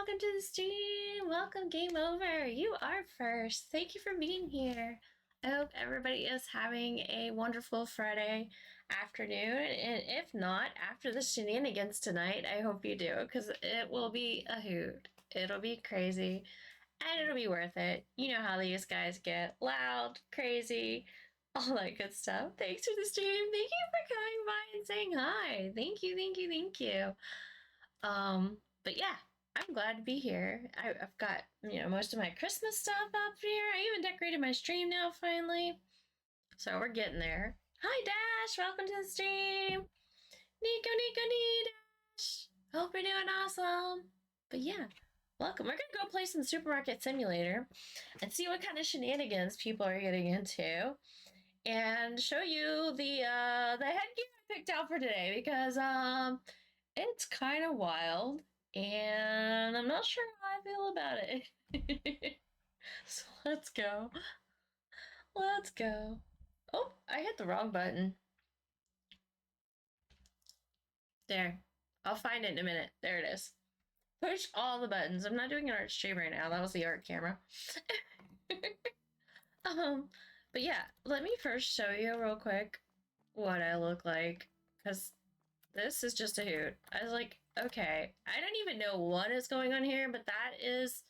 welcome to the stream. Welcome, game over. You are first. Thank you for being here. I hope everybody is having a wonderful Friday afternoon. And if not, after the shenanigans tonight, I hope you do, because it will be a hoot. It'll be crazy, and it'll be worth it. You know how these guys get loud, crazy, all that good stuff. Thanks for the stream. Thank you for coming by and saying hi. Thank you, thank you, thank you. But yeah, I'm glad to be here. I've got, most of my Christmas stuff up here. I even decorated my stream now, finally. So we're getting there. Hi, Dash. Welcome to the stream. Nico, Dash. Hope you're doing awesome. But yeah, welcome. We're going to go play some Supermarket Simulator and see what kind of shenanigans people are getting into, and show you the headgear I picked out for today, because it's kind of wild, and I'm not sure how I feel about it. So let's go. Let's go. Oh, I hit the wrong button. There. I'll find it in a minute. There it is. Push all the buttons. I'm not doing an art stream right now. That was the art camera. But yeah, let me first show you real quick what I look like, because this is just a hoot. I was like, okay, I don't even know what is going on here, but that is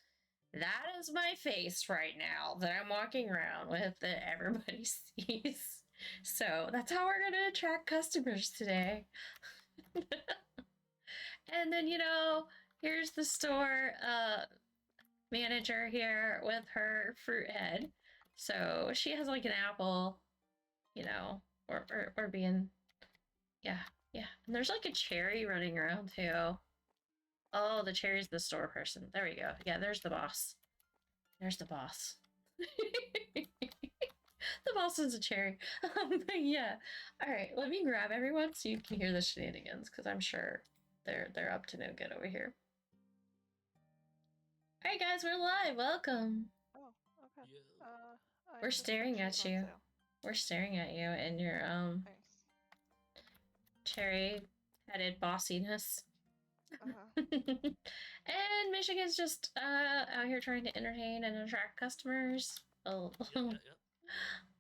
my face right now that I'm walking around with, that everybody sees. So that's how we're gonna attract customers today. And then, here's the store manager here with her fruit head. So she has like an apple, or being, yeah. And there's like a cherry running around too. Oh, the cherry's the store person. There we go. Yeah, there's the boss. There's the boss. The boss is a cherry. But yeah. All right, let me grab everyone so you can hear the shenanigans, because I'm sure they're up to no good over here. All right, guys, we're live. Welcome. Oh, okay. We're staring at you. We're staring at you and your Nice. cherry-headed bossiness. Uh-huh. And Michigan's just out here trying to entertain and attract customers. Oh, Yep.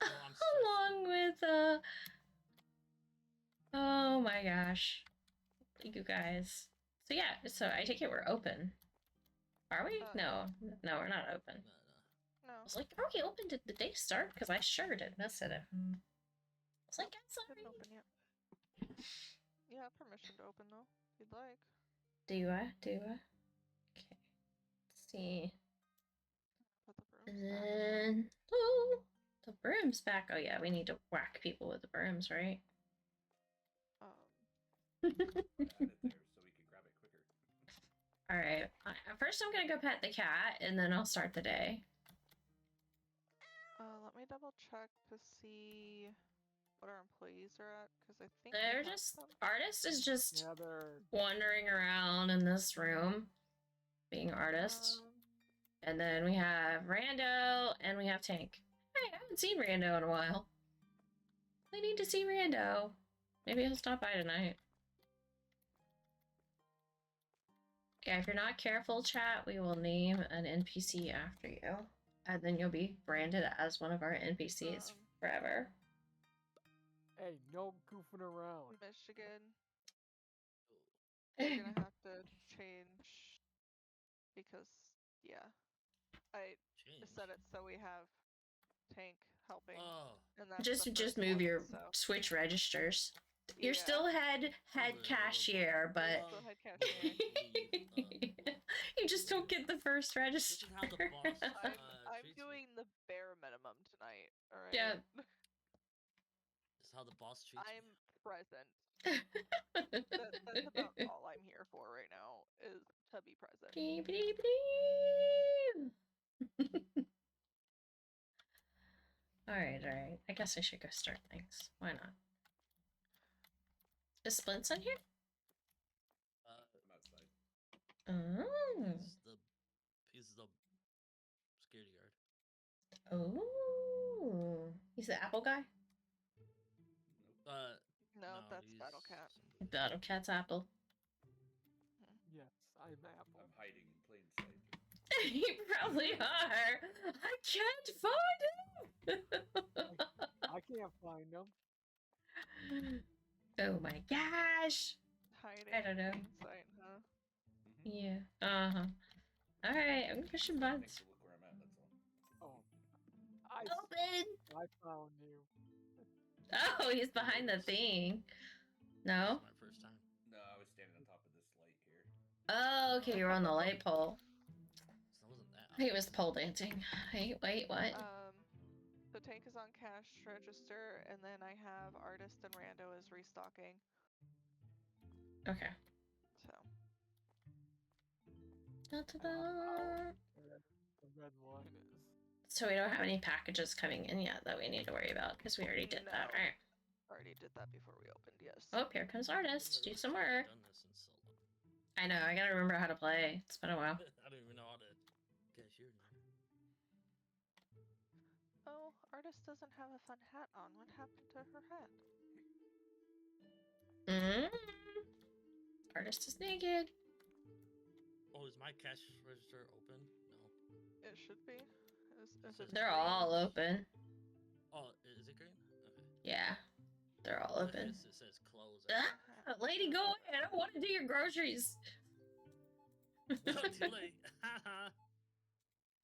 along with oh my gosh, you guys. So yeah, so I take it we're open. Are we? No, we're not open. No. I was like, are we open? Did the day start? Because I sure did miss it. I was like, I'm sorry. Didn't open yet. You have permission to open though, if you'd like. Do I? Okay. Let's see. Put the brooms And back. then, oh, the broom's back. Oh yeah, we need to whack people with the brooms, right? Add it there so we can grab it quicker. All right. First, I'm gonna go pet the cat, and then I'll start the day. Let me double check to see what our employees are at, because I think They're just artist is just wandering around in this room, being artist. And then we have Rando, and we have Tank. Hey, I haven't seen Rando in a while. I need to see Rando. Maybe he'll stop by tonight. Yeah, if you're not careful, chat, we will name an NPC after you. And then you'll be branded as one of our NPCs forever. Hey, no goofing around. Michigan. You're gonna have to change, because, yeah. I set it so we have Tank helping. Oh. And that's just move your switch registers. You're still head cashier, but still head cashier. you just don't get the first register. I'm doing the bare minimum tonight. All right. Yeah. This is how the boss treats I'm me. present. That's about all I'm here for right now, is to be present. Alright. I guess I should go start things. Why not? Is Splints in here? I'm outside. Oh. He's the security guard. Oh. He's the apple guy? No, that's Battlecat. Battlecat's apple. Yes, I'm Apple. I'm hiding in plain You probably are. I can't find I can't find them. him. Oh my gosh. Hiding I don't know. in plain sight, huh? Yeah. Uh-huh. Alright, I'm pushing Thanks buttons. to look where I'm at, that's all. Oh, Open! I found you. Oh, he's behind the thing. No? This is my first time. No, I was standing on top of this light here. Oh, okay, you're on the light pole. So that wasn't that. He was pole dancing. Wait, what? The tank is on cash register, and then I have artist and rando is restocking. Okay. So Da-da-da. The red one is. So we don't have any packages coming in yet that we need to worry about because we already did that, No. right? already did that before we opened. Yes. Oh, here comes artist. Do some work. Done this in so long. I know. I gotta remember how to play. It's been a while. I don't even know how to cashier now. Oh, artist doesn't have a fun hat on. What happened to her hat? Artist is naked. Oh, is my cash register open? No. It should be. Is it They're green? all open. Oh, is it green? Okay. Yeah, they're all open. It says close. Ah, lady, go away. I don't want to do your groceries. No, too late.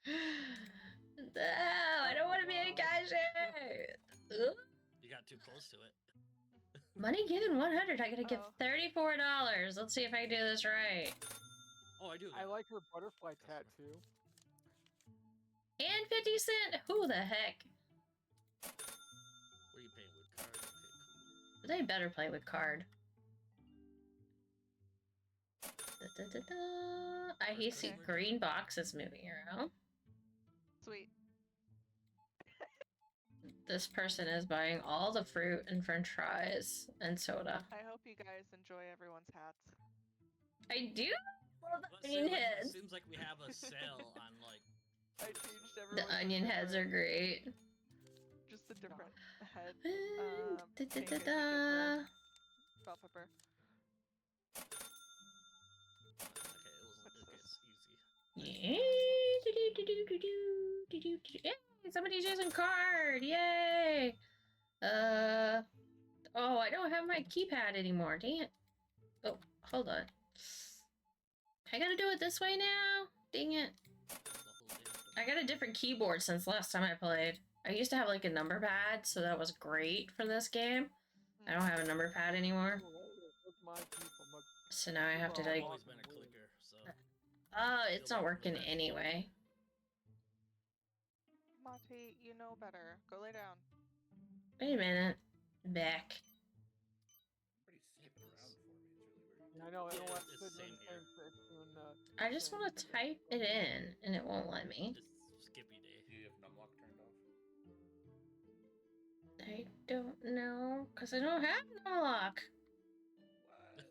No, I don't want to be a cashier. Ugh. You got too close to it. Money given 100. I gotta give Oh. $34. Let's see if I can do this right. Oh, I do. I like her butterfly tattoo. And 50 cents. Who the heck? What are you paying with card? Okay, cool. They better play with card. Da-da-da-da. I see Okay. green boxes moving around. Sweet. This person is buying all the fruit and french fries and soda. I hope you guys enjoy everyone's hats. I do love But the onion it heads. seems like we have a sale on like. I changed The everyone's onion heads are different- great. just a different head. Da, da, pink da, and da. bell pepper. Okay, it gets easy. Yeah. Yay! Somebody's using card. Yay! Oh, I don't have my keypad anymore. Dang it. Oh, hold on. I gotta do it this way now? Dang it. I got a different keyboard since last time I played. I used to have like a number pad, so that was great for this game. I don't have a number pad anymore. So now I have to I've like... always been a clicker, so. Oh, it's not working anyway. Monty, you know better. Go lay down. Wait a minute. Back. Everybody's skipping around for me. It's really weird. I know, Yeah, everyone's it's the sitting same in here. I just want to type it in, and it won't let me. It's Skippy Day. Do you have numlock turned off? I don't know, because I don't have no lock. What?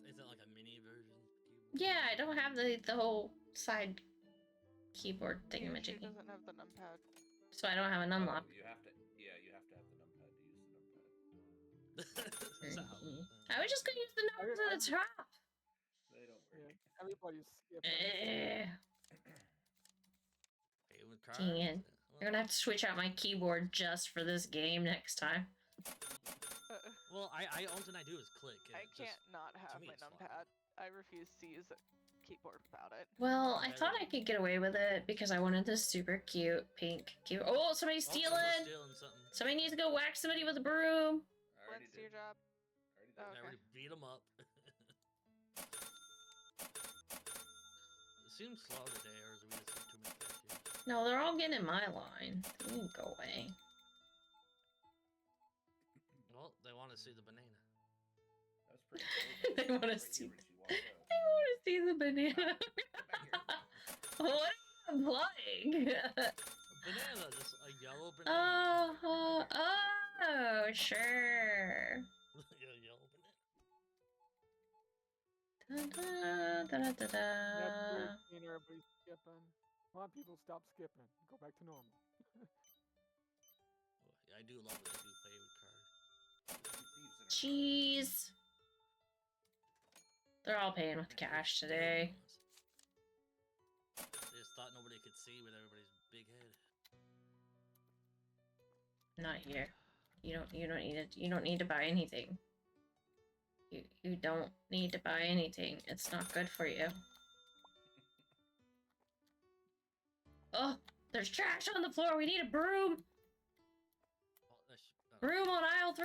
Is that like a mini version? Yeah, I don't have the whole side keyboard She thingamajiggy. doesn't have the numpad. So I don't have an unlock. Oh, you have to. Yeah, you have to have the numpad to use the numpad. Is that how- I was just gonna use the numbers at the top. They don't work. Yeah, everybody's skipping. Eh, Pay with card? Dang it. I'm gonna have to switch out my keyboard just for this game next time. Well, I all I do is click. I It can't just, not have me, my it's fine. numpad. I refuse to use a keyboard without it. Well, I thought I could get away with it because I wanted this super cute pink keyboard. Oh, somebody's Oh, someone's stealing! stealing something. Somebody needs to go whack somebody with a broom. I already What's your did. job? Already did. Oh, I okay. already beat him up. It seems slow today, or is we just have too many cashiers? No, they're all getting in my line. They can go away. Well, they want to see the banana. That was pretty cool. They wanna Right see here when she walked up. I want to see the banana. Get back here. What am I playing? A banana, just a yellow banana. Oh, sure. Yeah, yellow banana. That's Da-da-da-da-da. great seeing everybody skipping. Come on, people, stop skipping. Go back to normal. Oh, yeah, I do love that they do pay with card. Jeez. They're all paying with cash today. thought nobody could see with everybody's big head. Not here. You don't need to buy anything. You don't need to buy anything. It's not good for you. Oh, there's trash on the floor. We need a broom. Oh, Broom on aisle 3.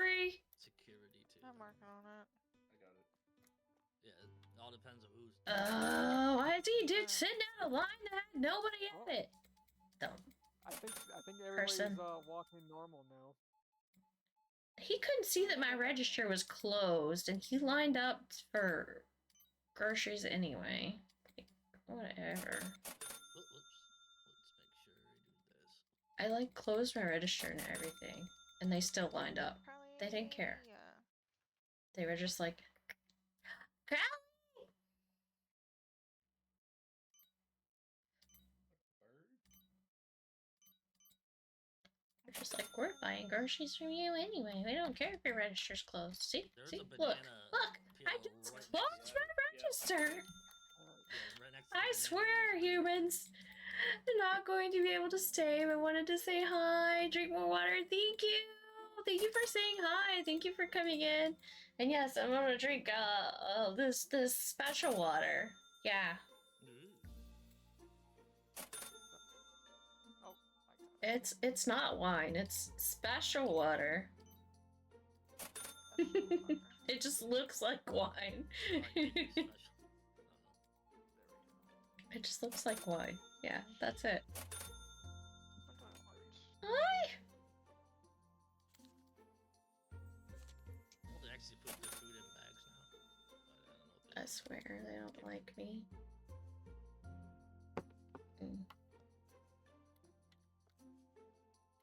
Security too. I'm working on it. I got it. Yeah, it all depends on who's. Oh, I see dude sitting down a line that had nobody in it. Dumb. I think everybody's Person. walking normal now. He couldn't see that my register was closed, and he lined up for groceries anyway. Like, whatever. Whoops. Let's make sure we do this. I like closed my register and everything, and they still lined up. Probably, They didn't care. Yeah. They were just like, Crowley! They're just like, we're buying groceries from you anyway. We don't care if your register's closed. See? There's See? a Look! banana Look! I peel just right next closed to my it. register! Yeah, right next to the I banana swear, peel. humans! I'm not going to be able to stay. I wanted to say hi, drink more water. Thank you! Thank you for saying hi. Thank you for coming in. And yes, I'm gonna drink this special water. Yeah. Ooh. Oh, my God. It's not wine, it's special water. That's so clever. It just looks like wine. Might be special. It just looks like wine. Yeah, that's it. What do I want? Hi! Well, they actually put the food in bags now. But I don't know if I swear they don't like me.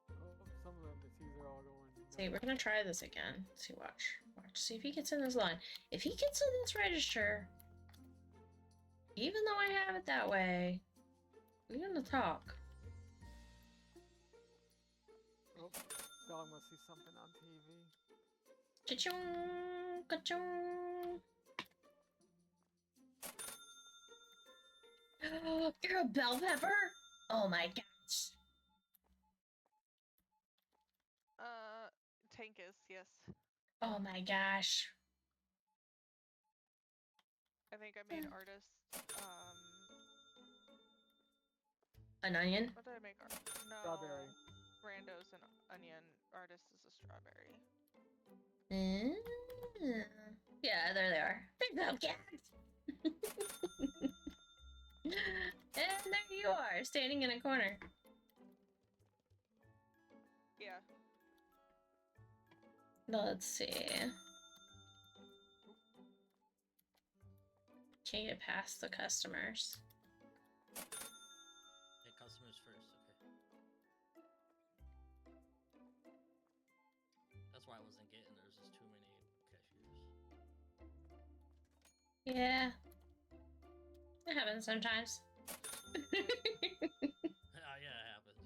Oh, some of them, it seems they're all going. See, we're gonna try this again. See, watch. See if he gets in this line. If he gets in this register, even though I have it that way, we're gonna talk. Oh, dog must see something on TV. Cha-chung! Ka-chung! You're a bell pepper? Oh my gosh. Tankus, yes. Oh my gosh. I think I made artist. An onion? What did I make? No. Strawberry. Randos and onion. Artist is a strawberry. Yeah, there they are. Big bell cats! And there you are, standing in a corner. Yeah. Let's see. Can't get past the customers. Hey, customers first, okay. That's why I wasn't getting. There's just too many cashiers. Yeah. It happens sometimes. Oh yeah, it happens.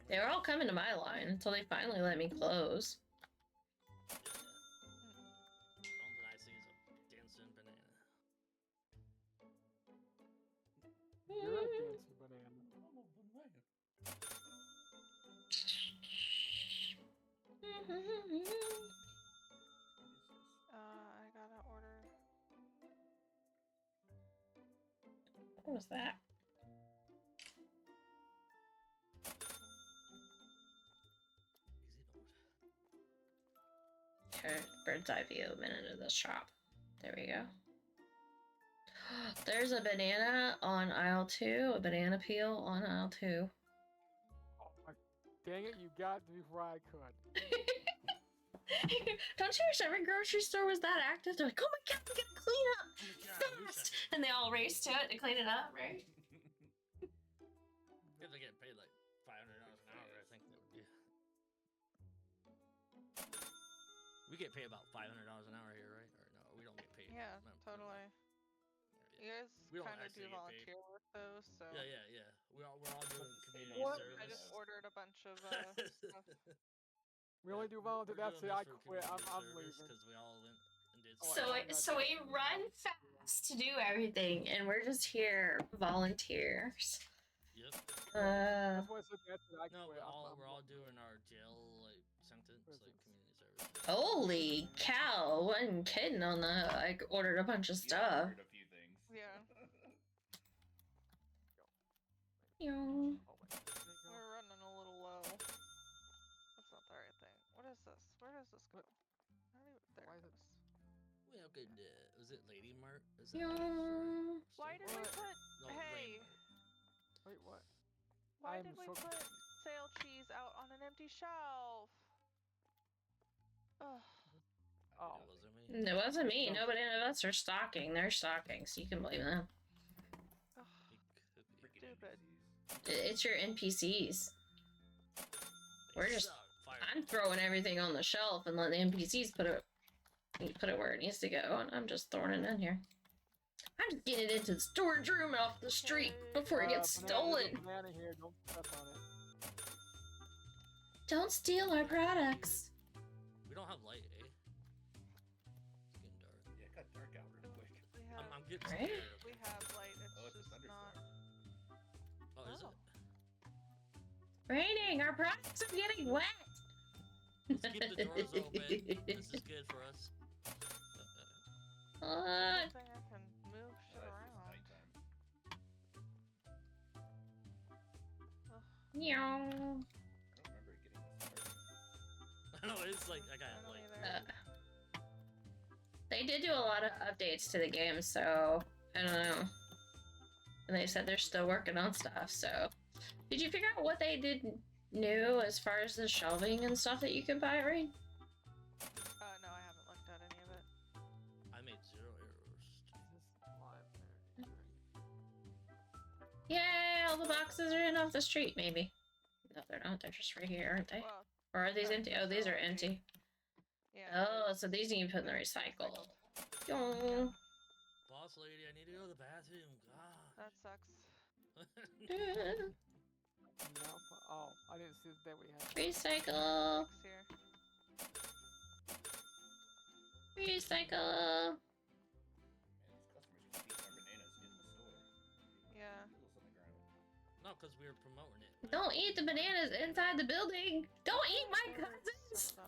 They were all coming to my line until they finally let me close. Something I see is a dancing banana. You're a dancing banana. I'm a banana. I gotta order. What was that? Okay, bird's eye view, a minute of the shop. There we go. There's a banana on aisle 2, a banana peel on aisle 2. Oh, dang it, you got to before I could. Don't you wish every grocery store was that active? They're like, oh my god, we gotta clean up fast! And they all race to it to clean it up, right? If they get paid like $500 an hour, I think that would be. We get paid about $500 an hour here, right? Or no, we don't get paid. Yeah, No, totally. Yeah. You guys We don't kind of do actually get paid. volunteer work though, so. Yeah. We're all doing community What? service. I just ordered a bunch of stuff. We only do volunteer. That's it. I quit. I'm leaving. Because we all went and did. Oh, So I- so we run fast to do everything, and we're just here volunteers. Yep. That's why I said that's what I No, quit. we're all doing our jail like sentence, like community service. Holy cow! Wasn't kidding on that. I ordered a bunch of Yeah, I stuff. ordered a few things. Yeah. Yeah. Oh, wait. There you go. We're running a little low. That's not the right thing. What is this? Where does this go? I don't even, there Why it is it- goes. Well, good. Was it Lady Mart? Is that Yeah. Why did we What? put... No, Hey! Wait, what? Why I'm did we so put sale cheese out on an empty shelf? Ugh. Oh. It wasn't me. It wasn't me. No. Nobody of us are stocking. They're stocking, so you can blame them. Ugh. It could be. Freaking Stupid. NPCs. It's your NPCs. They We're just- suck. Fire. I'm throwing everything on the shelf and letting the NPCs put it where it needs to go, and I'm just throwing it in here. I'm just getting it into the storage room and off the street before it gets Banana, there's a stolen. banana here. Don't step on it. Don't steal our products. We don't have light, eh? It's getting dark. Yeah, it got dark out real quick. We have, I'm getting Right? scared. we have light, it's Oh, it's a just thunderstorm. not... Oh, is Oh. it? Raining, our products are getting wet. Let's keep the doors open. This is good for us. What? I don't think I can move shit It's around. nighttime. Ugh. Meow. I don't remember it getting this dark. I know, it's like, I got I don't like... either. They did do a lot of updates to the game, so I don't know. And they said they're still working on stuff, so. Did you figure out what they did new as far as the shelving and stuff that you can buy, right? No, I haven't looked at any of it. I made 0 errors. Is this lime there? Yay, all the boxes are in off the street, maybe. No, they're not. They're just right here, aren't they? Well, Or are these no, empty? these Oh, these are are empty. empty. yeah. Oh, so these need to put in the they're recycle. recycled. Yo. Boss lady, I need to go to the bathroom. God. That sucks. No, oh, I didn't see that we had. Recycle. Fix here. Recycle. Man, these customers keep eating our bananas in the store. Yeah. Noodles on the ground. No, because we were promoting it. right? Don't eat the bananas inside the building. Don't eat my cousins.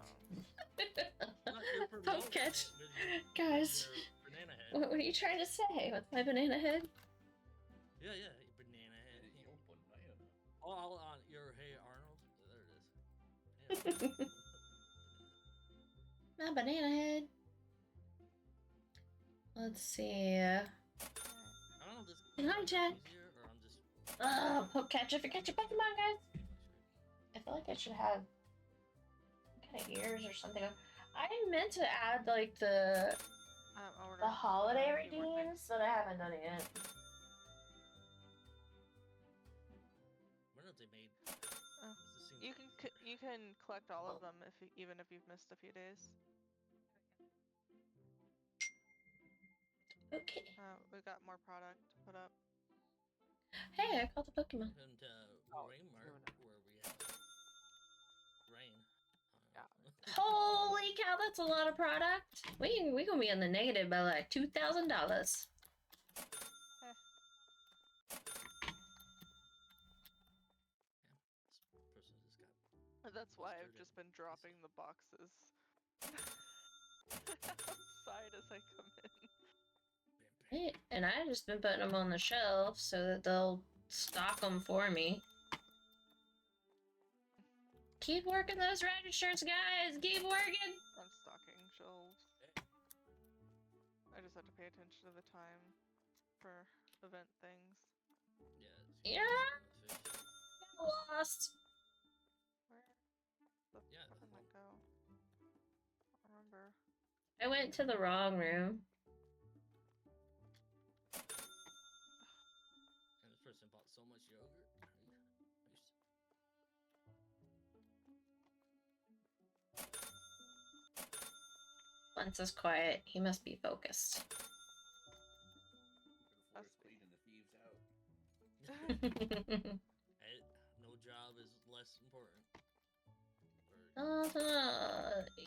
Not your Poke promoting catch. it with your- Guys, with your banana head. what are you trying to say with my banana head? Yeah, yeah, your banana head. Yo, banana. Oh, on your Hey Arnold. There it is. My banana head. Let's see. I don't know if this Good night, is Jen. easier or I'm just. Poke catch if you catch a Pokemon, guys. I feel like I should have kind of ears or something. I meant to add like the holiday redeems, but I haven't done it yet. Where have they made? Oh. This seems You can you can collect all of them even if you've missed a few days. Okay. We got more product to put up. Hey, I caught the Pokemon. And Oh, Rain Mart, doing it. where we have rain. Yeah. Holy cow, that's a lot of product. We gonna be in the negative by like $2,000. This person just got. That's why I've Frustrated. just been dropping the boxes outside as I come in. Right, and I just been putting them on the shelf so that they'll stock them for me. Keep working those registers, guys. Keep working. I'm stocking shelves. I just have to pay attention to the time for event things. Yeah. Yeah. Fish. Got lost. Where the Yeah, fuck did I go? I don't remember. I went to the wrong room. And this person bought so much yogurt. Once is quiet, he must be focused. The floor is clean and the thieves out. Hey, no job is less important. Or,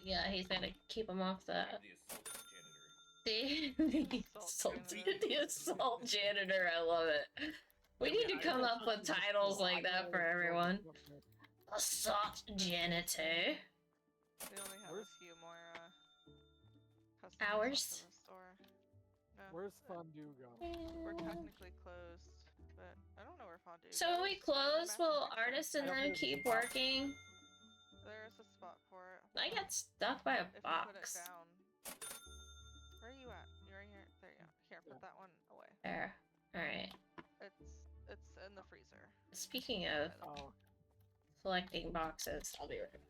Yeah, he's gonna keep him off the. I'm the Assault Janitor. The assault janitor. I love it. We need to come up with titles like that for everyone. Assault Janitor. We only have a few more customers Hours? left in the store. No, Where's Fondue go? we're technically closed, but I don't know where Fondue So when we goes. close, will Master artists and I don't them think there's a keep spot. working? There's a spot for it. I Hold on. got stuck by a If you put it box. down. Where are you at? You're right here. There you go. Here, put that one away. There. Alright. It's in the freezer. Speaking of Oh, selecting boxes, I'll be right back.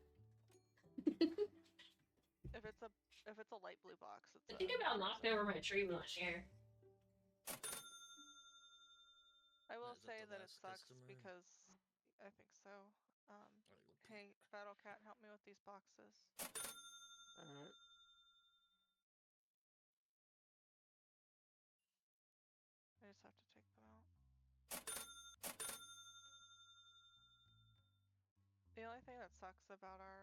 If it's a light blue box, it's I think about knocked over my tree last year. I will Is that say the that it last sucks customer? because I think so. Hey, Battle Cat, help me with these boxes. alright. I just have to take them out. The only thing that sucks about our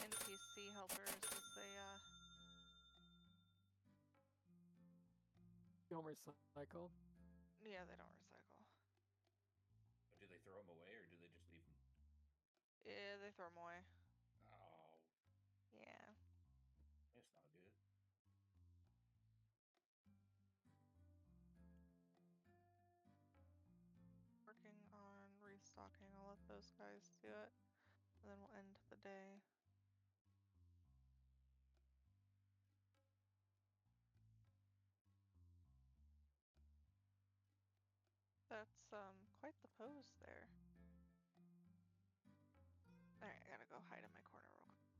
NPC helpers is they Don't recycle. yeah, they don't recycle. Do they throw them away or do they just leave them? Yeah, they throw them away. Oh, Yeah. that's not good. Working on restocking. I'll let those guys do it. And then we'll end the day. That's quite the pose there. Alright, I gotta go hide in my corner real quick.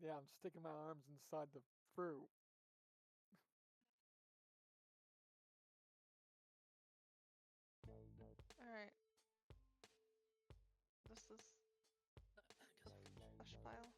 Yeah, I'm sticking my arms inside the fruit. Alright. This is the flesh pile.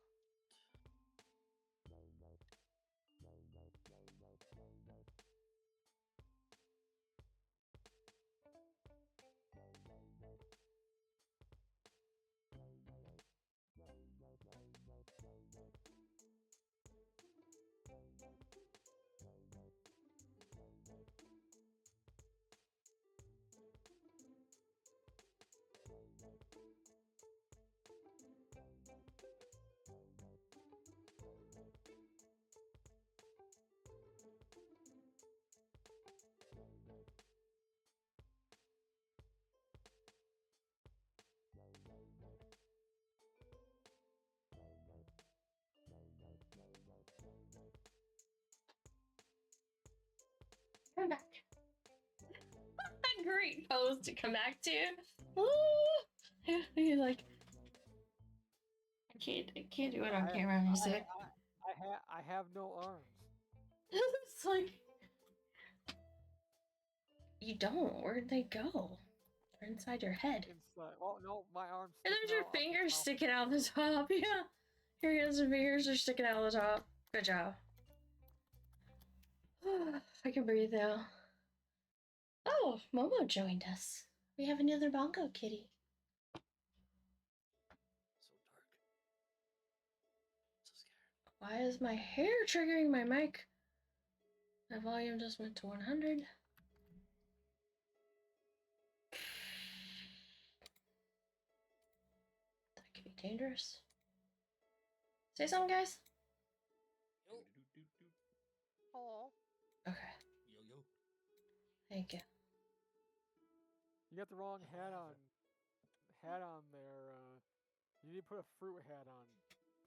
Come back. Great pose to come back to. Ooh. You're like, I can't do it on camera music. I have no arms. It's like, you don't. Where'd they go? They're inside your head. Inside. Oh no, my arms. And there's your sticking out of the fingers top. sticking out the top. Yeah. Your hands and fingers are sticking out of the top. Good job. I can breathe now. Oh, Momo joined us. We have another bongo kitty. So dark. So scared. Why is my hair triggering my mic? My volume just went to 100. That could be dangerous. Say something, guys. Yo. Hello. Okay. Yo yo. Thank you. You got the wrong hat on. Hat on there. You need to put a fruit hat on.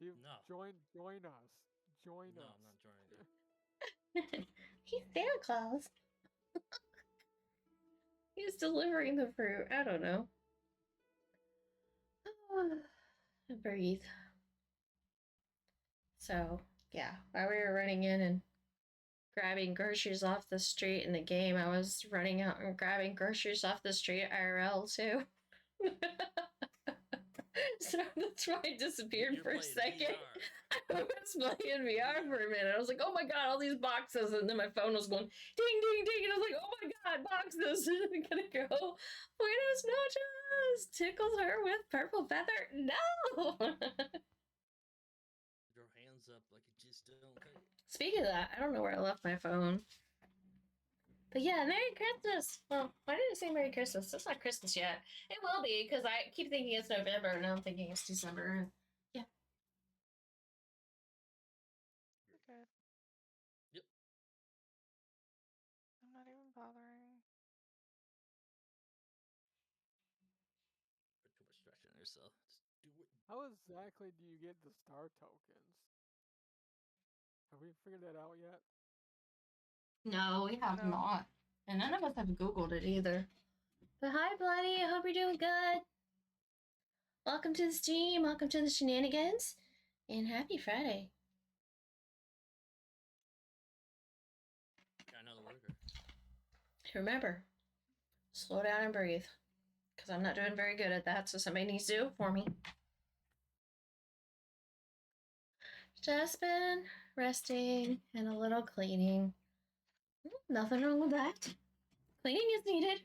No. Join us. Join No, us. I'm not joining you. He's Santa Claus. He's delivering the fruit. I don't know. Breathe. So, yeah, while we were running in and grabbing groceries off the street in the game, I was running out and grabbing groceries off the street IRL too. So that's why I disappeared for a second. I was playing VR for a minute. I was like, oh my god, all these boxes. And then my phone was going ding, ding, ding. And I was like, oh my god, boxes. I'm gonna go. Buenos noches. Tickles her with purple feather. No. opens up like it just don't cut it. Speaking of that, I don't know where I left my phone. But yeah, Merry Christmas! Well, why did it say Merry Christmas? It's not Christmas yet. It will be, because I keep thinking it's November, and I'm thinking it's December. Yeah. Okay. Yep. I'm not even bothering. Put too much pressure on yourself. Just do it. How exactly do you get the star tokens? Have we figured that out yet? No, we have No. not. And none of us have Googled it either. But hi, Bloody. I hope you're doing good. Welcome to the stream. Welcome to the shenanigans. And happy Friday. Got another worker. Remember, slow down and breathe. Because I'm not doing very good at that, so somebody needs to do it for me. Just been resting and a little cleaning. Nothing wrong with that. Cleaning is needed.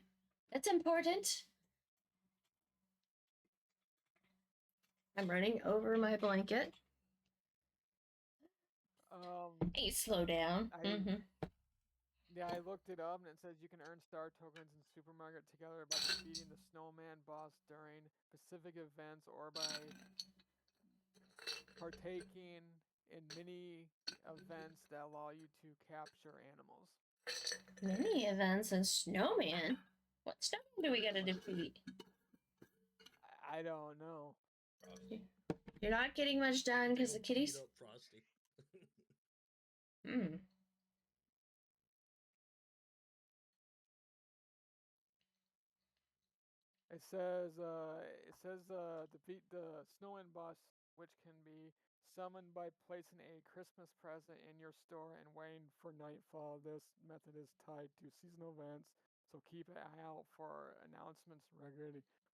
It's important. I'm running over my blanket. Hey, slow down. Yeah, I looked it up and it says you can earn star tokens in Supermarket together by defeating the snowman boss during specific events or by partaking in mini events that allow you to capture animals. Mini events and snowman? What snowman do we gotta defeat? I don't know. You're not getting much done because the kitties. Beat up Frosty. It says defeat the snowman boss, which can be summoned by placing a Christmas present in your store and waiting for nightfall. This method is tied to seasonal events, so keep an eye out for announcements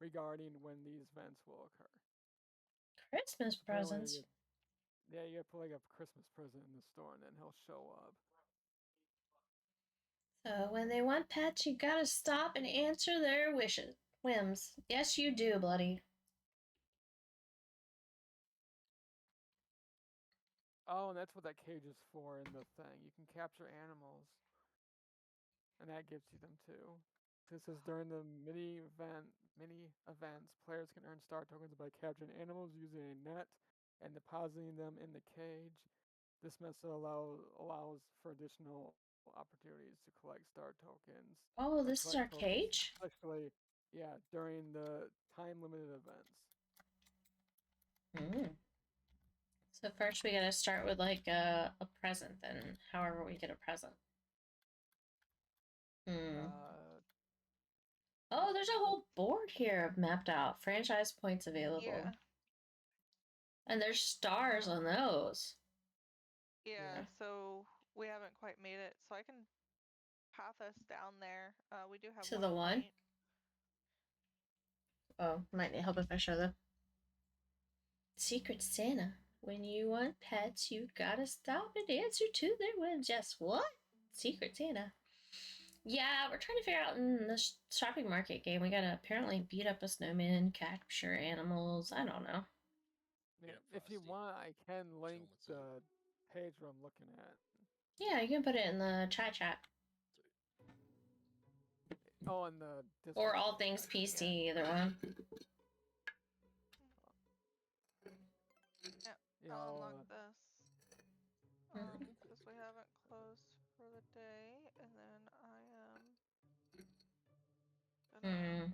regarding when these events will occur. Christmas presents? Yeah, you gotta put like a Christmas present in the store and then he'll show up. So when they want pets, you gotta stop and answer their whims. Yes, you do, Bloody. Oh, and that's what that cage is for in the thing. You can capture animals. And that gives you them too. This is during the mini events, players can earn star tokens by capturing animals using a net and depositing them in the cage. This method allows for additional opportunities to collect star tokens. Oh, this is our cage? Especially, yeah, during the time limited events. So first we gotta start with like a present then, however we get a present. Oh, there's a whole board here mapped out. Franchise points available. Yeah. And there's stars on those. Yeah, so we haven't quite made it. So I can path us down there. We do have to the one. Point. Oh, might help if I show them. Secret Santa. When you want pets, you gotta stop and answer to their whims. Yes, what? Secret Santa. Yeah, we're trying to figure out in the shopping market game. We gotta apparently beat up a snowman, capture animals. I don't know. Yeah, if you want, I can link the page where I'm looking at. Yeah, you can put it in the chat. Oh, and the Discord. Or all things PC, either one. Yeah, I'll unlock this. Because we haven't closed for the day, and then I am gonna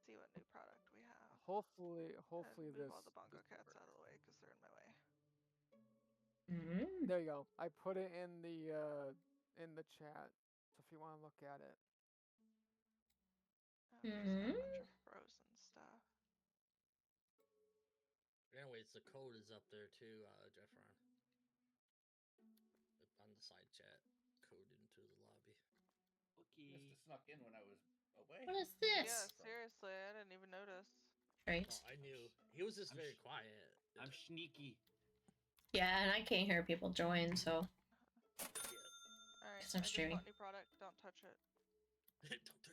see what new product we have. Hopefully move this. all the bongo cats out of the way because they're in my way. There you go. I put it in the chat, so if you want to look at it. There's a bunch of frozen stuff. Anyways, the code is up there too, Jeffron. On the side chat, code into the lobby. Okay. Must have snuck in when I was away. What is this? Yeah, seriously, I didn't even notice. Right. Oh, I knew. He was just very quiet. I'm sneaky. Yeah, and I can't hear people join, so. Alright, I'm I just streaming. bought new product. Don't touch it.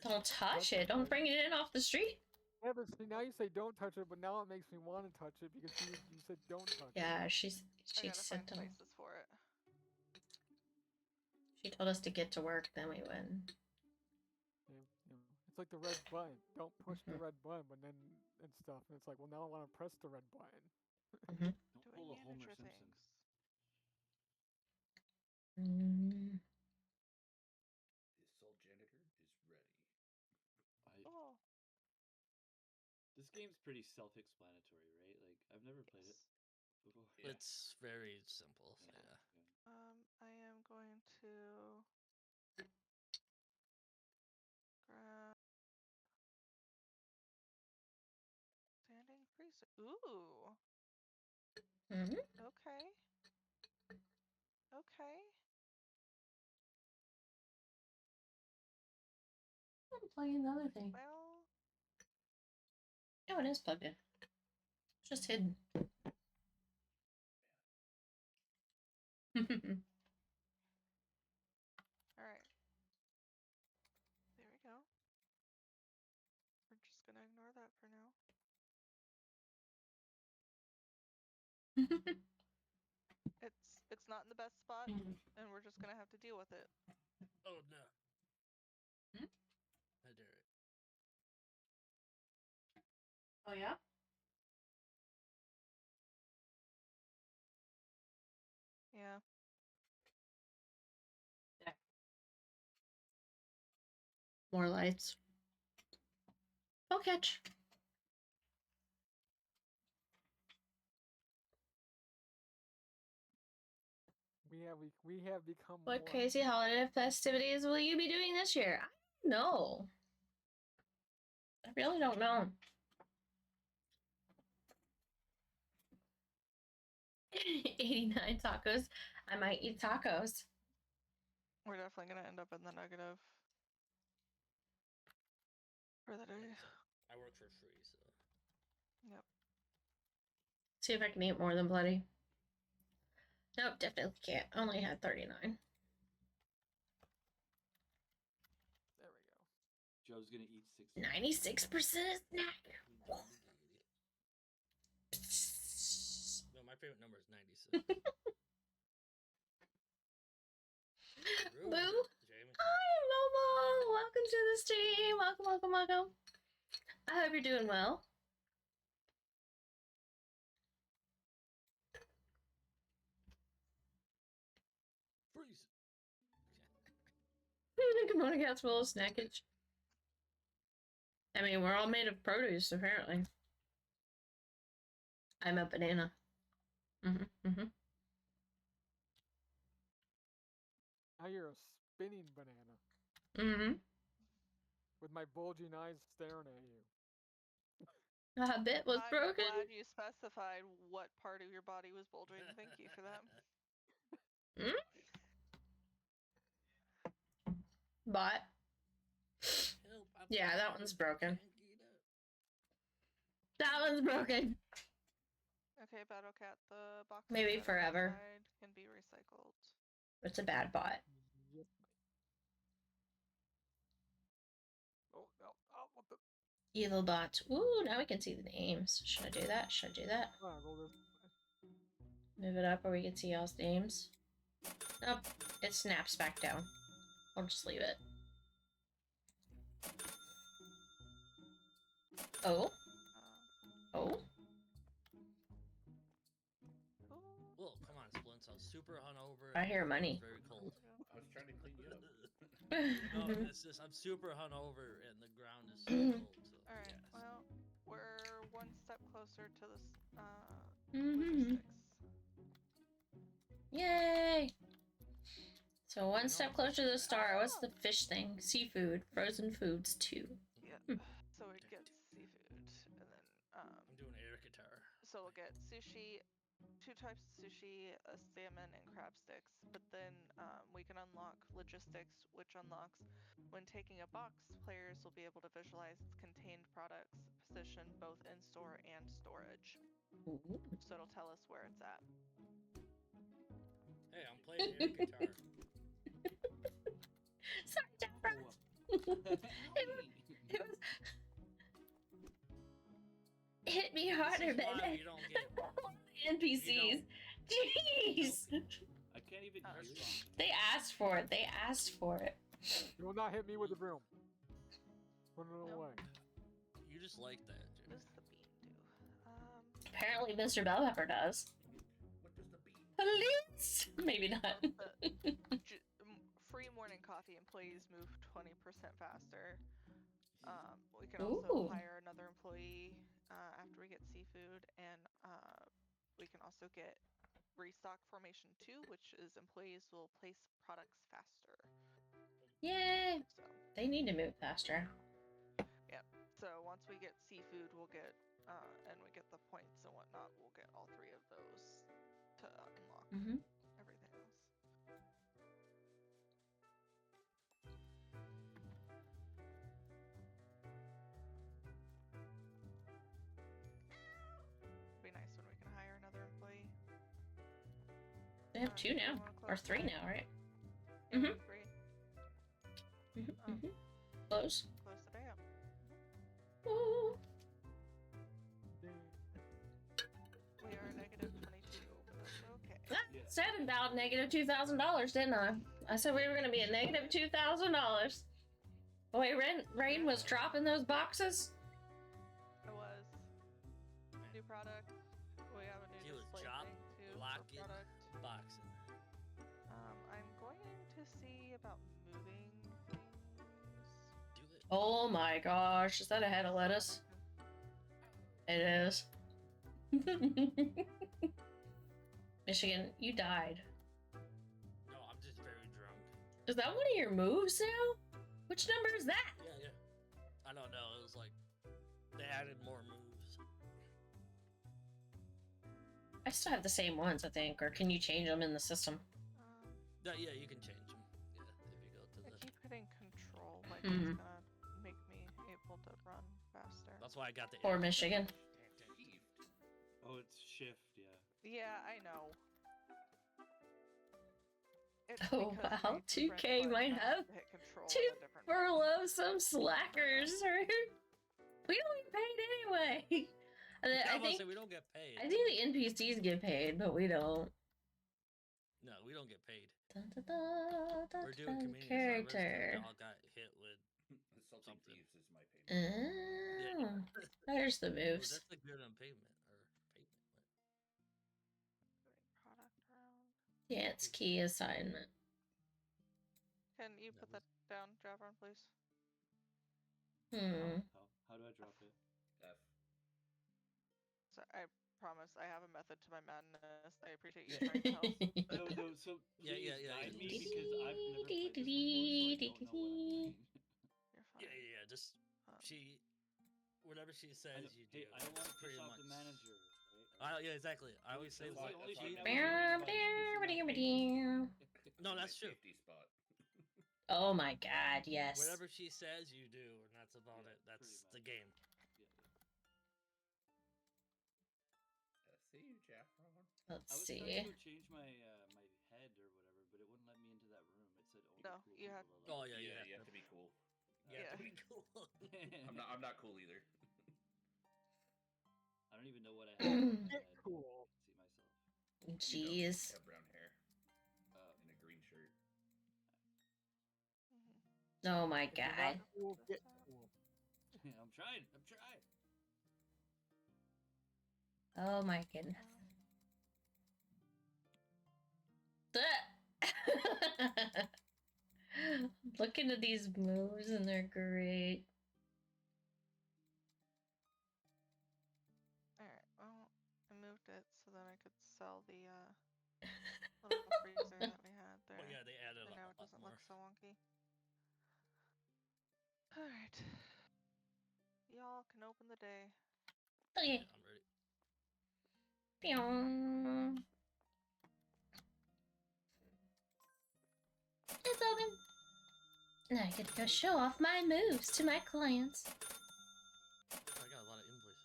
Don't touch it. Don't bring it in off the street. Yeah, but see, now you say don't touch it, but now it makes me want to touch it because you said don't touch it. Yeah, she I gotta said find to, places for it. she told us to get to work, then we went. It's like the red button. Don't push the red button, but then and stuff. And it's like, well, now I want to press the red button. Don't Doing pull a Homer manager Simpson. Mm. The Assault Janitor is ready. Oh, This game's pretty self-explanatory, right? Like, I've never played it before. Yeah. It's very simple. Yeah. Yeah. I am going to grab standing freezer. Ooh. Mm-hmm. Okay. Okay. I'm playing the other thing. Well, Oh, it is plugged in. It's just hidden. all right. There we go. We're just gonna ignore that for now. It's not in the best spot, and we're just gonna have to deal with it. Oh no. Hmm? I dare it. Oh yeah? Yeah. More lights. I'll catch. We have become. What more. crazy holiday festivities will you be doing this year? I don't know. I really don't know. 89 tacos. I might eat tacos. We're definitely gonna end up in the negative for the day. I work for free, so. Yep. See if I can eat more than bloody. Nope, definitely can't. Only had 39. There we go. Joe's gonna eat 96% snack. No, my favorite number is 96. Boo! Jamie. Hi, Momo! Welcome to the stream. Welcome, welcome, welcome. I hope you're doing well. Freeze. KimonoKat's full of snackage. I mean, we're all made of produce, apparently. I'm a banana. Now you're a spinning banana. With my bulging eyes staring at you. That bit was broken. I'm glad you specified what part of your body was bulging. Thank you for that. But yeah, that one's broken. That one's broken. Okay, Battle Cat, the box Maybe that forever. outside can be recycled. It's a bad bot. Yep. Oh, what the? Evil bot. Ooh, now we can see the names. Should I do that? Should I do that? Move it up where we can see y'all's names. Nope, it snaps back down. I'll just leave it. Oh? Oh? Well, come on, Splints. I was super hungover. I hear money. It's very cold. I was trying to clean you up. No, it's just I'm super hungover and the ground is so cold. So, Alright, yes. well, we're one step closer to the logistics. Yay! So one step closer to the star. What's the fish thing? Seafood. Frozen foods too. Yeah. So it gets seafood, and then I'm doing air guitar. so we'll get sushi, 2 types of sushi, a salmon and crab sticks. But then we can unlock logistics, which unlocks when taking a box, players will be able to visualize its contained products positioned both in store and storage. Ooh. So it'll tell us where it's at. Hey, I'm playing air guitar. Sorry, Deborah. It was be This harder, is why baby. you don't get. NPCs. Jeez. I can't even Oh, hear shit. you. They asked for it. They asked for it. You will not hit me with the broom. Run it Nope. away. You just like that, What Jimmy. does the bean do? Apparently, Mr. Bellpepper does. What does the bean? Police? Maybe not. Free morning coffee employees move 20% faster. We can also Ooh. hire another employee after we get seafood, and we can also get restock formation 2, which is employees will place products faster. Yay! So, They need to move faster. so once we get seafood, we'll get and we get the points and whatnot. We'll get all 3 of those to unlock Mm-hmm. everything else. It'd be nice when we can hire another employee. They have 2 You now. wanna Or close 3 today? now, right? Yeah, Mhm. 3. Mm-hmm. Mm-hmm. Close. Close the day up. Ooh. We are negative 22, but that's okay. I Yeah. said about negative $2,000, didn't I? I said we were going to be at negative $2,000. Boy, Rain was dropping those boxes. It was. New product. We have a new She was display job thing too blocking. for product. Boxing. I'm going to see about moving things. Do it. Oh my gosh, is that a head of lettuce? It is. Michigan, you died. No, I'm just very drunk. Is that one of your moves now? Which number is that? Yeah. I don't know. It was like they added more moves. I still have the same ones, I think, or can you change them in the system? Yeah, you can change them. Yeah, if you go to I the. keep hitting control like Mhm. it's gonna make me able to run faster. That's why I got the. Or air Michigan. Oh, it's shift, yeah. Yeah, I know. It's Oh, because wow, we 2K press button, might I have to hit control to at a different button. furlough some slackers, right? We don't get paid anyway. And then I I was think say we don't get paid. the NPCs get paid, but we don't. No, we don't get paid. Dun, dun, dun, dun, We're doing dun, community service 'cause character. we all got hit with. Assaulting Something. thieves is my payment. Oh, there's the Oh, moves. that's the good on pavement or pavement. Moving product around. Yeah, it's key assignment. Can you That put was- that down, Javron, please? How do I drop it? F. So I promise I have a method to my madness. I appreciate you trying to help. No, so Yeah, please yeah. guide me because I've never played this before, so I don't know what I'm doing. You're fine. Yeah. Just she, whatever she I says, know- you do. hey, I don't want to pretty piss off much. the manager, right? Yeah, exactly. I always say That's like, the only she- thing I was worried about is pissing off people. No, My that's true. safety spot. Oh my god, yes. whatever she says, you do, and that's about Yeah, it. That's pretty the much. game. See you, Jaffron. Let's I was see. trying to go change my my head or whatever, but it wouldn't let me into that room. It said only No, cool you have- people Oh allowed. yeah, You have to be cool. You have to Yeah. be cool. I'm not cool either. I don't even know what I have on my head. Cool. See myself. You Jeez. have brown hair and a green shirt. Mhm. Oh my If you're not god. cool, get cool. I'm trying. Oh my goodness. Looking at these moves and they're great. Alright, well, I moved it so that I could sell the little freezer that we had there. Oh yeah, they added And a now lot it doesn't more. look so wonky. Alright. Y'all can open the day. Okay. I'm ready. Pew. It's open. Now I get to go show off my moves to my clients. I got a lot of invoices.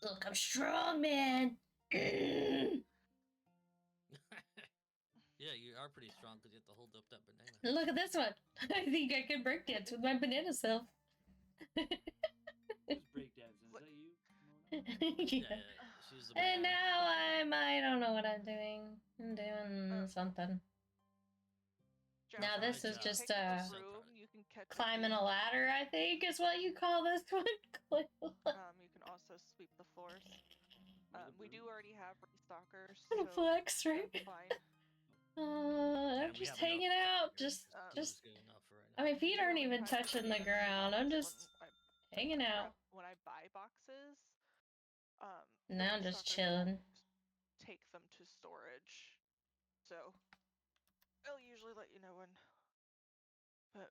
What? Look, I'm strong, man. Yeah, you are pretty strong because you have to hold up that banana. Look at this one. I think I can breakdance with my banana self. Who's breakdancing? Is that you, Kimona? Yeah. She's the And bad. now I don't know what I'm doing. I'm doing something. Now Jasmine, this you is can just take the So broom, proud. you can catch a climbing a thief. ladder, I think is what you call this one. You can also sweep the floors. We do already have restockers, What a so flex, right? that's fine. I'm And we just have enough hanging out. here. Just Crew's good enough for right I now. mean, feet The aren't only even time it touching the gets ground. I'm lost just hanging out. when I buy boxes, Now I'm just chilling. take them to storage. So I'll usually let you know when. But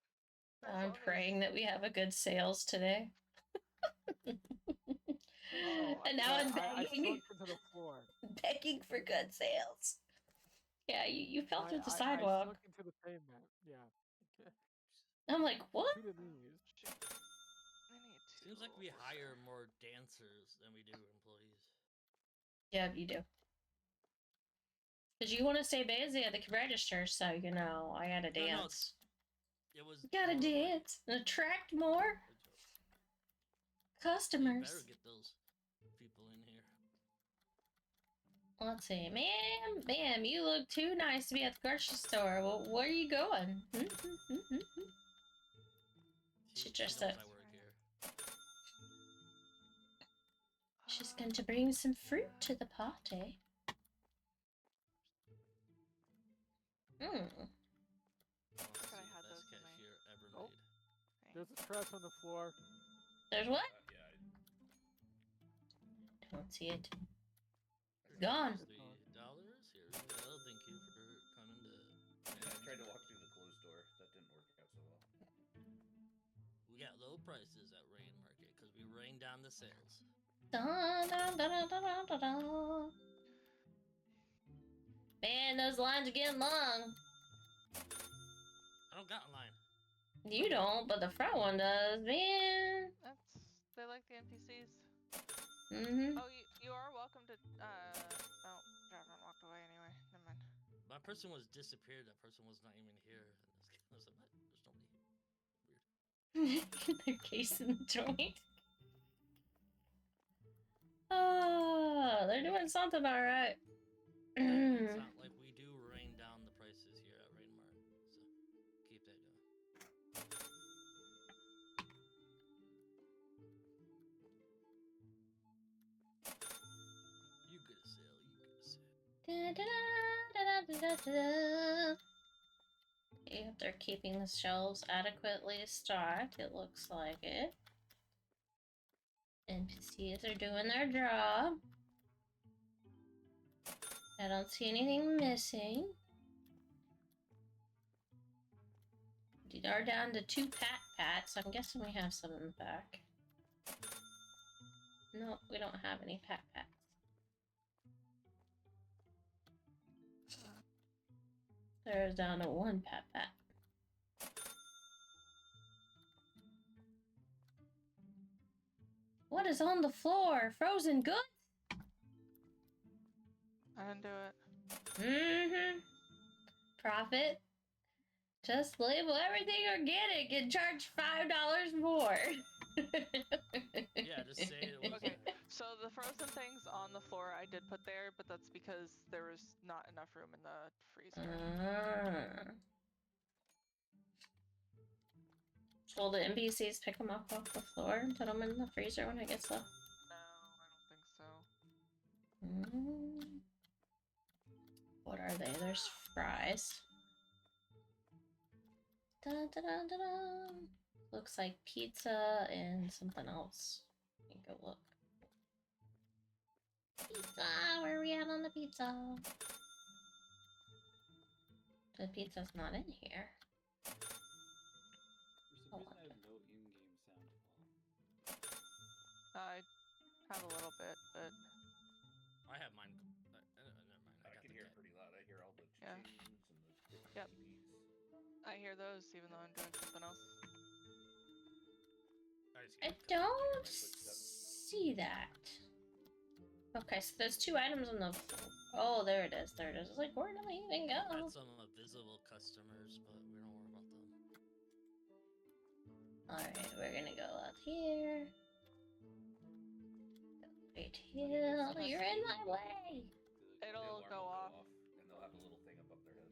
as I'm long praying that we have a good sales today. Oh, And now I'm I begging, sunk into the floor. begging for good sales. Yeah, you fell through the I sidewalk. sunk into the pavement. Yeah. I'm like, what? To the knees. I need to. Seems like we hire more dancers than we do employees. Yeah, you do. Because you want to stay busy at the register, so you know, I gotta No, dance. it was. You gotta more of like dance and attract more a joke. You customers. better get those people in here. Let's see, ma'am, you look too nice to be at the grocery store. Well, where are you going? She just knows said I work here. she's going to bring some fruit to the party. I Honestly, thought I had the best those in my. cashier ever Oh. made. There's a trash on the floor. There's what? Yeah. Don't see it. Gone. $3 here. Well, thank you for coming to. I tried to walk through the closed door. That didn't work out so well. We got low prices at Rain Market because we rain down the sales. Dun, dun, dun, dun, dun, dun, dun. Man, those lines are getting long. I don't got a line. You don't, but the front one does, man. They like the NPCs. Mm-hmm. Oh, you are welcome to. Oh, Jasmine walked away anyway. Never mind. My person was disappeared. That person was not even here. I was like, there's nobody. Weird. They're casing the joint. Oh, they're doing something alright. It's not like we do rain down the prices here at Rain Mart, so keep that going. You get a sale. You get a sale. If they're keeping the shelves adequately stocked, it looks like it. NPCs are doing their job. I don't see anything missing. We are down to 2 pats. I'm guessing we have some in the back. No, we don't have any pats. There's down to 1 pat. What is on the floor? Frozen goods? I didn't do it. Mm-hmm. Profit. Just label everything organic and charge $5 more. Yeah, just say it was. Okay, so the frozen things on the floor I did put there, but that's because there was not enough room in the freezer. Will the NPCs pick them up off the floor and put them in the freezer when it gets low? No, I don't think so. What are they? There's fries. Dun, dun, dun, dun, dun. Looks like pizza and something else. Let me go look. Pizza! Where are we at on the pizza? The pizza's not in here. For some reason, I have no in-game sound at all. I have a little bit, but I have mine. Never mind. I got can the hear it cat. pretty loud. I hear all the Yeah. chains and the Yep. TVs. I hear those even though I'm doing something else. I don't see that. Okay, so there's 2 items on the floor. Oh, there it is. There it is. I was like, where do they even go? Had some invisible customers, but we don't worry about them. Alright, we're gonna go out here. Wait. Till you're in my way. The It'll alarm go will off. and they'll have a little thing above their head.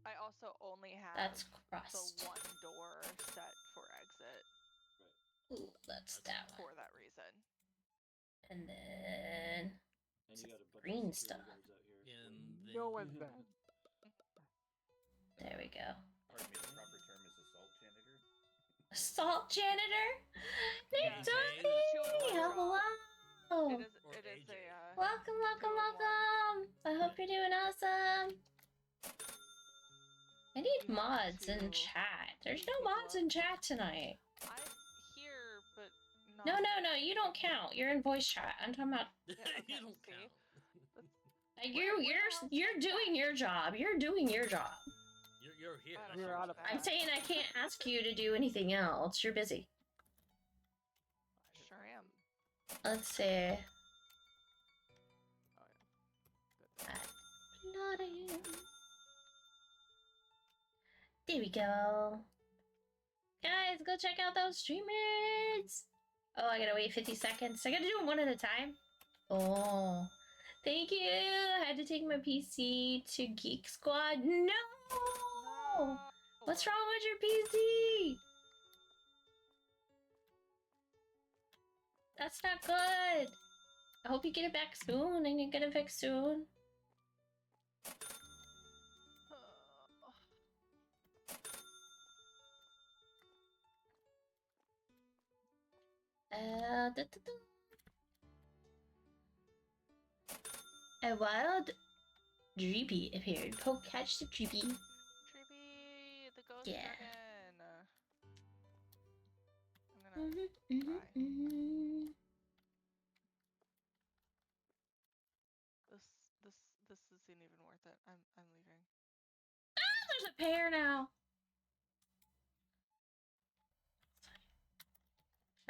I also only have That's the crust. one door set for exit Ooh, that's that one. for that reason. And then And you got a bunch green of security stuff. guards out here. And then No event. there we go. Pardon me, the proper term is assault janitor. Assault Janitor? Yeah, Nick it's two in one Hello! job. Or It is AJ. a Welcome, welcome, 2-in-1. welcome! I hope you're doing awesome! I need You have mods in to chat. There's keep no people mods up. in chat tonight. I'm here, but not. No, you don't count. You're in voice chat. I'm talking about Yeah, okay, You don't see? count. like Where the hell's you're my doing chat? your job. You're doing your job. You're here. I That's don't You're your out of job. I'm saying I can't ask you to do anything else. You're busy. Sure am. Let's see. Oh, yeah. Bloody. There we go. Guys, go check out those streamers. Oh, I gotta wait 50 seconds. I gotta do them one at a time. Oh, thank you. I had to take my PC to Geek Squad. No! What's wrong with your PC? That's not good. I hope you get it back soon and you get it fixed soon. A wild Dreepy appeared. Poke catch the Dreepy. Trippy, the ghost Yeah. dragon. I'm gonna try. This isn't even worth it. I'm leaving. There's a pair now.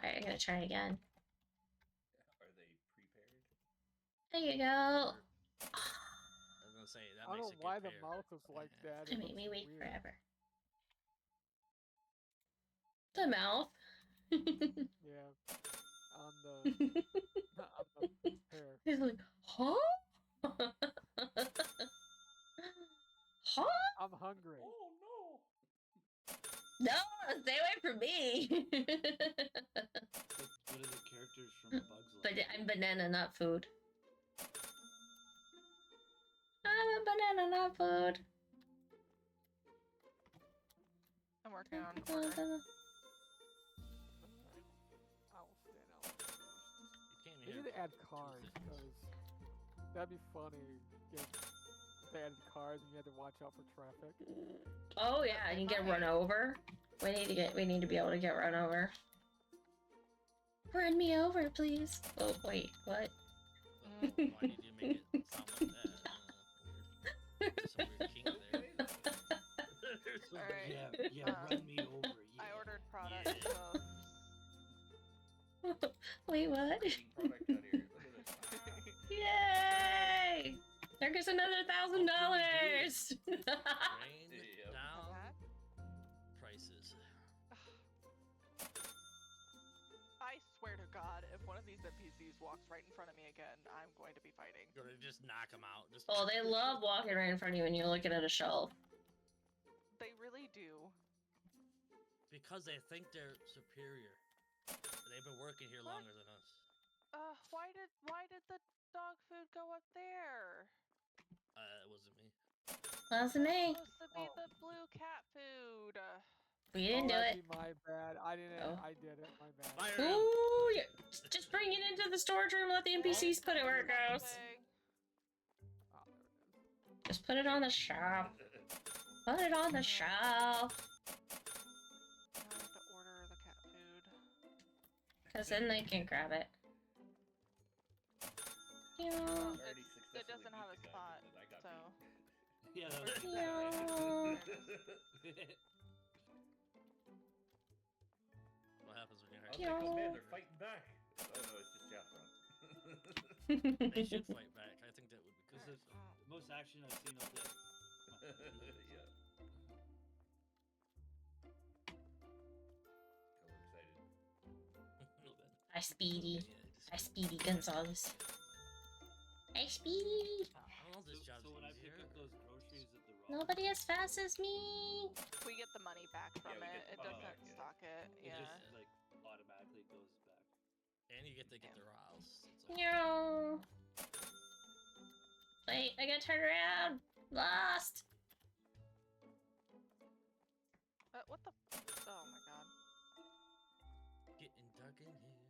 Alright, I'm gonna try again. Are they prepared? There you go. I was gonna say that I makes don't a know why good the pair. mouth is like that. It It made me looks wait weird. forever. The mouth. Yeah. On the hair. He's like, huh? Huh? I'm hungry. Oh no! No, stay away from me. What are the characters from Bugs But like? I'm banana, not food. I'm a banana, not food. I'm working on order. I will stand out. You came They here need to for add two cars things. because that'd be funny. If they added cars and you had to watch out for traffic. Oh yeah, and you get run over. We need to be able to get run over. Run me over, please. Oh wait, what? Well, why did you make it sound like that? Weird. There's some weird kink there. There's some Alright. weird- Yeah, run me over. Yeah. I ordered products, so Wait, what? Cleaning product out here. Look at this. Yay! There goes another $1,000. Rain Yep. down that. prices. I swear to God, if one of these NPCs walks right in front of me again, I'm going to be fighting. You're gonna just knock them out. Just Oh, they love walking right in front of you when you're looking at a shelf. They really do. because they think they're superior. They've been working here What? longer than us. Why did the dog food go up there? It wasn't me. Wasn't me. It's supposed to be the blue cat food. We didn't do that'd it. be my bad. I didn't. Oh. I did it. My bad. Fire him! Ooh, yeah. Just bring it into the storage room. Let the NPCs put it where it goes. Something. Oh, there it is. Just put it on the shelf. Put it on the shelf. I have to order the cat food. Because then they can grab it. Yeah. Well, Already it successfully doesn't have a beat the spot, guy, but I got so. beat. Yeah, that was What happens when you're I was hurt? like, oh man, they're fighting back. Oh no, it's just Jaffa. They should fight back. I think that would be This good. is the most action I've seen all day. Yeah. So excited. A little bit. Hi, Speedy. Yeah, just Hi, Speedy Gonzalez. Hey, Speedy! I don't know if this job's So when I easier. pick up those groceries at the raw Nobody as fast as me! We get the money back from we it. get the It money doesn't back, yeah. stock it. it Yeah. just like automatically goes back. And you get to get Yeah. the raws. It's all- No. Wait, I gotta turn around. Lost. What the? Oh my god. Getting dark in here.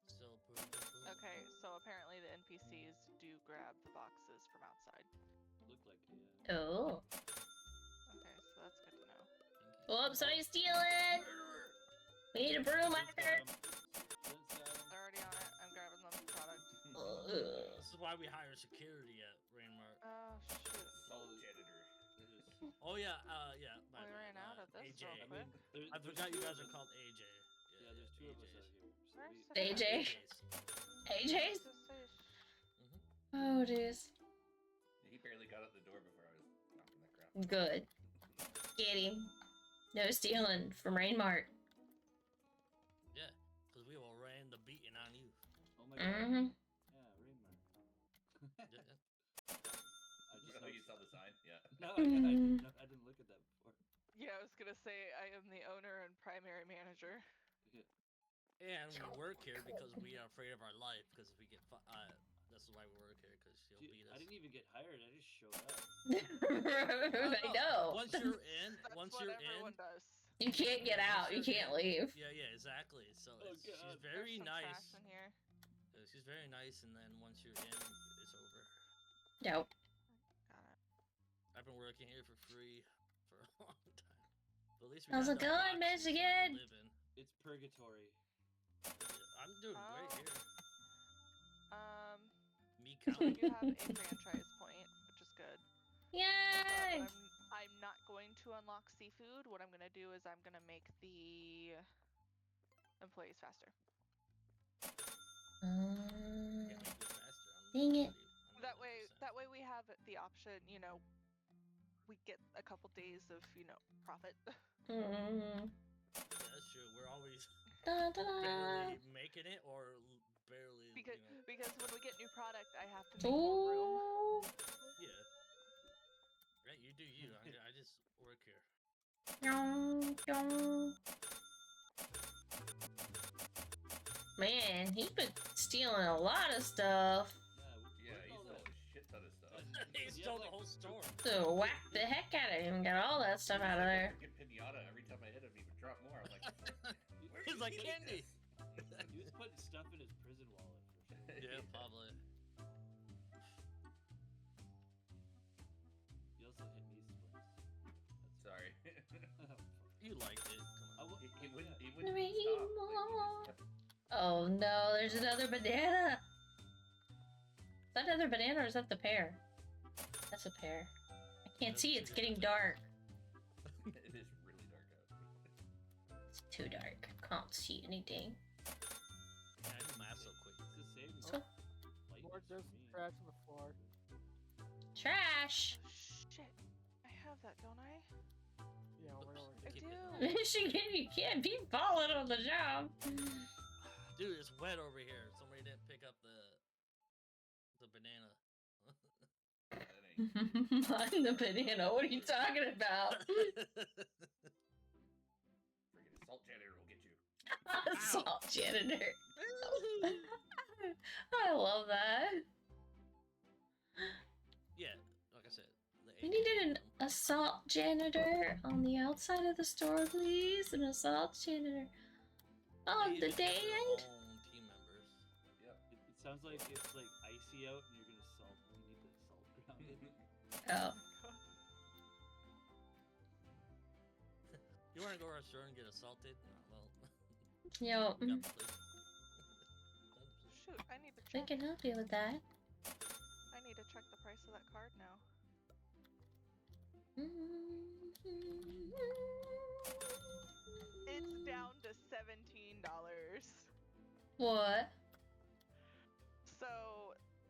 So purple. Okay, so apparently the NPCs do grab the boxes from outside. Looked like it, yeah. Oh. Okay, so that's good to know. Oh, somebody's stealing! We need a broom Flint's got after. 'em. Flint's got 'em. They're already on it. I'm grabbing them product. This is why we hire security at Rainmart. Oh shoot. Assault Janitor. There's- Oh yeah, yeah. my We bad, ran out of this AJ. real I quick. mean, I there's forgot you two guys of are us. called AJ. Yeah, there's two of us AJs. out here. So Where's we, the AJ? AJ's? Oh, jeez. He barely got out the door before I was knocking that crap. Good. Get him. No stealing from Rainmart. Yeah, because we all ran the beating on you. Oh my god. Mm-hmm. Yeah, Rainmart. Yeah, yeah. I just Oh, you noticed saw the that. sign? Yeah. No, I didn't look at that before. Yeah, I was gonna say I am the owner and primary manager. And we work here because we are afraid of our life. Because if we get, that's why we work here. Because she'll Dude, beat I us. didn't even get hired. I just showed up. I know. Once you're in, That's once what you're everyone in, does. You can't get out. You can't leave. Yeah, exactly. So Oh, she's God. very There's some nice. trash in here. She's very nice, and then once you're in, it's over. Nope. Got it. I've been working here for free for a long time. But at least we How's got it enough going, boxes so I can Michigan? live in. It's purgatory. I'm doing great Oh. here. Me So we counting. do have a franchise point, which is good. Yay! But I'm not going to unlock seafood. What I'm gonna do is I'm gonna make the employees faster. Yeah, make it faster. Dang it. That 100%. way we have the option. You know, we get a couple days of profit. Mm. Yeah, that's true. We're always Da, da, da. barely making it or barely, Because you know. because when we get new product, I have to make more room. Ooh. Yeah. Right, you do you. I just work here. Dong, dong. Man, he been stealing a lot of stuff. Yeah, he stole a shit ton of stuff. He stole the whole store. So whack the heck out of him. Got all that stuff out of there. Get pinata every time I hit him, he would drop more. I'm like, where He's is like he getting candy. this? He was putting stuff in his prison wallet for sure. Yeah, probably. He also hit me splits. Sorry. You liked it. Come on. He wouldn't stop. Like, he just kept- Oh no, there's another banana. Is that another banana or is that the pear? That's a pear. I can't see, it's getting dark. It is really dark out. It's too dark. Can't see anything. Yeah, I do math so quick. It's the same. So- Lord, lightness there's for me. trash on the floor. Trash! Shit, I have that, don't I? Yeah, right over I here. Keep it do. Michigan, you can't be falling on the job. Dude, it's wet over here. Somebody didn't pick up the banana. That ain't On the banana, what are you talking about? friggin' assault janitor will get you. Assault Janitor. I love that. Yeah, like I said. We needed an assault janitor on the outside of the store, please. An assault janitor. On the day end. Team members. Yep. It sounds like it's like icy out and you're gonna salt. We need the salt grounded. Oh. You wanna go to our store and get assaulted? Well, Yo, we got the place. Shoot, I need to we check. can help you with that. I need to check the price of that card now. It's down to $17. What? So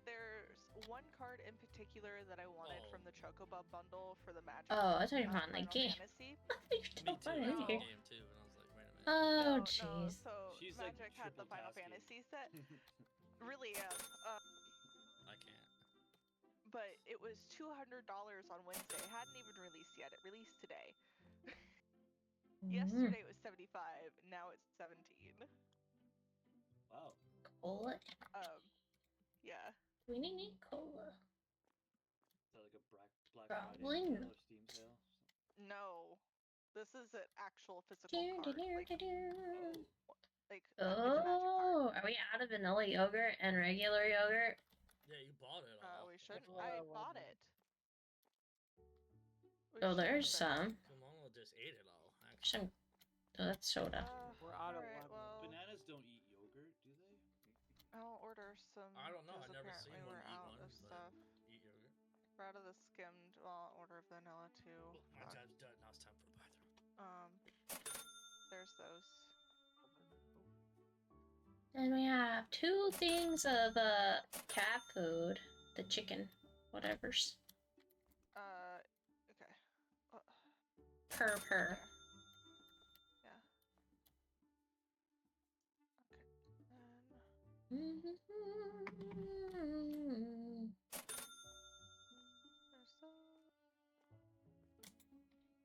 there's one card in particular that I wanted Oh. from the Chocobo bundle for the Magic. Oh, I thought you were on the Final game. Fantasy. You're Me too. talking I was in on here. the game too, and I was like, wait a minute. Oh, No, jeez. so She's like Magic had the triple Final tasking. Fantasy set. Really am. I can't. But it was $200 on Wednesday. It hadn't even released yet. It released today. Yesterday it was 75. Now it's 17. Wow. Cola. Yeah. We need cola. Is that like a Black Probably Friday not. sale or Steam sale? No. This is an actual physical card. Like, like it's a Magic card. Oh, are we out of vanilla yogurt and regular yogurt? Yeah, you bought it all. We should. what I I bought wanted. it. We Oh, should there's fix- some. Kimono just ate it all. Actually. Some. Oh, that's soda. We're out of alright, lemon. well, Bananas don't eat yogurt, do they? I'll order some. I don't know. 'cause I never seen apparently one we're eat out one, of but stuff. eat yogurt. We're out of the skimmed. Well, I'll order vanilla too. Oh, my Fuck. job's done. Now it's time for the bathroom. There's those. And we have 2 things of cat food. The chicken, whatever's. Okay. Purr. There. Yeah. Okay. And there's those.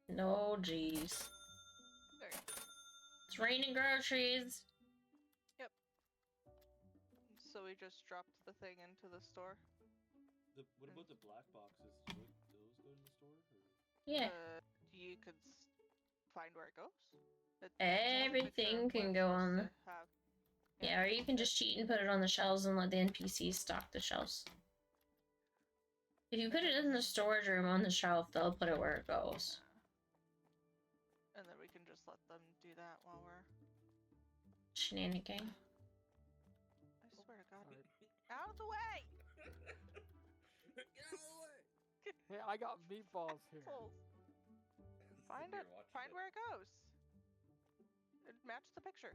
No, jeez. There you go. It's raining groceries. So we just dropped the thing into the store. What about the black boxes? Would those go to the store? Or? Yeah. You could find where it goes. Everything can go on. Yeah, or you can just cheat and put it on the shelves and let the NPCs stock the shelves. If you put it in the storage room on the shelf, they'll put it where it goes. And then we can just let them do that while we're... Shenanigan. I swear to God. Out of the way! Get out of the way! Hey, I got meatballs here. Assholes. Find Here, it. watch Find it. where it goes. It match the picture.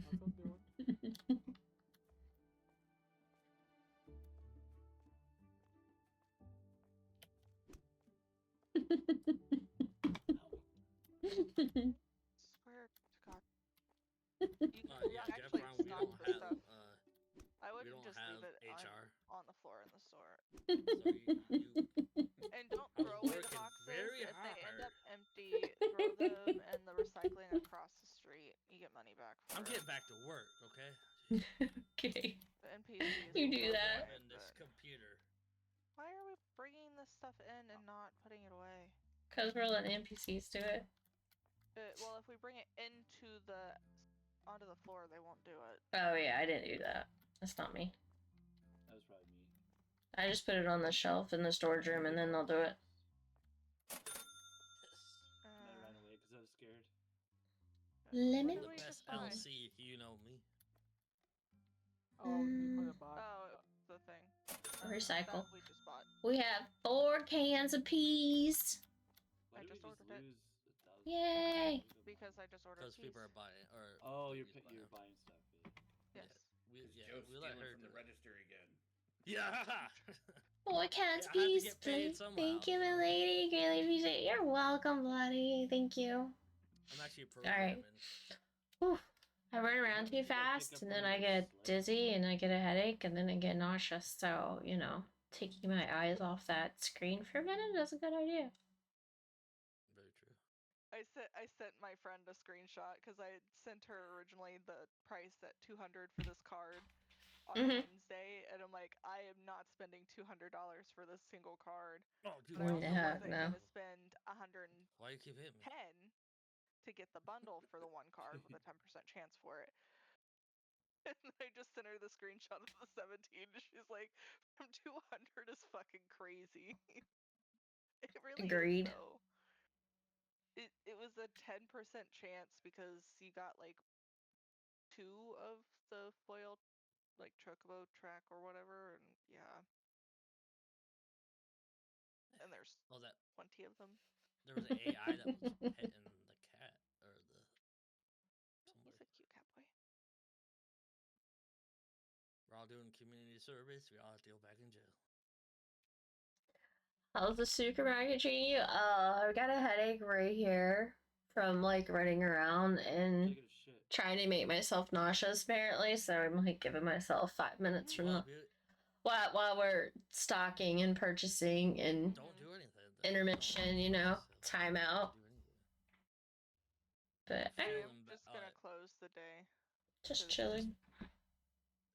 That's what I'm doing. Swear to God. You Yeah, actually Jeff Brown, stock the stuff. I we wouldn't don't just have leave it HR. on the floor in the store. So you And don't I was throw away the working boxes. very If they end hard. up empty, throw them in the recycling across the street. You get money back for I'm it. getting back to work, okay? Okay. The NPCs You will do throw that. away, And this but- computer. Why are we bringing this stuff in and not putting it away? Because we're letting NPCs do it. Well, if we bring it onto the floor, they won't do it. Oh yeah, I didn't do that. That's not me. That was probably me. I just put it on the shelf in the storage room and then they'll do it. And I ran away because I was scared. Lemon? What The did we best just buy? LC, you know me. Oh, we put a box. Oh, the thing. Recycle. That we just bought. We have 4 cans of peas. Why I did just we ordered it. lose 1,000? Yay! Because I just ordered Because peas. people are buying, or Oh, you're companies buying stuff. Yes. Joe's we let stealing her from do the it. register again. Yeah. 4 cans Yeah, I have of to peas, get paid please. somehow, Thank you, so. milady. Greatly appreciate it. You're welcome, bloody. Thank you. I'm actually Alright. programming. Whew. I run around Why too would you go pick fast, up and one then of I those get sleds? dizzy, and I get a headache, and then I get nauseous. So, you know, taking my eyes off that screen for a minute is a good idea. Very true. I sent my friend a screenshot because I had sent her originally the price at $200 for this card on Wednesday, and I'm like, I am not spending $200 for this single card. Oh, dude. But I also Yeah, wasn't no. gonna spend $110 Why you keep hitting me? to get the bundle for the one card with a 10% chance for it. And I just sent her the screenshot of the 17. She's like, from 200 is fucking crazy. It really Agreed. is, though. It was a 10% chance because you got like 2 of the foil, like chocobo track or whatever, and yeah. And there's Oh, that 20 of them. there was an AI that was petting the cat or the He's somebody. a cute cat boy. We're all doing community service. We all have to go back in jail. How's the supermarket treating you? I got a headache right here from like running around and Taking a shit. trying to make myself nauseous apparently, so I'm like giving myself 5 minutes from Well, while we're stocking and purchasing and don't do anything. then. intermission, you know, timeout. Do anything. But I Feeling am just ba- gonna close the day. just 'cause chilling.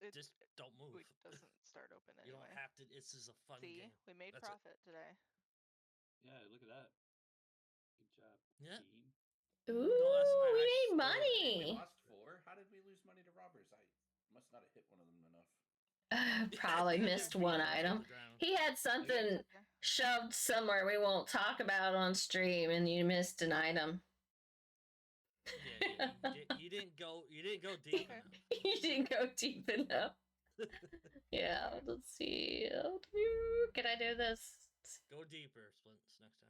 It Just don't move. week doesn't start open You anyway. don't have to. This is a fun See, game. we made That's it. profit today. Yeah, look at that. Good job, Yeah. team. Ooh, I we made stole that. We money. lost 4. How did we lose money to robbers? I must not have hit one of them enough. Probably missed one item. He had something Okay. shoved somewhere we won't talk about on stream, and you missed an item. Yeah, you didn't go. You didn't go deep enough. You didn't go deep enough. Yeah, let's see. Can I do this? Go deeper, Splints, next time.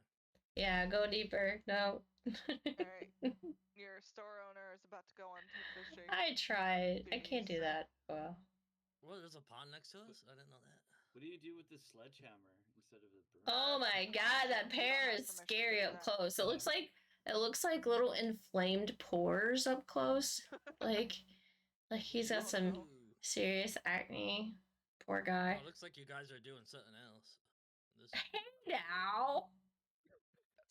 Yeah, go deeper. No. Alright. Your store owner is about to go on to fishing. I tried. I can't do that. Well. Well, there's a pond next to us. I didn't know that. What do you do with the sledgehammer instead of the broom? Oh my god, that pear is scary up close. It looks like little inflamed pores up close. Like he's got some Ooh. serious acne. Poor Oh, guy. it looks like you guys are doing something else. This, Hey now.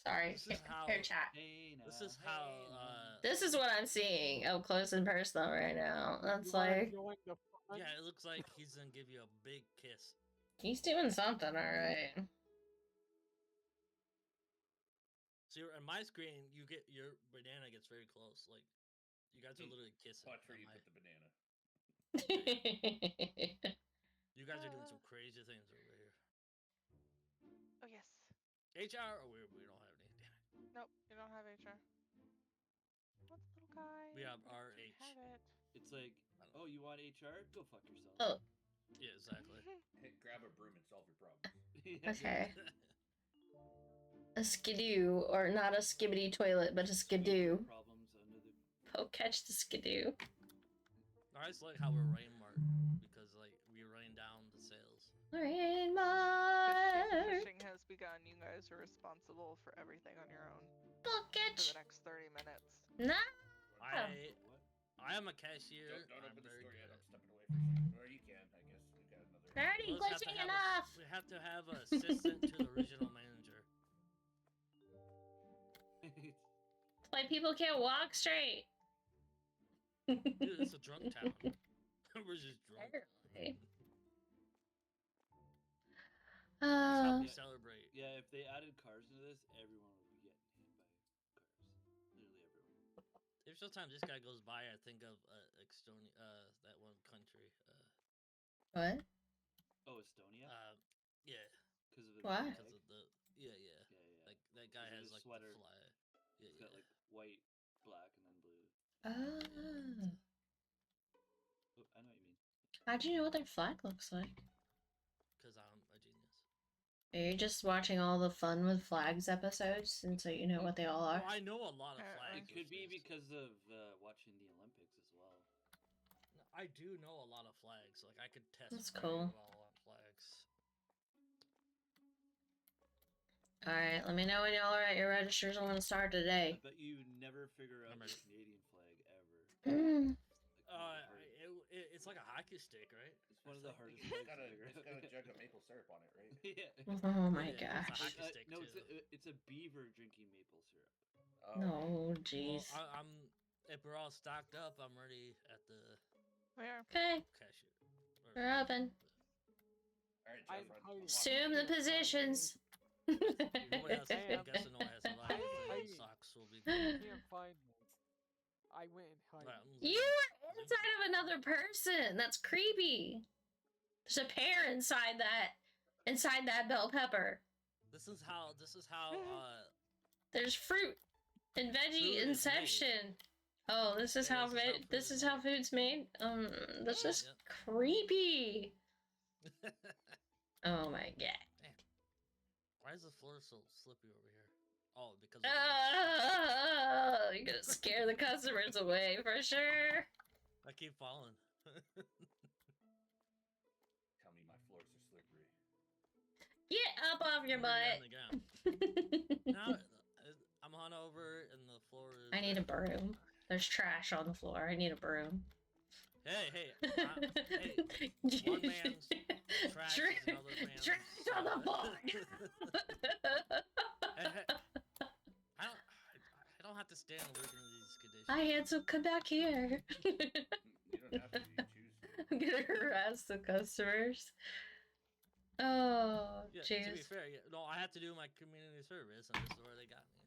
Sorry. This is how- Hair chat. Hey, this now, is how. hey, now. This is what I'm seeing up close and personal right now. That's You wanna like join the fun? Yeah, it looks like he's gonna give you a big kiss. he's doing something, alright. See, on my screen, you get your banana gets very close. Like, you guys are literally kissing. Watch where on you my- put the banana. You guys are doing some crazy things over here. Oh yes. HR? Oh, we don't have any. Damn it. Nope, you don't have HR. What little guy? We have You RH. have it. It's like, oh, you want HR? Go fuck yourself. Oh, Yeah, exactly. Hey, grab a broom and solve your problems. Yeah, okay. A skidoo, or not a skibbity toilet, but a skidoo. Problems under the. Oh, catch the skidoo. I just like how we're rain marked because like we rain down the sails. Rain mark. Fishing has begun. You guys are responsible for everything on your own Book for it. the next 30 minutes. Nah. What? I am a cashier. Don't I'm open the very store good yet. at I'm stepping away for a second. Or you can, I guess. We've got another. Already We'll just have to glitching have enough. we have to have an assistant to the regional manager. It's like people can't walk straight. Dude, it's a drunk town. We're just drunk. Apparently. That's how we Yeah. celebrate. Yeah, if they added cars into this, everyone would be getting hit by cars. Literally everyone. Every time this guy goes by, I think of Estonia, that one country. What? Oh, Estonia? Yeah, Because of the Why? because of the yeah. Yeah, yeah. Like that guy Because of has the like sweater. the flag. Yeah, It's yeah. got like white, black, and then blue. Oh. Oh, I know what you mean. How'd you know what their flag looks like? Because I'm a genius. Are you just watching all the Fun with Flags episodes, and so you know what they all are? Oh, I know a lot of Apparently. flags. It could be which is- because of watching the Olympics as well. I do know a lot of flags. Like I could test. That's very cool. Well on flags. Alright, let me know when y'all are at your registers. I'm gonna start I today. bet you never figure out I'm the ready. Canadian flag ever. Mm. It's like a hockey stick, right? It's one of the hardest It's flags got to a, figure it's out. got a jug of maple syrup on it, right? Yeah. Oh my Yeah, it's a gosh. hockey stick No, too. it's a beaver drinking maple syrup. Oh. No, Well, jeez. I'm if we're all stocked up, I'm ready at the Where? Okay, cashier. we're open. All right, I'm Jeff. hiding. Assume the positions. If nobody has, I'm Damn. guessing no one has a life. I- Then socks will be good. Can't find me. I went and hid. Right, You are inside of another person. That's creepy. There's a pear inside that bell pepper. This is how. There's fruit and veggie Food is made. inception. Oh, this is Yeah, how this is how food this is is how food's made. That's Yeah, just creepy. Oh my god. Why is the floor so slippy over here? Oh, because. Of the- You're gonna scare the customers away for sure. I keep falling. Tell me my floors are slippery. Get up off your Over here butt. on the ground. Now I'm on over and the floor I need a broom. There's trash on the floor. I need a broom. Hey, hey, one man's trash is another man's. Trash on the floor. Hey, I don't have to stand working in these conditions. Hi, handsome, come back here. You don't have to. You choose. I'm gonna harass the customers. Oh, Yeah, jeez. to be fair, yeah, no, I have to do my community service, and this is where they got me.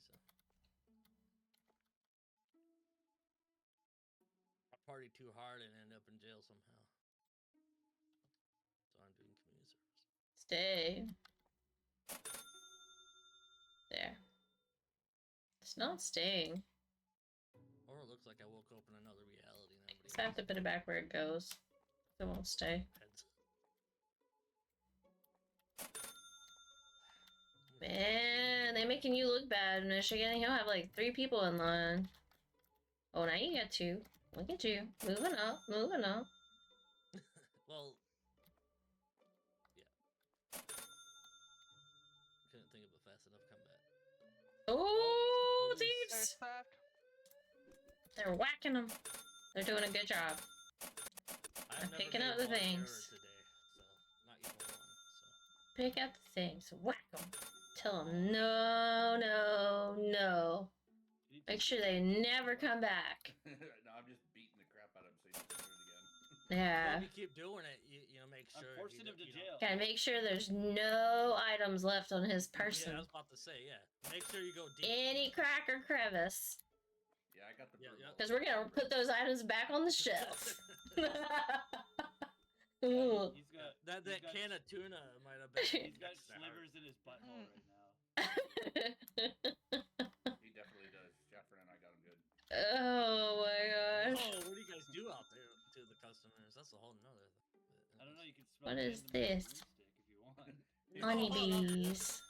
So I partied too hard and ended up in jail somehow. So I'm doing community service. Stay. There. It's not staying. Or it looks like I woke up in another reality. So I have to put it back where it goes. It won't stay. Man, they're making you look bad, Michigan. You'll have like 3 people in line. Oh, now you got 2. Look at you. Moving up, moving up. Well, yeah. Couldn't think of a fast enough comeback. Oh, police. There's thieves! theft. They're whacking them. They're doing a good job. I've never picking made up the one error things. today, so not even one. So Pick up the things. Whack them. Tell them no, no, no. Make sure they never come back. No, I'm just beating the crap out of him so he doesn't do it again. Yeah. if you keep doing it, you know, make I'm sure. forcing him to you jail. Gotta make sure there's no items left on his person. Yeah, I was about to say, yeah. Make sure you go deep. Any crack or crevice. Yeah, I got the Yeah, broom yeah. all Because we're gonna over. put those items back on the shelf. Yeah, Ooh. he's got That he's got can of tuna might have been. he's got extra hard. slivers in his butthole right now. He definitely does. Jeffrey and I got him good. Oh my gosh. Oh, what do you guys do out there to the customers? That's a whole nother. I don't know. You can smell. What the is end of my this? broomstick if you want. Honeybees.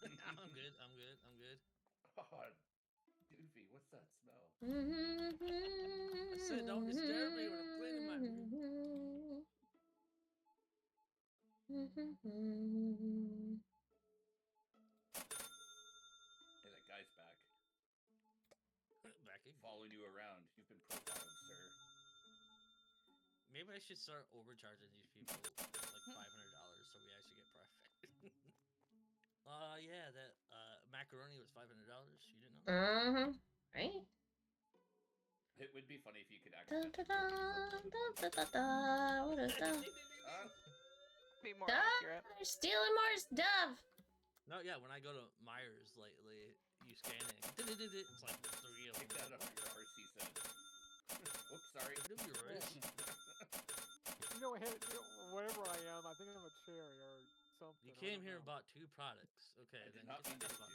I'm good. I'm good. I'm good. Oh, Doofy, what's that smell? I said don't disturb me when I'm cleaning my room. Hey, that guy's back. Back again. Following you around. You've been profiled, sir. Maybe I should start overcharging these people like $500 so we actually get profit. Yeah, that macaroni was $500. You didn't know? Right? It would be funny if you could Da, actually. da, da, da, da, da. What is that? Be more Ah, accurate. they're stealing more stuff. No, yeah. When I go to Myers lately, you scan it. It's like 3 of Pick them. that up your RC said. Whoops, sorry. It'll be right. You know, whatever I am, I think I'm a cherry or something. You I came don't here and know. bought 2 products. Okay, I did then not get mean the to fuck.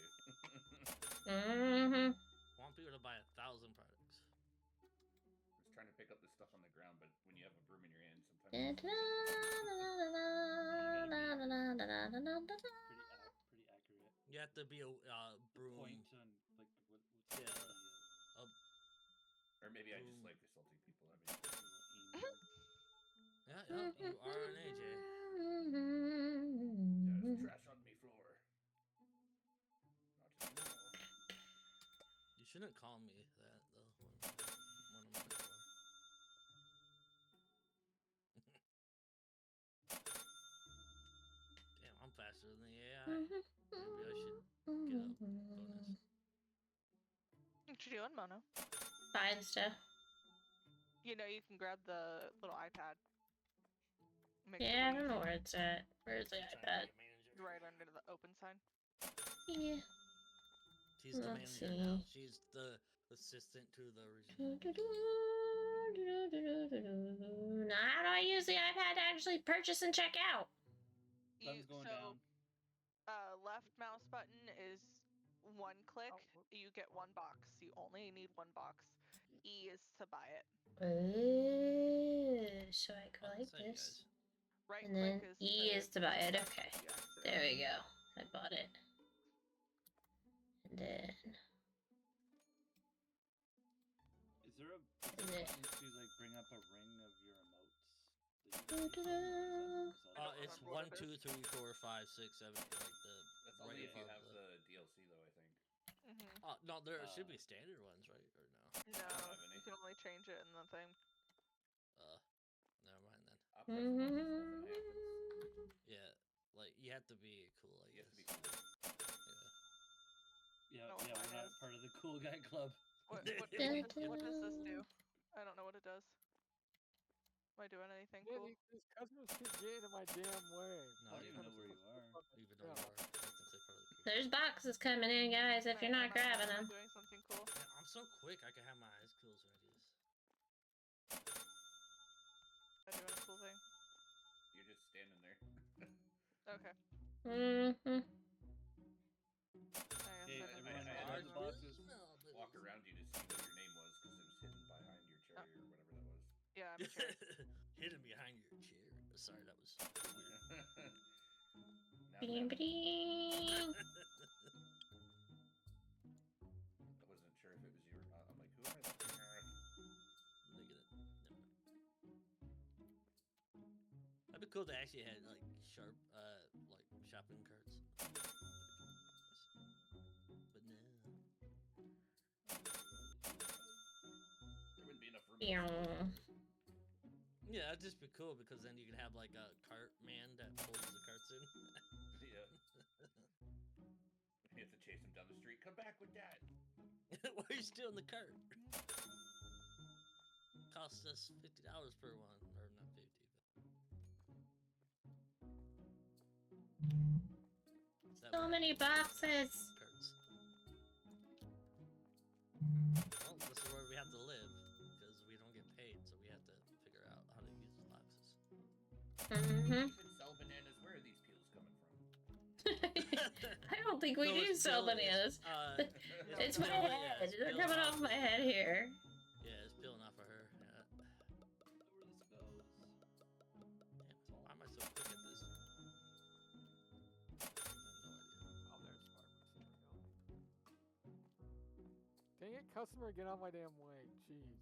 you. Want people to buy 1,000 products. I was trying to pick up the stuff on the ground, but when you have a broom in your hand, sometimes. Pretty accurate. You have to be a broom. Point on like what's Yeah. Or maybe I just like assaulting people. I mean, Yeah, you are an AJ. there's trash on me floor. Not anymore. You shouldn't call me that though. When I'm on the floor. Damn, I'm faster than the AI. Maybe I should get a bonus. What you doing, Mono? Fine stuff. You know you can grab the little iPad. Make Yeah, I it don't know where it's at. Where's the Trying to iPad? be a manager. right under the open sign. Yeah. She's the Let's manager now. see. She's the assistant to the regime. Now, how do I use the iPad to actually purchase and check out? Thumbs going down. Left mouse button is 1 click. Oh, whoop. You get 1 box. You only need 1 box. E is to buy it. So I go Well, like thank you this. guys. Right And then click is E is to buy it. Okay. Yes, There we go. I bought it. And then Is there a And then- button to like bring up a ring of your emotes? It's 1, 2, 3, 4, 5, 6, 7, like the. That's only if you above have the DLC, though, I think. Mm-hmm. No, there should be standard ones, right? Or No, have any. you can only change it in the thing. Never mind then. I'll press buttons, nothing happens. Yeah, like you have to be cool, I You guess. have to be cool. Yeah. Yeah, No, yeah, mine we're not is. part of the cool guy club. What does this do? I don't know what it does. Am I doing anything Man, cool? these customers keep getting in my damn way. No, I don't you even know know where you are. Even though you are technically part of the crew. There's boxes coming in, guys, if you're not grabbing Am I them. doing something cool? Man, I'm so quick, I can have my eyes closed when I do this. Am I doing a cool thing? You're just standing there. Okay. Mm-hmm. Hey, I everyone, I grab had the to boxes. walk around you to see what your name was because it was hidden behind your cherry or whatever that was. Yeah, I'm cherry. Hidden behind your chair. Sorry, that was weird. Now Bing, that- bing. I wasn't sure if it was you or not. I'm like, who am I looking at? Look at it. Never mind. That'd be cool to actually have like sharp, like shopping carts. But no. There wouldn't be enough room. Yeah. Yeah, that'd just be cool because then you could have like a cart man that pulls the carts in. Yeah. You have to chase him down the street. Come back with that. Why are you still in the cart? Costs us $50 per one, or not 50. But... So many boxes. Carts. Well, this is where we have to live because we don't get paid, so we have to figure out how to use the boxes. Mm-hmm. You can sell bananas. Where are these peels coming from? I don't think we No, do it's sell Bill, bananas. It's my Bill, head. it's They're peeling coming off my head here. Yeah, it's peeling off of her. Yeah. Where this goes. Yeah. Why am I so quick at this? I have no idea. Oh, there's Sparkles. There we go. Dang it, customer, get out of my damn way. Jeez.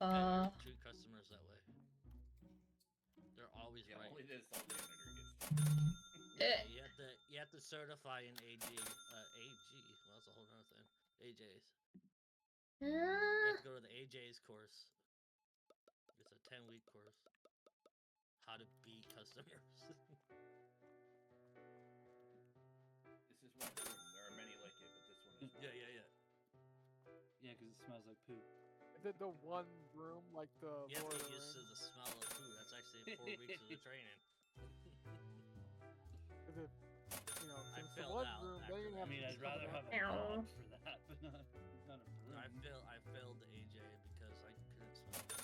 Yeah, treat customers that way. They're always Yeah, right. only the Assault Janitor gets to. Yeah, you have to certify an AG. AG. Well, that's a whole other thing. AJs. You have to go to the AJs course. It's a 10-week course. How to beat customers. This is one of them. There are many like it, but this one is. Yeah. Yeah, because it smells like poop. Is it the one room like the You have Lord to of get the used to Rings? the smell of food. That's actually 4 weeks of the training. Is it, you know, I so it's the failed one out room, after then you're that. gonna I have mean, to I'd rather have a Ow. dog for that, but not a broom. No, I failed the AJ because I couldn't smell it.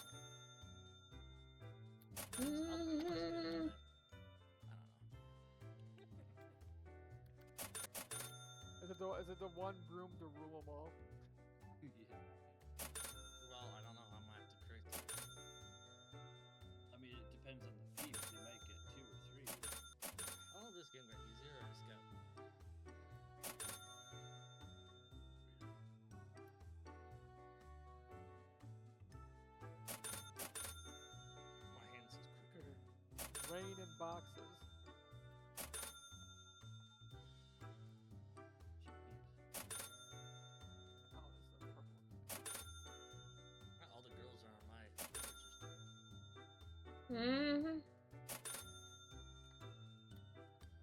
I smelled the food, but I don't know. Is it the one broom to rule them all? Yeah. Well, I don't know. I might have to correct it. I mean, it depends on the thief. They might get 2 or 3. I don't know if this game got easier or just got. My hands is quicker. Rain in boxes. Oh, this is the purple one. All the girls are on my register. Mm-hmm.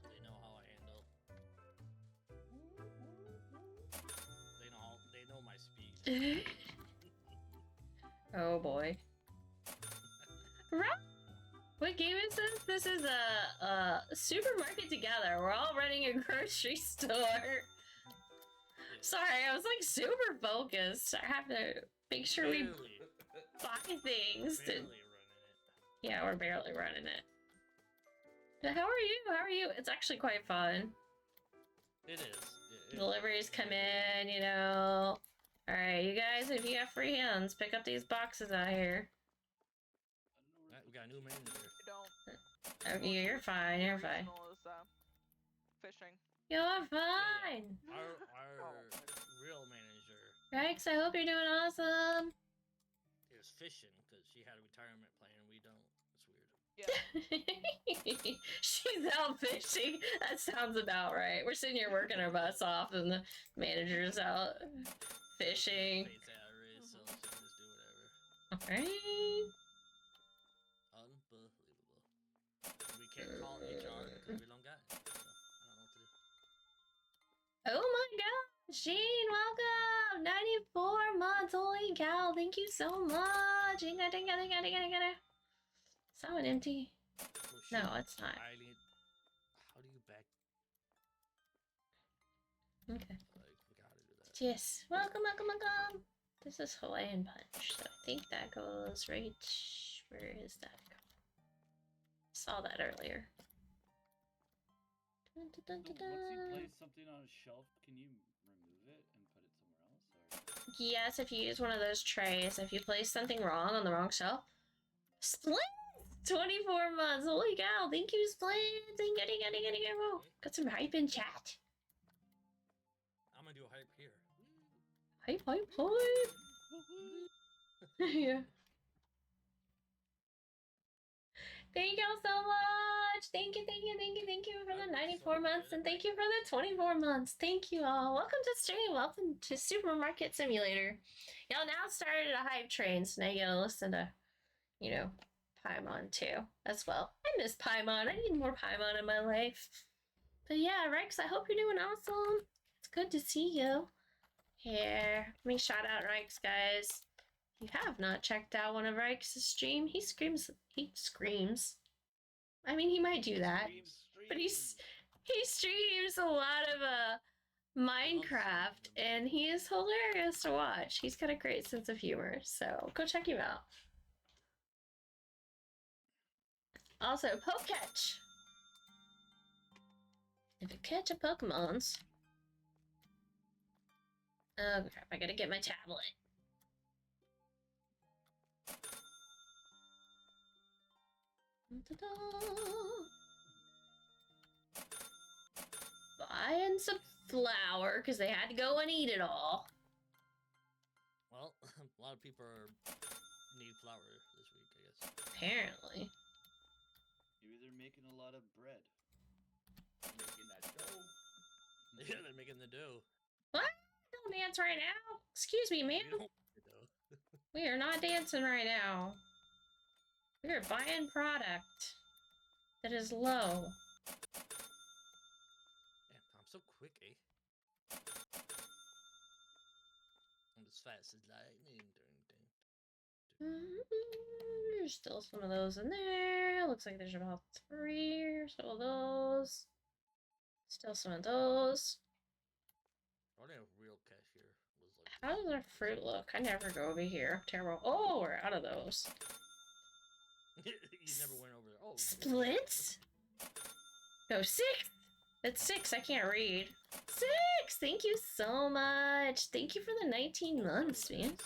They know how I handle. They know my speed. Oh boy. Right. What game is this? This is a supermarket together. We're all running a grocery store. Sorry, I was like super focused. I have to make sure we Barely, buy things. barely running it. Yeah, we're barely running it. But how are you? How are you? It's actually quite fun. It is. It Deliveries come in, you know. Alright, you guys, if you have free hands, pick up these boxes out here. Alright, we got a new manager. I don't. You're fine, you're fine. Regional is fishing. You're fine! Our real manager Rex, I hope you're doing awesome! is fishing because she had a retirement plan and we don't. It's weird. Yeah. She's out fishing. That sounds about right. We're sitting here working our butts off and the manager's out fishing. Baits at her is, so Alright. Unbelievable. We can't call HR because we don't got it. So I don't know what to do. Oh my god! Sheen, welcome! 94 months, holy cow, thank you so much! Dinga, dinga, dinga, dinga, dinga. Is that one empty? Oh, No, shoot. it's not. I need. How do you back? Okay. Like, we gotta do that. Yes, welcome, welcome, welcome! This is Hawaiian Punch, so I think that goes right... Where is that? Saw that earlier. Dun, dun, dun, So dun, once you dun. place something on a shelf, can you remove it and put it somewhere else? Or Yes, if you use one of those trays, if you place something wrong on the wrong shelf. Split! 24 months, holy cow, thank you, Split! Dinga, dinga, dinga, dinga, whoa. Got some hype in chat. I'm gonna do a hype here. Hype, hype, hype! Yeah. Thank y'all so much! Thank you, thank you, thank you, thank you for the 94 months, and thank you for the 24 months. Thank you all. Welcome to stream. Welcome to Supermarket Simulator. Y'all now started a hype train, so now you gotta listen to, you know, Paimon too, as well. I miss Paimon. I need more Paimon in my life. But yeah, Rex, I hope you're doing awesome. It's good to see you. Here, let me shout out Rex, guys. If you have not checked out one of Rex's stream, he screams. I mean, he might do that, but he streams a lot of Minecraft, and he is hilarious to watch. He's got a great sense of humor, so go check him out. Also, Poke Catch. If you catch a Pokemon's. Oh crap, I gotta get my tablet. Buying some flour because they had to go and eat it all. Well, a lot of people need flour this week, I guess. Apparently. maybe they're making a lot of bread. Making that dough. Yeah, they're making the dough. What? Don't dance right now. Excuse me, We ma'am. don't make the dough. We are not dancing right now. We are buying product that is low. Damn, I'm so quick, eh? I'm as fast as lightning. There's still some of those in there. Looks like there's about 3 or so of those. Still some of those. Only a real cashier was like. How does our fruit look? I never go over here. Terrible. Oh, we're out of those. You never went over there. Oh, Splits? No, 6! That's 6. I can't read. 6! Thank you so much. Thank you for the 19 months, man.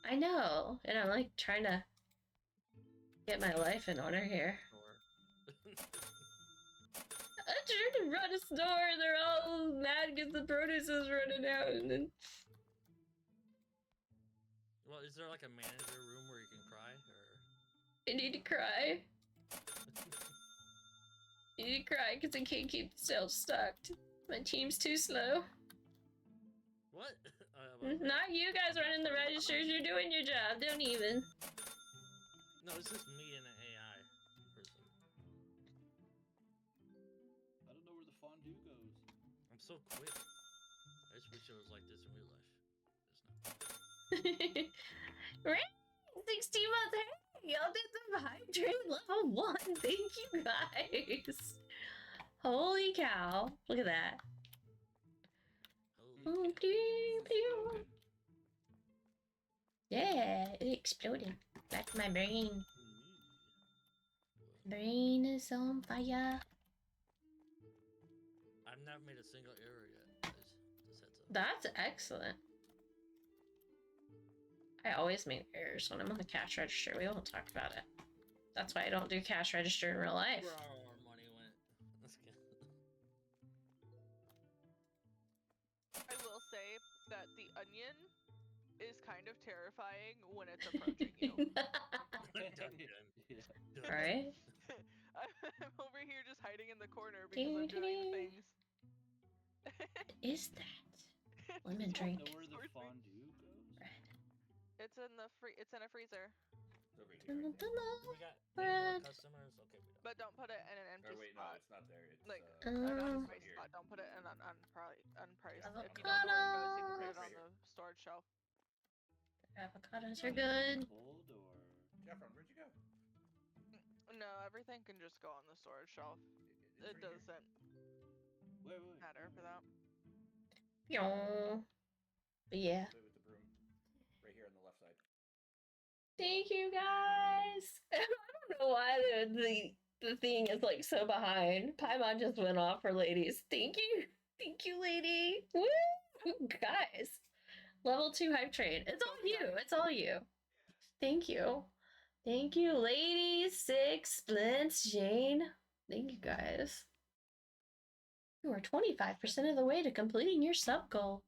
I know. And I'm like trying to get my life in order here. I'm trying to run a store. They're all mad because the produce is running out. And then... Well, is there like a manager room where you can cry? Or I need to cry. I need to cry because I can't keep the sales stocked. My team's too slow. what? Not you guys running the registers. You're doing your job. Don't even. No, it's just me and an AI person. I don't know where the fondue goes. I'm so quick. I just wish it was like this in real life. Right? 16 months. Hey, y'all did the hype train level 1. Thank you guys. Holy cow. Look at that. Holy cow. Yeah, it exploded. That's my brain. Brain is on fire. I've never made a single error yet. Just heads up. That's excellent. I always make errors when I'm on the cash register. We won't talk about it. That's why I don't do cash register in real life. Where all our money went. Let's go. I will say that the onion is kind of terrifying when it's approaching you. Yeah. Right? I'm over here just hiding in the corner because I'm doing things. What is that? Lemon I don't drink. know where the Squirt me. fondue goes. Red. It's in the It's in a freezer. It's over here. I think. We got any more customers? Okay, we don't. But don't put it in an empty Or wait, no, spot. it's not there. It's Like Uh, an Uh, unspaced spot. Don't put it in an unpriced. Avocado. If you don't know where it goes, you can put it on the storage shelf. Avocados are good. Cold or Jeffron, where'd you go? No, everything can just go on the storage shelf. It's It right here. doesn't wait. matter for that. But yeah. Play with the broom. Right here on the left side. Thank you guys. I don't know why the thing is like so behind. Paimon just went off for ladies. Thank you, lady. Woo, guys. Level 2 hype train. It's all you. It's all you. Thank you. Thank you, ladies. Six Splints, Jane. Thank you guys. You are 25% of the way to completing your sub goal.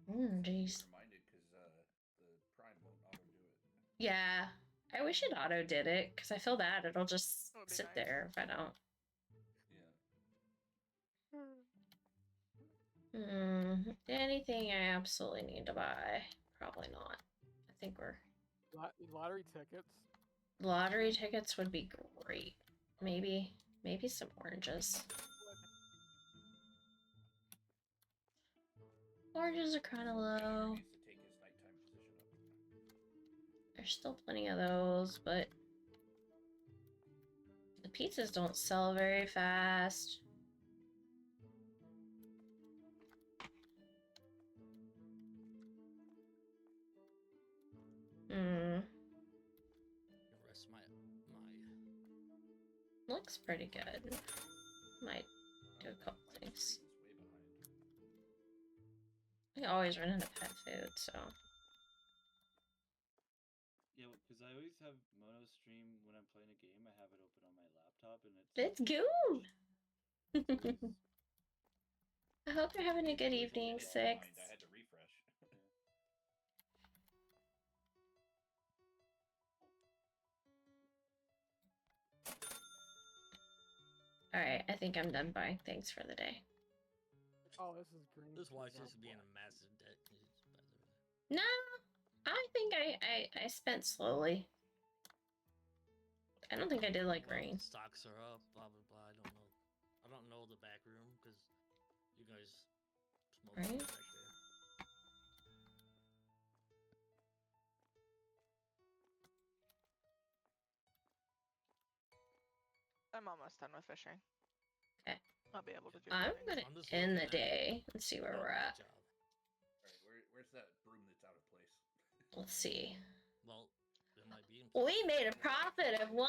Jeez. Reminded because the Prime won't auto do it. Yeah, I wish it auto did it because I feel bad. It'll just That would be sit nice. there if I don't. Anything I absolutely need to buy? Probably not. I think we're Lottery tickets. lottery tickets would be great. Maybe some oranges. Oranges are kind of low. Needs to take his nighttime position up. There's still plenty of those, but the pizzas don't sell very fast. Rest my Looks pretty good. Might do a couple things. It's way behind. I always run into pet food, so. Yeah, because I always have mono stream when I'm playing a game. I have it open on my laptop, and Let's go! always- I hope you're having a good Always evening, behind. Six. I had to refresh. Alright, I think I'm done buying things for the day. Oh, this is green. This watch cheese used to be in on a massive debt. He just buys everything. No! I think I spent slowly. I don't think I did like Well, rain. Stocks are up, blah blah blah. I don't know. I don't know the back room because you guys smoke Right? back there. I'm almost done with fishing. Okay. I'll be able to do I'm things. gonna I'm just end looking the at it. day and see where Oh, we're good at. job. Alright, where's that broom that's out of place? Let's see. Well, it might be. We made a profit of $1,441.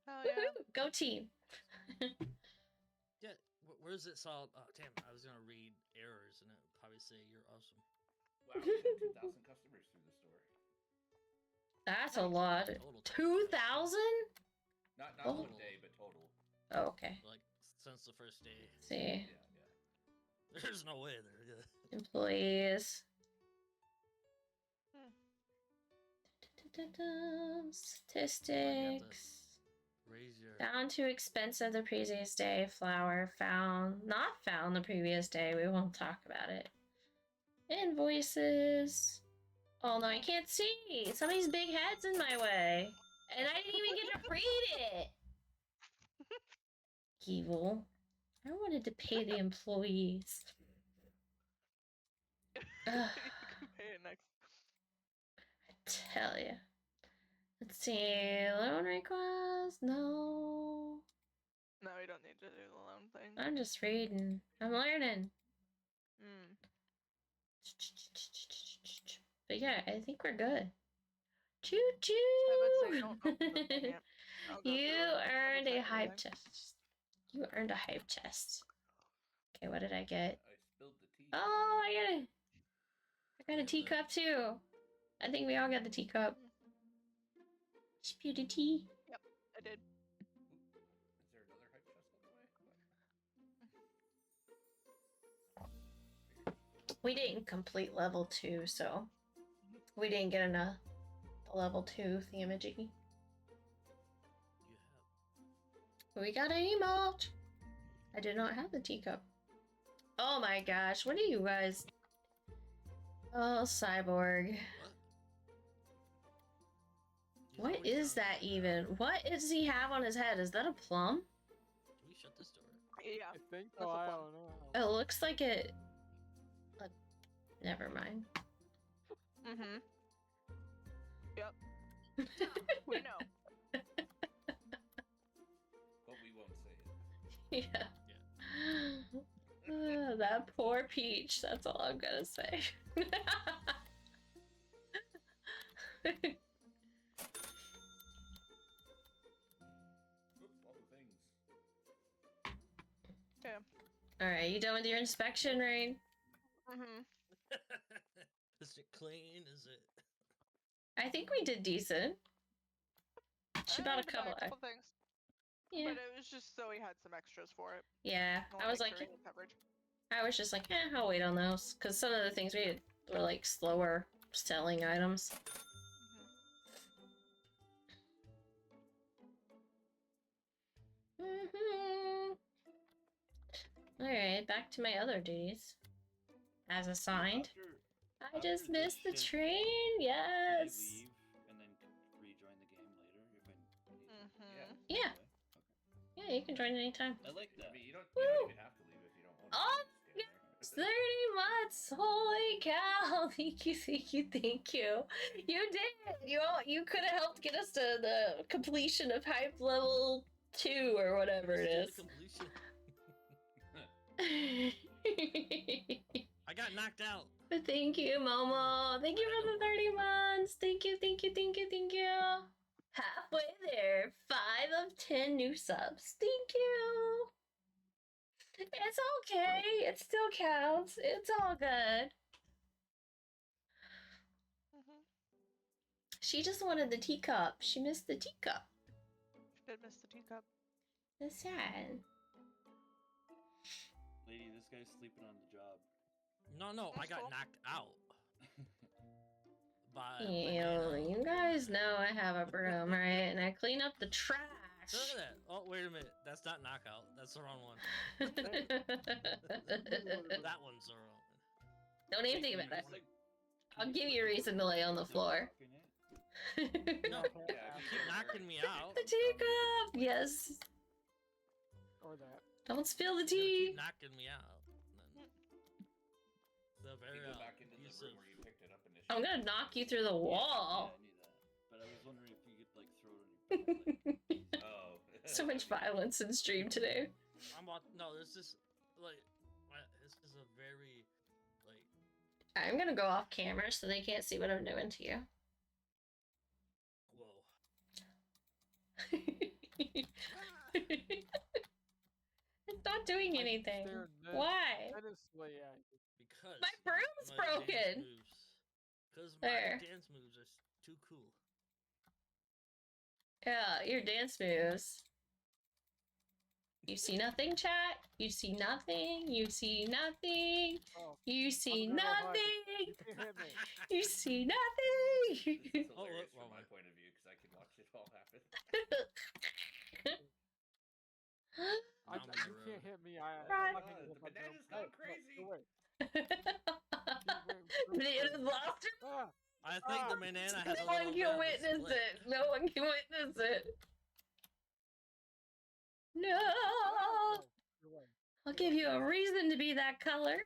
Oh yeah. Woohoo! Go team. Yeah, where's it saw? Oh, damn, I was gonna read errors and it would probably say you're awesome. Wow, we had 2,000 customers through the store. That's a lot. Total. 2,000? Not Oh. one day, but total. Oh, okay. Like since the first day. Let's see. Yeah. There's no way there. Yeah. Employees. Hmm. Statistics. Raise your. Found too expensive the previous day. Flour found. Not found the previous day. We won't talk about it. Invoices. Oh no, I can't see. Somebody's big head's in my way. And I didn't even get to read it. Evil. I wanted to pay the employees. You can pay it next. I tell ya. Let's see. Loan request? No. No, we don't need to do the loan thing. I'm just reading. I'm learning. Hmm. But yeah, I think we're good. Choo choo! I would say don't open the thing yet. I'll go You through and earned a double-check hype everything. chest. You earned a hype chest. Okay, what did I get? I spilled the tea. Oh, I got a teacup too. I think we all got the teacup. Disputed tea. I did. Is there another hype chest on the way? We didn't complete level 2, so we didn't get enough level 2 thingamajiggy. You have. We got an emote. I did not have the teacup. Oh my gosh, what are you guys Oh, cyborg. He's What always is down that there. even? What does he have on his head? Is that a plum? Can we shut this door? Yeah. I think That's so. a I plum. don't know. It looks like it. Never mind. Mm-hmm. Yep. We know. But we won't say it. Yeah. That poor Peach. That's all I'm gonna say. Oops, all the things. Yeah. Alright, you done with your inspection, Rain? Mm-hmm. Is it clean? Is it? I think we did decent. She bought a couple. things. Yeah. But it was just so he had some extras for it. Yeah. Wanna I was make like, sure he had coverage. I was just like, I'll wait on those. Because some of the things we had were like slower selling items. Alright, back to my other duties. As assigned. I just missed the train, Can yes! I leave and then rejoin the game later if I need Mm-hmm. to? Yeah. Okay. Yeah, you can join anytime. I like I that. mean, you don't even have to leave if you don't want to. Oh, You can just 30 stand there. months! Holy cow! Thank you, thank you, thank you. You did! You could have helped get us to the completion of hype level 2 or whatever it Still is. the completion. I got knocked out. Thank you, Momo. Thank you for the 30 months. Thank you, thank you, thank you, thank you. Halfway there. 5 of 10 new subs. Thank you. It's okay. It still counts. It's all good. Mm-hmm. She just wanted the teacup. She missed the teacup. She did miss the teacup. That's sad. Lady, this guy's sleeping on the job. No, I That's got cool. knocked out. By You guys know I have a broom, right? And I clean up the trash. Look at that. Oh, wait a minute. That's not knockout. That's the wrong one. That one's the wrong one. Don't even think about that. Like, I'll give you a reason to lay on the floor. No, Okay. you keep knocking me out. The teacup! Yes. Or that. Don't spill the You tea. keep knocking me out. The You very go back into the abusive. room where you picked it up initially. I'm gonna knock you through the wall. Yeah, I knew that. But I was wondering if you could, like, throw it on your back. Oh. So much violence in stream today. No, this is like, this is a very, like. I'm gonna go off camera so they can't see what I'm doing to you. Whoa. It's not doing anything. Why? Honestly, yeah. Because My broom's my broken. Because my There. dance moves are too cool. Yeah, your dance moves. You see nothing, chat? You see nothing? You see nothing? Oh, You see I'm gonna go hide. nothing? You can't hit me. You see nothing? This is hilarious Oh, look, from my wrong point of view because I can watch it all happen. Now I'm in the You road. can't hit me. Right. I'm not gonna The hit my banana's broom. gone Hey, crazy. no, wait. Bananas lost her. Ah, I think the banana has No a little one bit can of a witness split. it. No one can witness it. No. no, you're right. I'll give you a reason to be that color.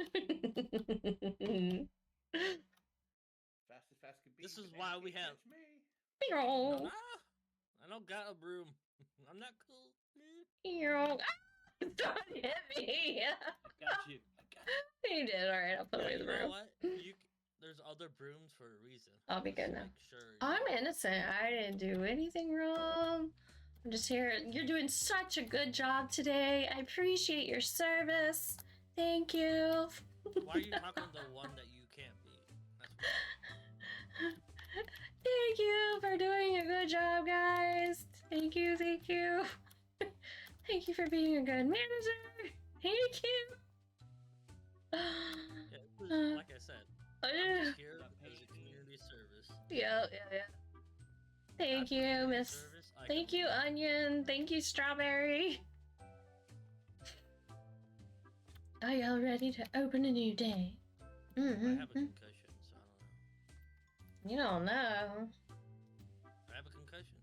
Fast as fast can be. This is banana why we can't have- catch me. Meow. I don't got a broom. I'm not cool. Meow. Ah, don't hit me. I got you. You did. All right, I'll put away You the know broom. what? There's other brooms for a reason. I'll be good Just now. make sure you- I'm innocent. I didn't do anything wrong. I'm just here. You're doing such a good job today. I appreciate your service. Thank you. Why are you talking to one that you can't be? That's weird. Thank you for doing a good job, guys. Thank you, thank you. Thank you for being a good manager. Thank you. Yeah, this is, like I said, I'm just here Not as a paying community service. Yeah. Thank Not you, community Miss. service, I Thank can you, leave. Onion. Thank you, Strawberry. Are y'all ready to open a new day? Mm-hmm. I have a concussion, so I don't know. You don't know. I have a concussion.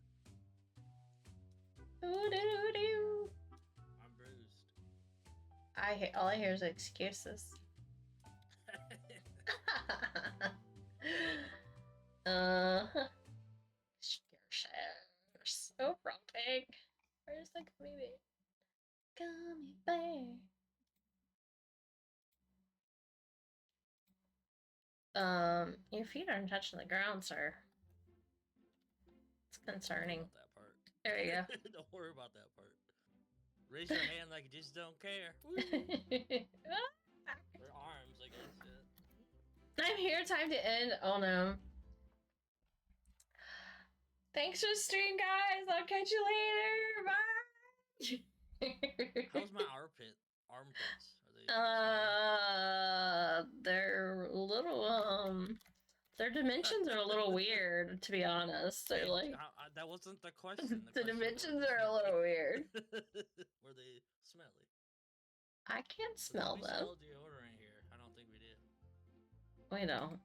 Ooh-doo-doo. I'm bruised. All I hear is excuses. So romantic. Where's the gummy bear? Gummy bear. Your feet aren't touching the ground, sir. It's concerning. Don't worry about that part. There you go. Don't worry about that part. Raise your hand like you just don't care. Or arms, I guess. Yeah. I'm here. Time to end. Oh no. Thanks for the stream, guys. I'll catch you later. Bye. How's my armpits? Are they? They're a little their dimensions are a little weird, to be honest. They're like that wasn't the question. the dimensions are a little weird. Were they smelly? I can't smell We them. smell deodorant here. I don't think we did. We don't.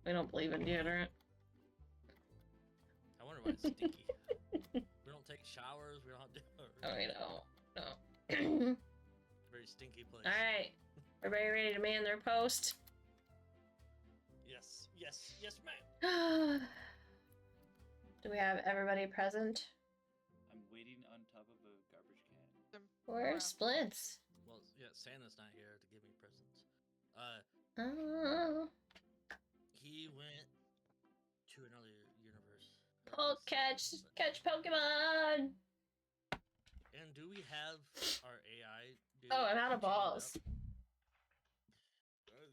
We don't believe in deodorant. I wonder why it's stinky. We don't take showers. We don't have deodorant. Oh, we don't. No. Very stinky place. All right. Everybody ready to man their post? Yes, yes, yes, ma'am. Do we have everybody present? I'm waiting on top of a garbage can. Where's Splits? Well, yeah, Santa's not here to give me presents. Oh. He went to another universe. Catch Pokemon! And do we have our AI? Oh, I'm out of chained up? balls.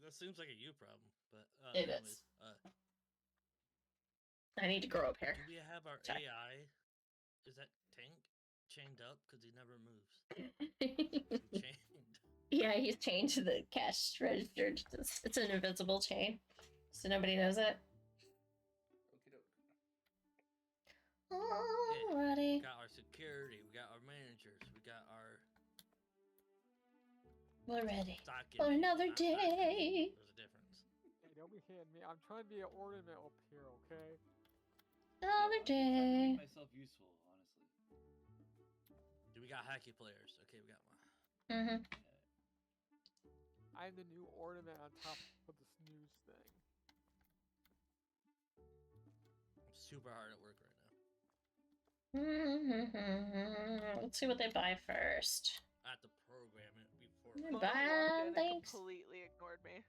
That seems like a you problem, but It anyways, is. I need to grow up here. Do we have our Sorry. AI? Is that Tank chained up because he never moves? He's chained. Yeah, he's chained to the cash register. It's an invisible chain, so nobody knows it. Alrighty. We got our security. We got our managers. We got our. We're ready stock for people, another not stock people. day. There's a difference. Hey, don't be hitting me. I'm trying to be an ornament up here, okay? Another I'm trying to day. make myself useful, honestly. Do we got hacky players? Okay, we got one. Mm-hmm. Yeah. I'm the new ornament on top of the snooze thing. I'm super hard at work right now. Let's see what they buy first. I have to program it before. Bye. Mona walked in and Thanks. completely ignored me.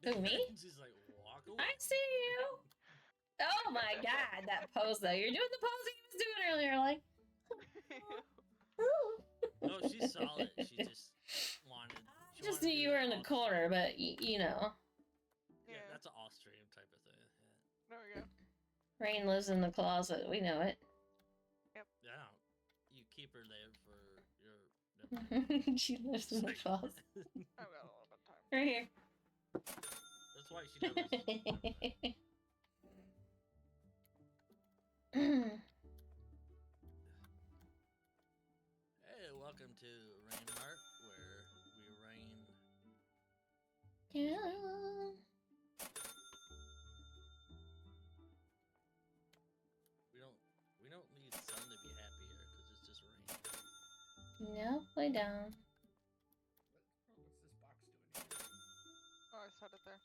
Who, me? She's like, walk away. I see you. Oh my god, that pose though. You're doing the pose he was doing earlier, like. No, she's solid. She just wanted. She Just wanted knew to you do were that in the Austrian- corner, but you know. Yeah, Yeah. that's an Austrian type of thing. There we go. Rain lives in the closet. We know it. Yeah. Yeah, you keep her there for your. She lives in the closet. I've got a little bit of time. Right here. That's why she never. Hey, welcome to Rain Mart, where we rain. Yeah. We don't need sun to be happy here because it's just rain. No, way down. What's this box doing here? Oh, I set it there.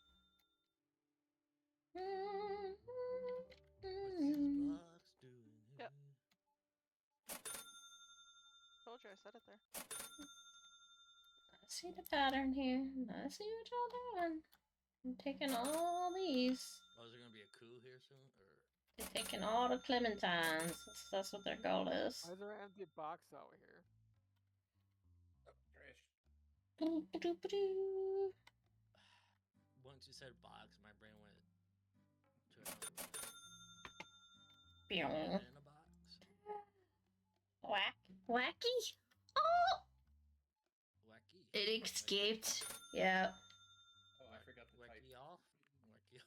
What's this box doing here? Yep. Told you I set it there. I see the pattern here. I see what y'all doing. I'm taking all these. Oh, is there gonna be a coup here soon, or? They're taking all the clementines. That's what their goal is. Why is there an empty box out here? Oh, trash. Boo-ba-doo-ba-doo. Once you said box, my brain went to another one. Pew. In a box. Wacky? Oh! Wacky. It escaped. Yeah. Oh, I forgot to type. Wacky off. Wacky off.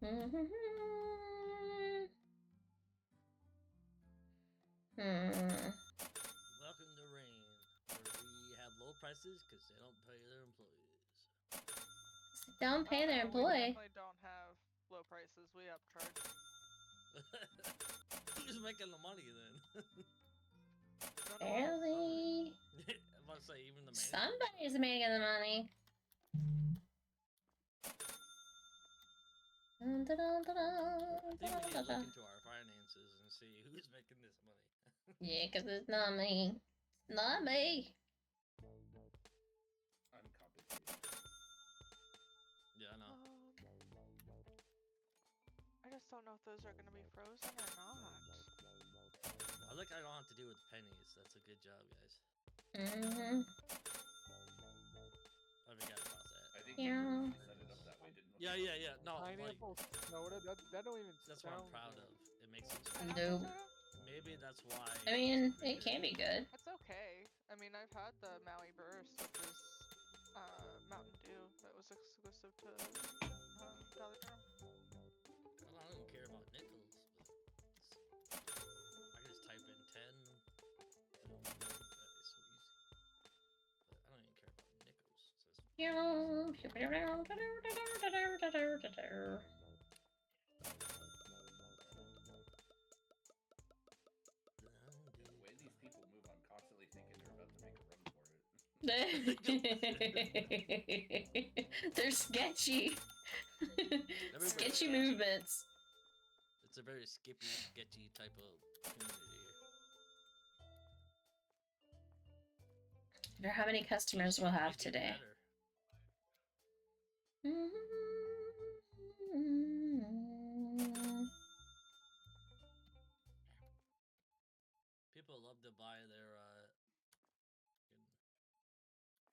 Oh, well. What is this song? Welcome to Rain, where we have prices because they don't pay their employees. Don't pay their We employee. definitely don't have low prices. We upcharge. Who's making the money then? None of us. Barely. I'm about to say even the manager. Somebody's making the money. I think we need to look into our finances and see who's making this money. Yeah, because it's not me. It's not me. Uncompensated. Yeah, I know. I just don't know if those are going to be frozen or not. I like I don't have to deal with pennies. That's a good job, guys. Mm-hmm. I forgot about that. I think Yeah. we set it up that way, didn't we? Yeah. No, like, Pineapple soda. That don't even. that's what I'm sound proud good. of. It makes it. Nope. Maybe that's why. Mm-hmm. I mean, it can be good. It's okay. I mean, I've had the Maui Burst, which is Mountain Dew that was exclusive to Dollar General. Well, I don't care about nickels, but I can just type in 10. It's so easy. But I don't even care about nickels. And the way these people move, I'm constantly thinking they're about to make a run for it. They're sketchy. Sketchy Really is. movements. It's a very skippy, sketchy type of community here. I wonder how many customers we'll have Might get today. better. People love to buy their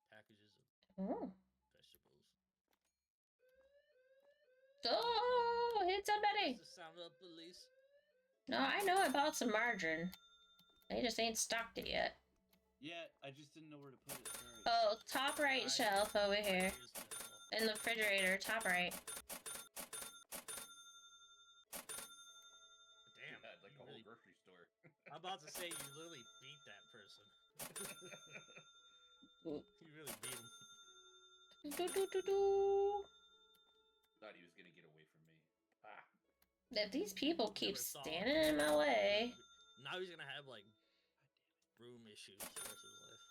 packages of Oh. vegetables. Oh, hit somebody. That's the sound of the police. No, I know I bought some margarine. They just ain't stocked it yet. Yeah, I just didn't know where to put it. Sorry. Oh, top right shelf over here. Use the- In the refrigerator, top right. Damn, Yeah, like you a whole really- grocery store. I'm about to say you literally beat that person. You really beat him. Thought he was gonna get away from me. Ah. If these people keep Never thought standing he in my would. way. Now he's gonna have like room issues for the rest of his life.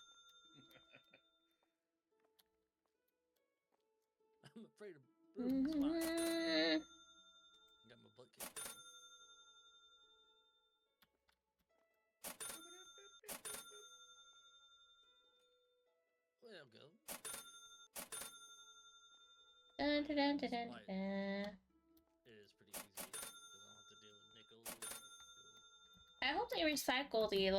I'm afraid of brooms. Come on. Got my butt kicked. Well, go. Dun, dun, dun, dun, dun, It dun. is pretty easy because I don't have to deal with nickels. I hope they recycle the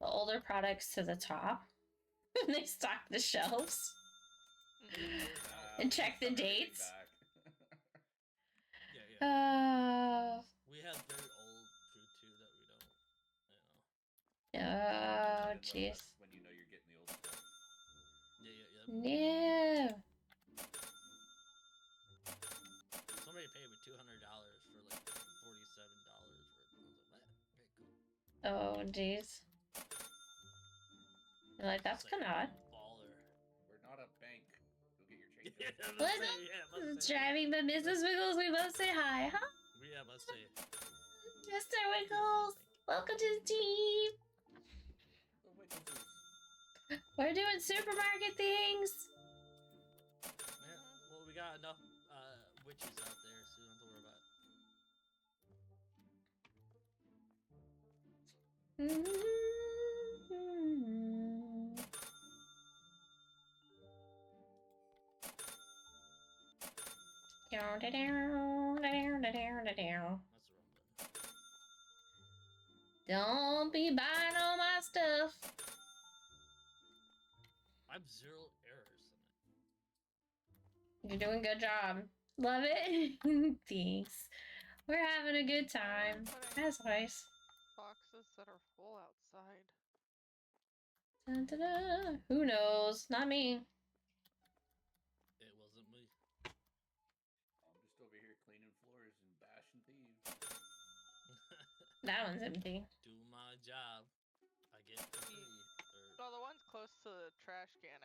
older products to the top. And they stock the shelves. And check the Suck everything dates. back. Yeah. We have very old food too that we don't, Oh, And then jeez. that's when you know you're getting the old stuff. Yeah. No. Somebody paid me $200 for like $47 worth. I was like, what? Okay, cool. Oh, jeez. You're like, that's It's like kind of odd. Baller. We're not a bank. Go get your change. Yeah, out. let's What's say, up? yeah, let's say. Driving the Mrs. Wiggles, we must say hi, huh? Yeah, let's say. Mr. Wiggles, welcome to the team. Oh, wait, this is- We're doing supermarket things. Yeah, well, we got enough witches out there, so you don't have to worry about it. That's the wrong button. Don't be buying all my stuff. I have 0 errors in it. You're doing a good job. Love it. Thanks. We're having a good time. As always. Boxes that are full outside. Dun, dun, dun. Who knows? Not me. It wasn't me. I'm just over here cleaning floors and bashing thieves. That one's empty. Do my job. I get for free. So the ones close to the trash can,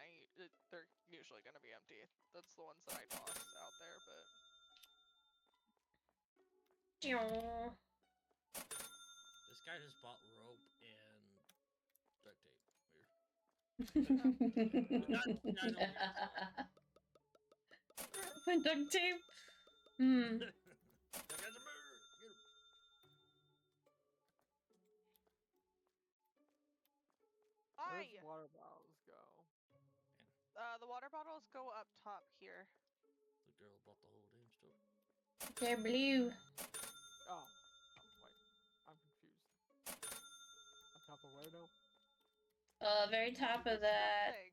they're usually gonna be empty. That's the ones that I toss out there, but This guy just bought rope and duct tape. Weird. Duct tape. Hmm. That guy's a murderer. Get him. Where's Aye! water bottles go? The water bottles go up top here. The girl bought the whole damn store. They're blue. Oh, wait. I'm confused. On top of where now? Very top of That thing.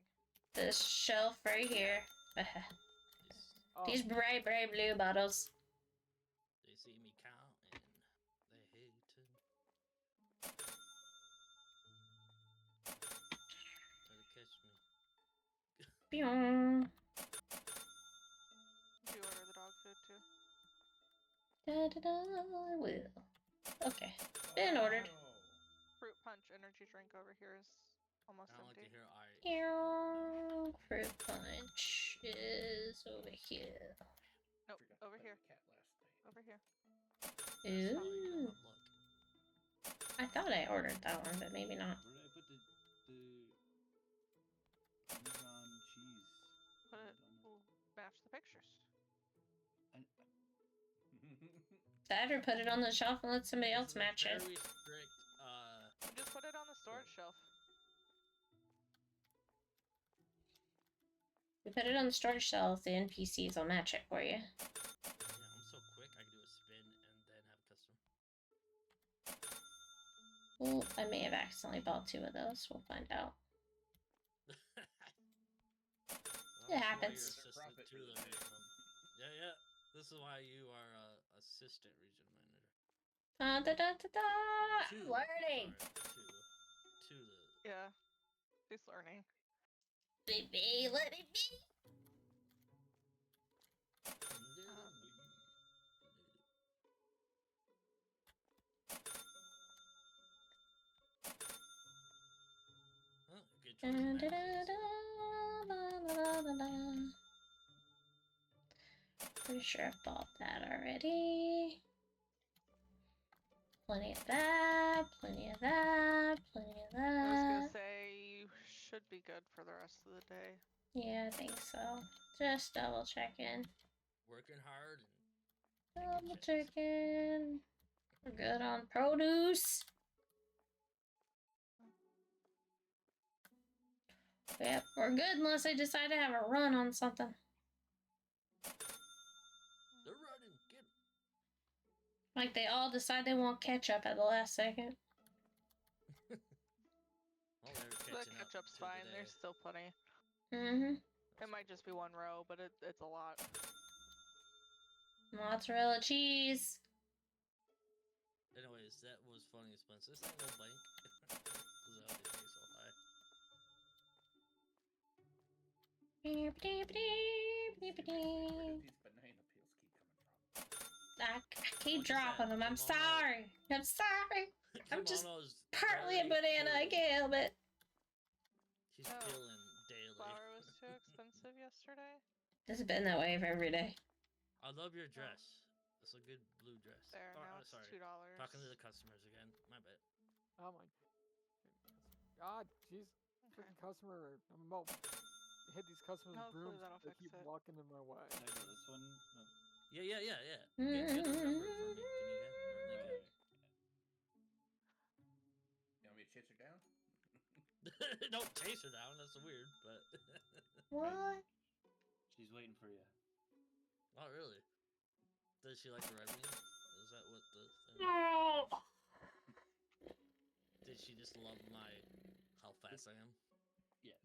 the shelf right here. Oh, These bright blue bottles. They see me counting. They hating. Try to catch me. Pew. Do you order the dog food too? Da da da. I will. Okay. Been ordered. Fruit punch energy drink over here is almost I don't like empty. to hear I. Ew. Fruit punch is over here. Nope, Forgot to over play here. with Cat last night. Over here. Ooh. Luck. I thought I ordered that one, but maybe not. Where did I put the Amazon cheese? Put I it. don't know. We'll match the pictures. That or put it on the shelf and let somebody else match it. Very strict. Just put it on the storage shelf. You put it on the storage shelf, the NPCs will match it for you. Yeah, I'm so quick. I can do a spin and then have a custom. Well, I may have accidentally bought 2 of those. We'll find out. Well, It this is why happens. you're assistant to the region. Yeah. This is why you are assistant region manager. Da da da da da! To- Learning! sorry, to the. Yeah. She's learning. Baby, let me be! Oh, good Da, choice, da, man. da, da, la, la, la, la. Pretty sure I bought that already. Plenty of that, plenty of that, plenty of I was that. gonna say you should be good for the rest of the day. Yeah, I think so. Just double checking. Working hard and Double checking. We're good on produce. Yep, we're good unless I decide to have a run on something. they're running. Get 'em. Like they all decide they want ketchup at the last second. Well, they're The catching up ketchup's to fine. the day. There's still plenty. Mm-hmm. It might just be one row, but it's a lot. Mozzarella cheese. Anyways, that was funny, Spence. This ain't no bank. Because how they pay so high. Beep, beep, beep, beep, Where did beep. these banana peels keep coming from? I keep What'd you dropping say? them. I'm Kimono? sorry. I'm sorry. I'm just Kimono's partly a very banana. I peeled. can't help it. She's Oh. peeling daily. Flour was too expensive yesterday. It's been that way for every day. I love your dress. It's a good blue dress. There, Oh, now it's sorry. $2. Talking to the customers again. My bad. oh my God, jeez. Freaking customer. I'm about to hit these customers' Hopefully brooms. that'll They fix keep it. walking in my way. Can I go this one? No. Yeah. Get a number for me. Can you get? Alright. You want me to chase her down? Don't chase her down. That's weird, but. What? She's waiting for you. Oh, really? Does she like the red beans? Is that what the thing? No. Did she just love how fast I am? Yes.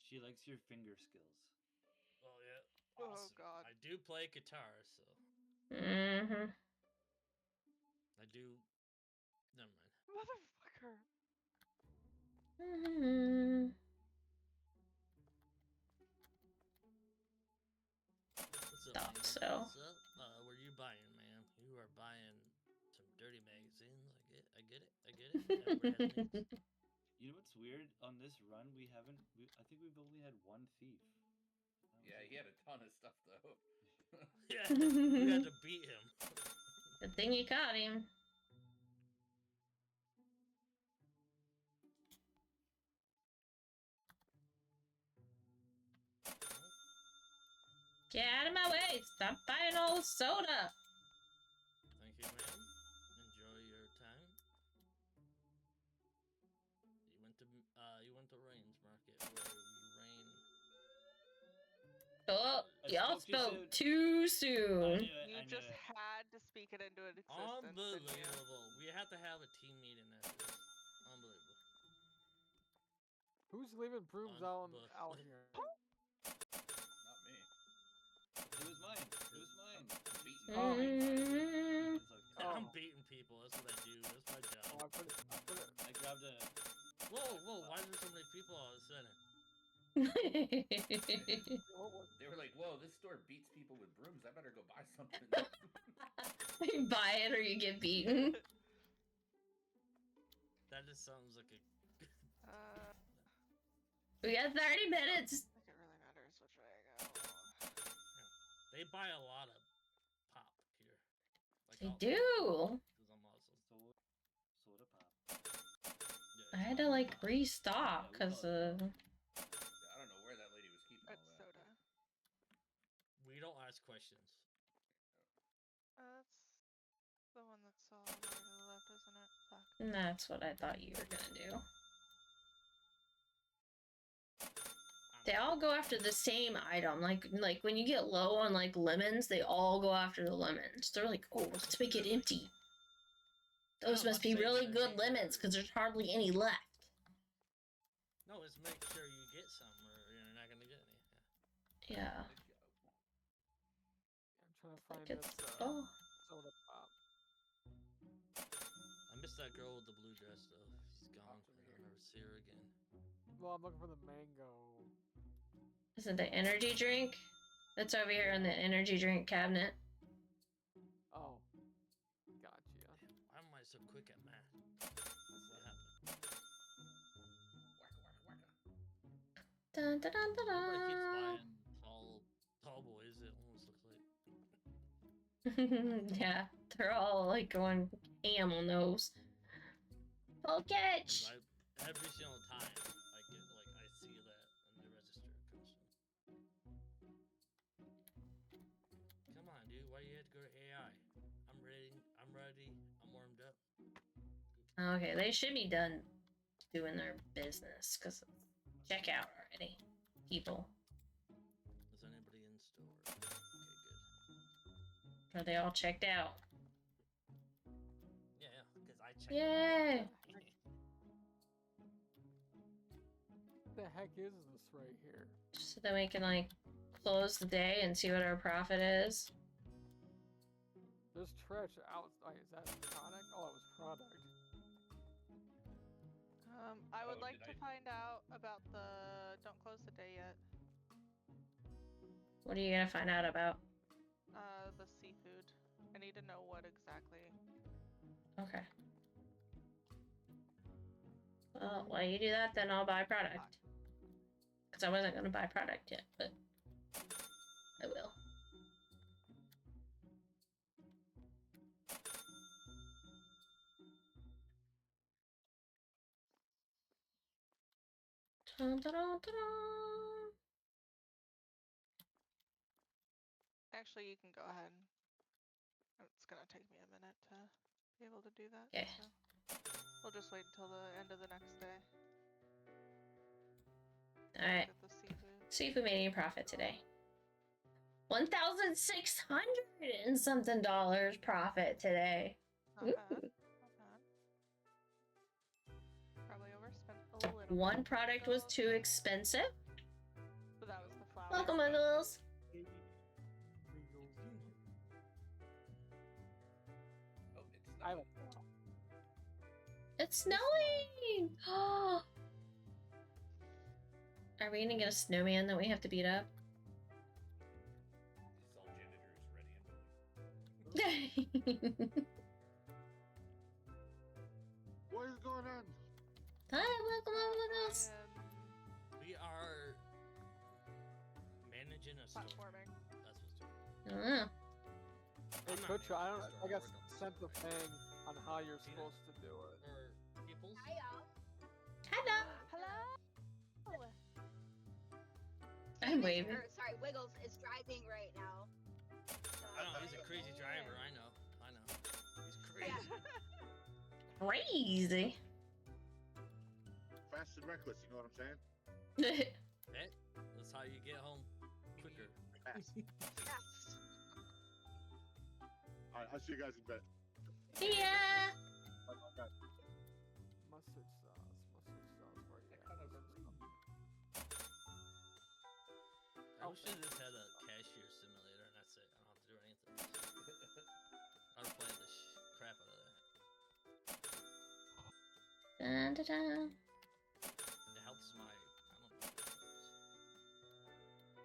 She likes your finger skills. Oh yeah. Oh, Awesome. God. I do play guitar, so Mm-hmm. I do. Never mind. Motherfucker. Mm-hmm. What's up, Thought man? so. What's up? What are you buying, man? You are buying some dirty magazines. I get it. Everybody has needs. You know what's weird? On this run, I think we've only had one thief. Yeah, he had a ton of stuff though. Yeah, you had to beat him. Good thing you caught him. Get out of my way! Stop buying old soda! Thank you, ma'am. Enjoy your time. You went to Rain's Market where we rain. Oh, y'all spoke too I soon. knew it. You just had to speak it into existence. Unbelievable. We have to have a team meeting after this. Unbelievable. Who's leaving brooms out here? Not me. It was mine. It was mine. Beating Oh. Mm. It's okay. I'm Oh. beating people. That's what I do. That's my job. Oh, I put it. I grabbed a. Whoa! Why are there so many people all of a sudden? They were like, "Whoa, this store beats people with brooms. I better go buy something." You buy it or you get beaten. That just sounds like a. We got 30 minutes. I think it really matters which way I go. They buy a lot of pop here. Like They all- do. 'cause I'm also- Soda pop. Yeah, I had it's to all like pop. restock because I don't know where that lady was keeping all It's that. soda. We don't ask questions. That's the one that's all the way to the left, isn't it? Fuck. that's what I thought you were gonna do. They all go after the same item. Like when you get low on like lemons, they all go after the lemons. They're like, oh, let's make it empty. Those Yeah, must let's be say really they're good making- lemons because there's hardly any left. No, it's make sure you get some, or you're not gonna get any. Yeah. I'm trying to find Like this it's oh. soda pop. I miss that girl with the blue dress though. She's gone. Pops over I'll here. never see her again. Well, I'm looking for the mango. Is it the energy drink? That's over here in the energy drink cabinet. Oh, gotcha. Why am I so quick at math? What happened? Wacka, wacka, wacka. Dun, dun, dun, dun, Everybody keeps dun. buying tall boys. It almost looks like. Yeah, they're all like going ham on those. Full 'Cause catch. every single time I see that and the register comes from. Come on, dude. Why you had to go to AI? I'm ready. I'm warmed up. Okay, they should be done doing their business because check out already, people. Is anybody in store? Okay, good. Are they all checked out? Yeah, because I checked. Yay! What the heck is this right here? So then we can like close the day and see what our profit is. There's trash out. Wait, is that product? Oh, it was product. I would Oh, like did to I- find out about the don't close the day yet. What are you gonna find out about? The seafood. I need to know what exactly. Okay. Well, while you do that, then I'll buy product. Because I wasn't gonna buy product yet, but I will. Dun, dun, dun, dun. Actually, you can go ahead. It's gonna take me a minute to be able to do that. Okay. So we'll just wait until the end of the next day. Alright. Get the seafood. See if we made any profit today. 1,600 and something dollars profit today. Not bad. Not bad. Probably overspent a little. One bit, product was though. too expensive. So that was the flour. Welcome, Muggles. Oh, it's I not. like It's snowing! Oh! Are we gonna get a snowman that we have to beat up? Assault Janitors ready and willing. What is going on? welcome, Wiggles. We are managing a store. Platforming. That's what's doing. Oh. Hey, I'm not Coach, I managing a store, guess we're gonna- sent the thing on how you're Tina? supposed to do it. Or peoples? Hello. Hello. I'm waving. Sorry, Wiggles is driving right now. I know, he's a crazy driver. I know. He's crazy. Crazy. Fast and reckless, you know what I'm saying? Hey, that's how you get home quicker. Fast. Yes. Alright, I'll see you guys in bed. Yeah. Bye. Mustard sauce. Mustard sauce. Where you I kind of at? agree. I wish I just had a cashier simulator and that's it. I don't have to do anything. I'd play the crap out of that. Dun, dun, dun. It helps my. I don't know. What it helps.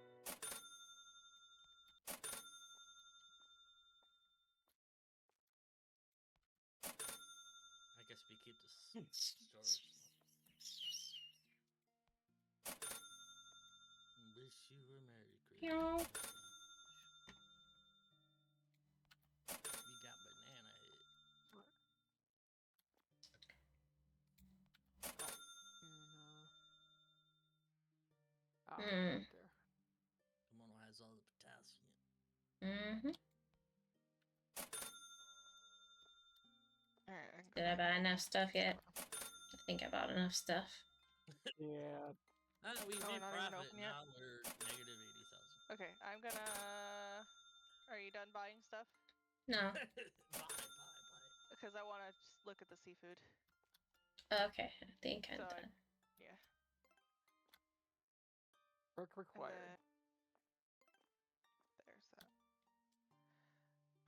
I guess we keep the stores. Wish you were Merry Christmas. Meow. We got banana head. Ah, Hmm. right there. Kimono has all the potassium. Mm-hmm. Alright, Did I buy enough stuff yet? I think I bought enough stuff. Yeah. We Oh, made not even profit. open yet? Now we're negative 80,000. Okay, I'm gonna. Are you done buying stuff? No. Bye. Because I want to just look at the seafood. Okay, I think I'm So I- done. Yeah. Work And required. then- There's that.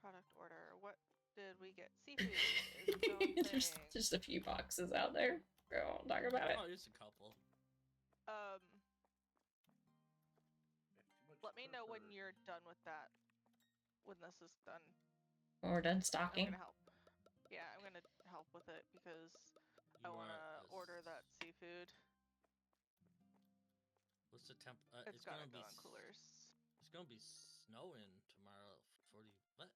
Product order. What did we get? Seafood is its own There's thing. just a few boxes out there. We won't talk about it. Oh, just a couple. Let me know when you're done with that. When this is done, We're done I'm stocking. gonna help. Yeah, I'm gonna help with it because I You want are to a order s- that seafood. What's the temp? It's gonna gotta be. go in coolers. It's gonna be snowing tomorrow. 40. What?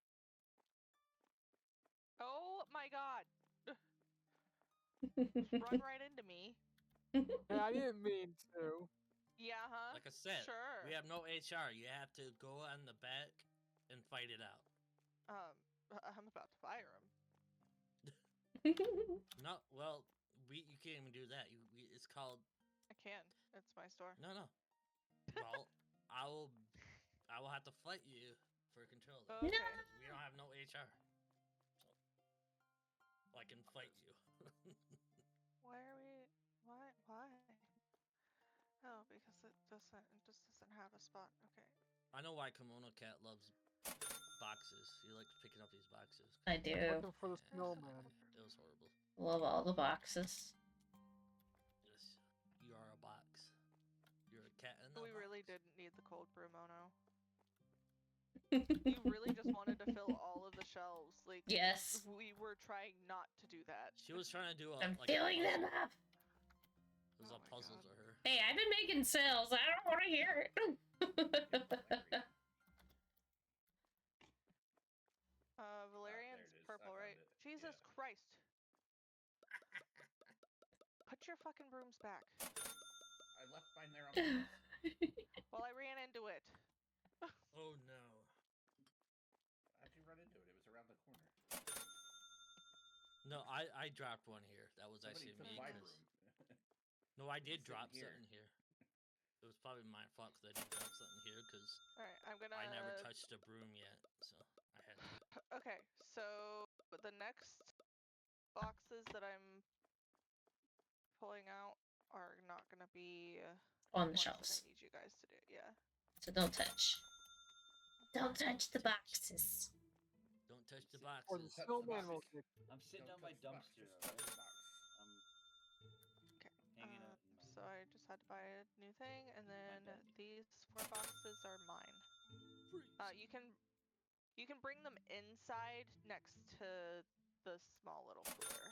Oh my god! Just run right into me. Hey, I didn't mean to. Yeah, huh? Like I said, Sure. we have no HR. You have to go on the back and fight it out. I'm about to fire him. No, well, you can't even do that. It's called. I can. It's my store. No. Well, I will have to fight you for control. Of Okay. it, because we don't have no HR. So I can fight you. Why are we? Why? Oh, because it just doesn't have a spot. Okay. I know why KimonoKat loves boxes. He likes picking up these boxes. I do. Looking for the snowman. It was horrible. Love all the boxes. Yes, you are a box. You're a cat in a We box. really didn't need the cold brew, Mono. You really just wanted to fill all of the shelves. Like, Yes. we were trying not to do that. She was trying to do a. I'm like a filling them puzzle. up. It was Oh a my puzzle God. to her. Hey, I've been making sales. I don't want to hear it. Valerian's it is. I purple, found right? it. Jesus Yeah. Christ. Put your fucking brooms back. I left mine there on the desk. Well, I ran into it. Oh no. How'd you run into it? It was around the corner. No, I dropped one here. That was Somebody actually took me. my 'cause- broom. No, I did It's sitting drop here. something here. It was probably my fault because I did drop something here because Alright, I'm gonna. I never touched a broom yet, so I had to. Okay, so the next boxes that I'm pulling out are not gonna be On the ones that shelves. I need you guys to do. Yeah. So don't touch. Don't touch the boxes. Don't touch the Or the boxes. Touch the snowman box. will kick. I'm sitting Don't on my touch the box, dumpster. just touch the alright? box. Okay. Hanging up. So I just had to buy a new thing, and then done. these 4 boxes are mine. You can bring them inside next to the small little cooler.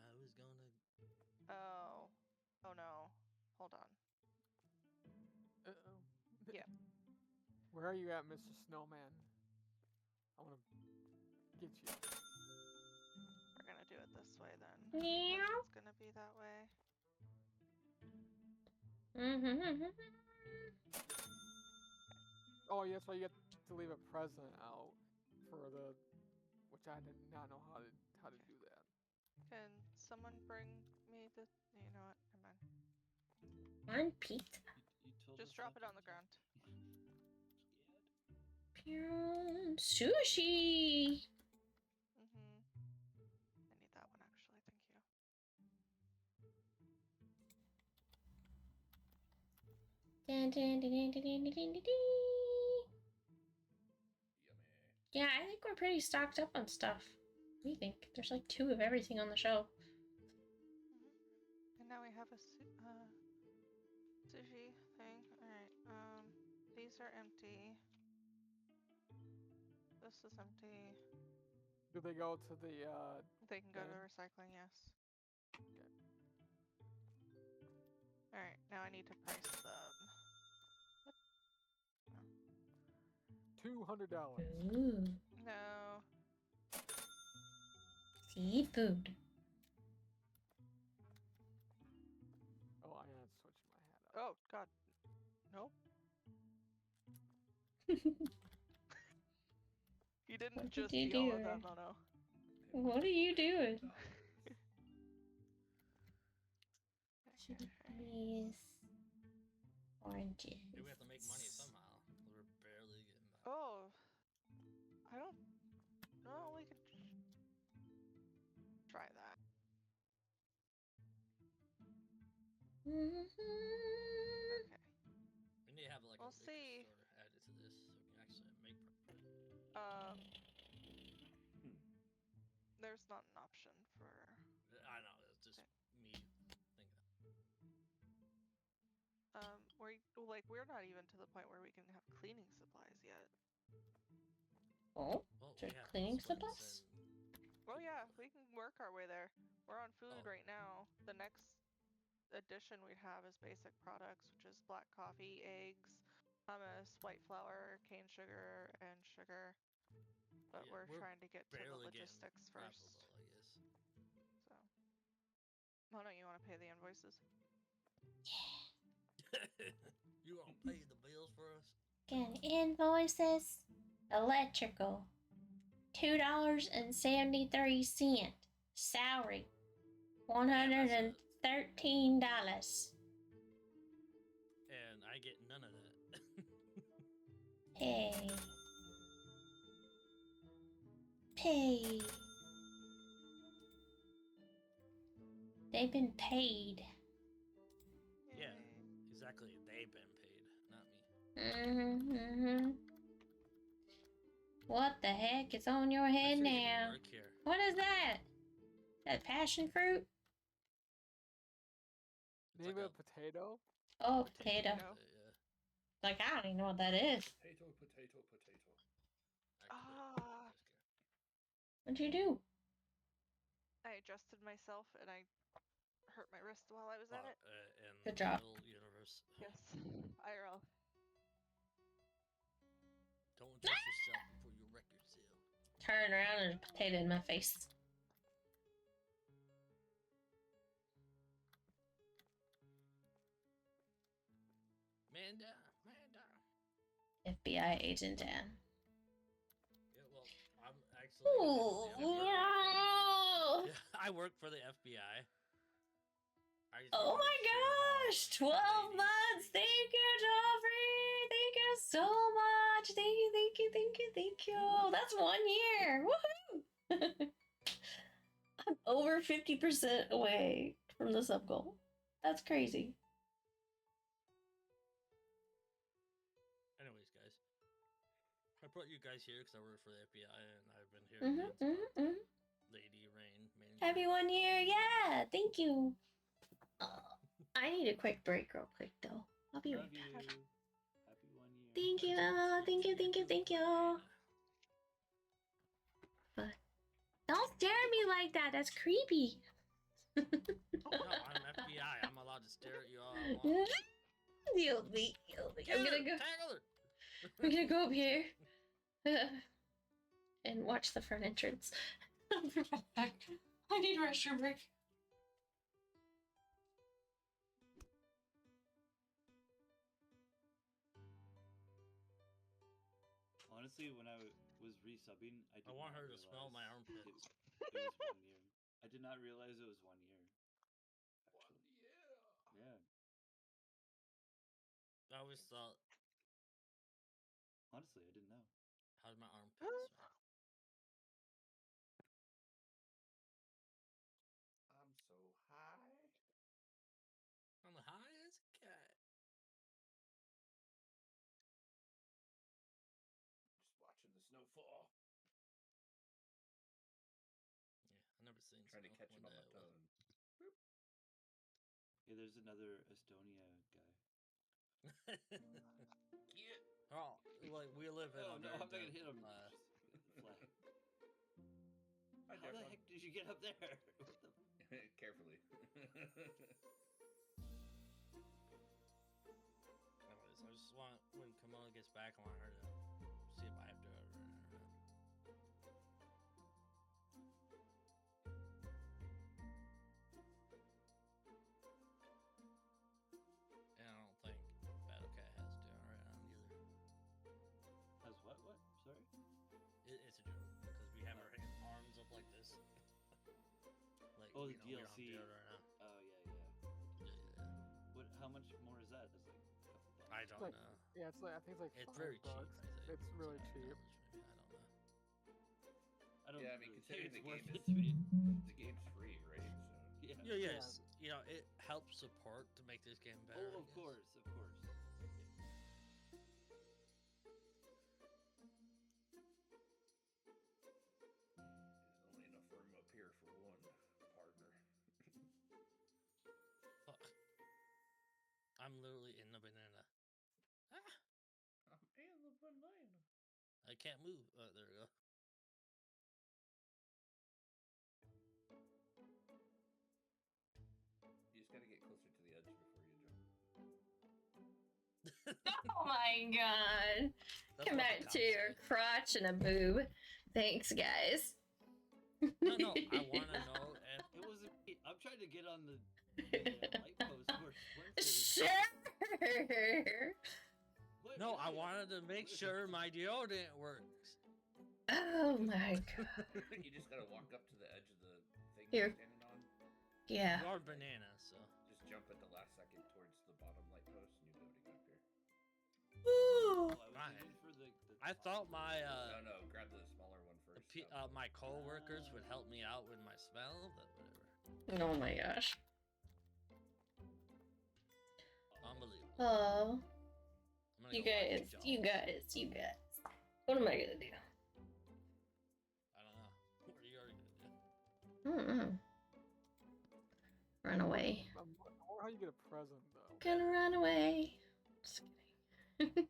I was Oh. Oh no. Hold on. Uh-oh. Yeah. Where are you at, Mr. Snowman? I want to get you. We're gonna do it this way then. Meow. Because it's gonna be that way. Oh, yeah, so you have to leave a present out for the, which I did not know how to do that. Can someone bring me the? You know what? Never mind. On pizza. You told Just us drop not it on to the ground. Pew. Sushi. Mhm. I need that one actually. Thank you. Dun, dun, dun, dun, dun, dun, dun, dun, dun. Yummy. Yeah, I think we're pretty stocked up on stuff. What do you think? There's like 2 of everything on the show. And now we have a sushi thing. Alright, these are empty. This is empty. Do they go to the, They can go to bin? recycling, yes. Okay. Alright, now I need to price them. What? No. $200. Ooh. No. Seafood. Oh, I gotta switch my hat up. Oh, God. Nope. You didn't What just did you yell do? at that, Mono. What are you doing? Chilies. Oranges. Maybe we have to make money somehow. We're barely getting by. Oh. I don't know. We could try that. Okay. We need to have like We'll a liquor see. store added to this so we can actually make profit. There's not an option for. I know, it's just me thinking. We're not even to the point where we can have cleaning supplies yet. Oh, Well, is there we have cleaning splints supplies? Oh yeah, we can work our way there. We're on food Oh. right now. The next addition we have is basic products, which is black coffee, eggs, hummus, white flour, cane sugar, and sugar. But Yeah, we're trying to get to the barely getting logistics first. profitable, I guess. So, why don't you want to pay the invoices? You gonna pay the bills for us? Again, invoices. Electrical. $2.73. Salary. $113. And I get none of that. Pay. Pay. They've been paid. Yeah. Yay. Exactly, they've been paid, not me. What the heck is on your I head should even now? work here. What is that? That passion fruit? Name like a potato? Oh, potato. Potato. Yeah. Like, I don't even know what that is. Potato, potato, potato. Ah. What'd you do? I adjusted myself and I hurt my wrist while I was at it. In Good the job. real universe. Yes. IRL. Don't adjust yourself before you wreck yourself. Turn around and a potato in my face. Man down, man down. FBI agent Dan. Yeah, well, I'm actually. Ooh, yeah, I work for the FBI. oh my gosh! 12 months! Thank you, Joffrey! Thank you so much! Thank you, thank you, thank you, thank you! That's 1 year! Woohoo! I'm over 50% away from the sub goal. That's crazy. Anyways, guys, I brought you guys here because I work for the FBI and I've been here. Lady Rain. Happy 1 year! Yeah! Thank you! I need a quick break real quick though. I'll be right Love you. back. Happy 1 year. Thank you! Thank you, thank you, thank you! But don't stare at me like that! That's creepy! No, I'm FBI. I'm allowed to stare at you all I want. You'll be. I'm gonna go. Tackle her! We're gonna go up here and watch the front entrance. I'll be right back. I need a restroom break. Honestly, when I was resubbing, I want not her to smell my realize armpits. It was 1 year. I did not realize it was 1 year. 1 year. Yeah. I always thought, Honestly, I didn't know. how did my armpits smell? I'm so high. I'm high as a cat. Just watching the snow fall. Yeah, I never seen Trying to snow. catch him One on my day I will. tongue. Yeah, there's another Estonia guy. Yeah. Oh, like we live in Oh a no, very I'm not gonna hit him. flat. Hi, How the Devon. heck did you get up there? What the? Carefully. Anyways, I just want, when Kimono gets back, I want her to see if I have to go to her. And I don't think Battlecat has to right on either. Has what? What? Sorry. It's a joke because we have our arms up like this. Like, Oh, you the know, we don't have DLC. deodorant on. Oh yeah. Yeah. What? How much more is that? It's like a couple bucks. I don't Like, know. yeah, it's like I think it's like It's $5. very cheap. I think. It's really $5 cheap. maybe, I don't know. I don't. Yeah, I mean, really considering think the it's game worth is it to me. the game's free, right? So Yeah. Yeah, yes. You know, it helps support to make this game better. Oh, I of guess. course, of course. there's only enough room up here for one partner. Fuck. I'm literally in the banana. Ah! I'm in the banana. I can't move. Oh, there we go. You just gotta get closer to the edge before you jump. Oh my god. That's Come what the back cops to your say. crotch and a boob. Thanks, guys. No, I want to know if. It wasn't me. I'm trying to get on the light post where Splinters. Sure. What? No, I Really? wanted to make sure my deodorant works. Oh my god. You just gotta walk up to the edge of the thing Here. you're standing on. Yeah. You're banana, so. Just jump at the last second towards the bottom light post, and you'll be able to get up here. Oh, I was Right. aiming for the I thought my No, grab the smaller one first. my co-workers would help me out with my smell, but whatever. Oh my gosh. Unbelievable. Oh. I'm gonna You go watch guys. Jaws. What am I gonna do? I don't know. What are you already gonna do? Run away. I wonder how you get a present though. Gonna run away. Just kidding.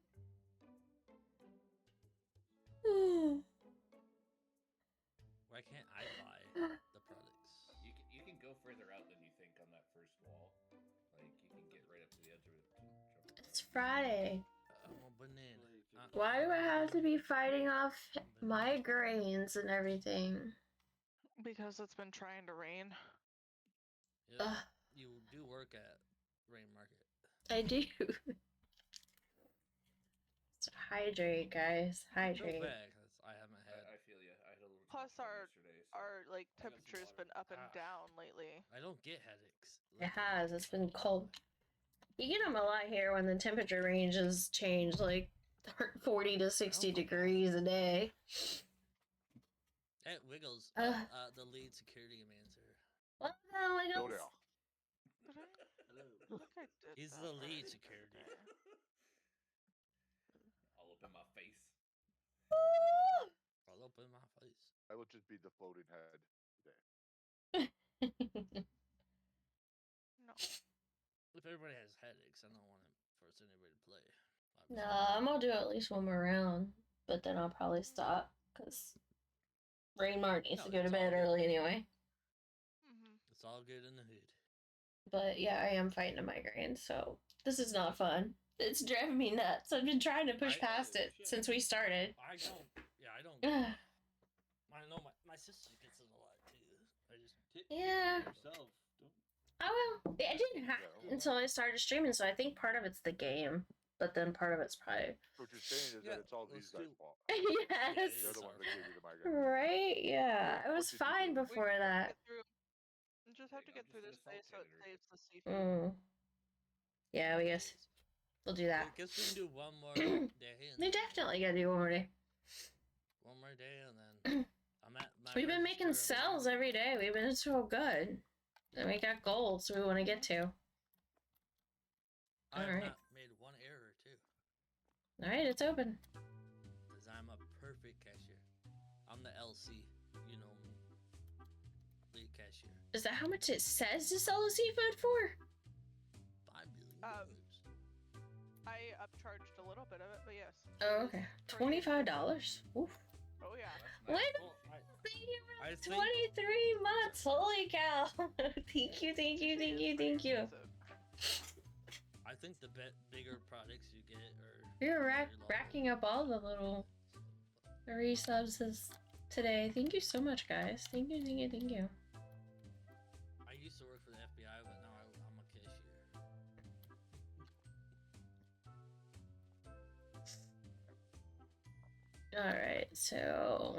Why can't I buy the products? You can go further out than you think on that first wall. Like you can get right up to the edge of it. To jump. It's Friday. I'm a banana. Why do I have to be fighting off migraines and everything? Because it's been trying to rain. Yep. Ugh. You do work at Rain Market. I do. So hydrate, guys. Feel Hydrate. bad 'cause I haven't had. I feel you. I had a little. too Plus much fun our yesterday, so. our like I got some temperature's water. been up and Ah. down lately. I don't get headaches. It has. It's been cold. You get them a lot here when the temperature ranges change, like 40 to 60 degrees a day. At Wiggles, Ugh. the lead security man's here. What the hell? I Go don't- down. Did I? Hello. I think I did. He's that the lead already security. today. All up in my face. All up in my face. I will just be the floating head today. No. If everybody has headaches, I don't want to force anybody to play. No, I'm gonna do at least one more round, but then I'll probably stop because Rainmar needs No, to go to it's all bed good. early anyway. Mm-hmm. It's It's all good in the hood. But yeah, I am fighting a migraine, so this is not fun. It's driving me nuts. I've been trying to push past it since we started. I don't. Yeah, I don't. I know my sister gets it a lot too. I just Yeah. Yourself. Don't... Oh well, I didn't have it until I started streaming, so I think part of it's the game, but then part of it's probably. What you're saying is that it's all these guys' fault. Yes. They're the ones that gave you the migraine. Right? Yeah, it was What did you fine do? before that. You just have to get through this day so it saves the seafood. Yeah, we guess we'll do that. I guess we can do one more day. We definitely gotta do one more day. One more day, and then I'm at my. We've been making cells every day. We've been so good, and we got goals we want to get to. I have Alright. not made one error too. All right, it's open. Because I'm a perfect cashier. I'm the LC, you know me. Lead cashier. Is that how much it says to sell the seafood for? $5 billion. I upcharged a little bit of it, but yes. Oh, okay. $25. Oof. Oh yeah. Wait, Well, thank you for I the think- 23 months. Holy cow. Thank you, thank you, thank you, thank you. I think the bigger products you get are. You're very long. racking up all the little resubs today. Thank you so much, guys. Thank you, thank you, thank you. I used to work for the FBI, but now I'm a cashier. Alright, so.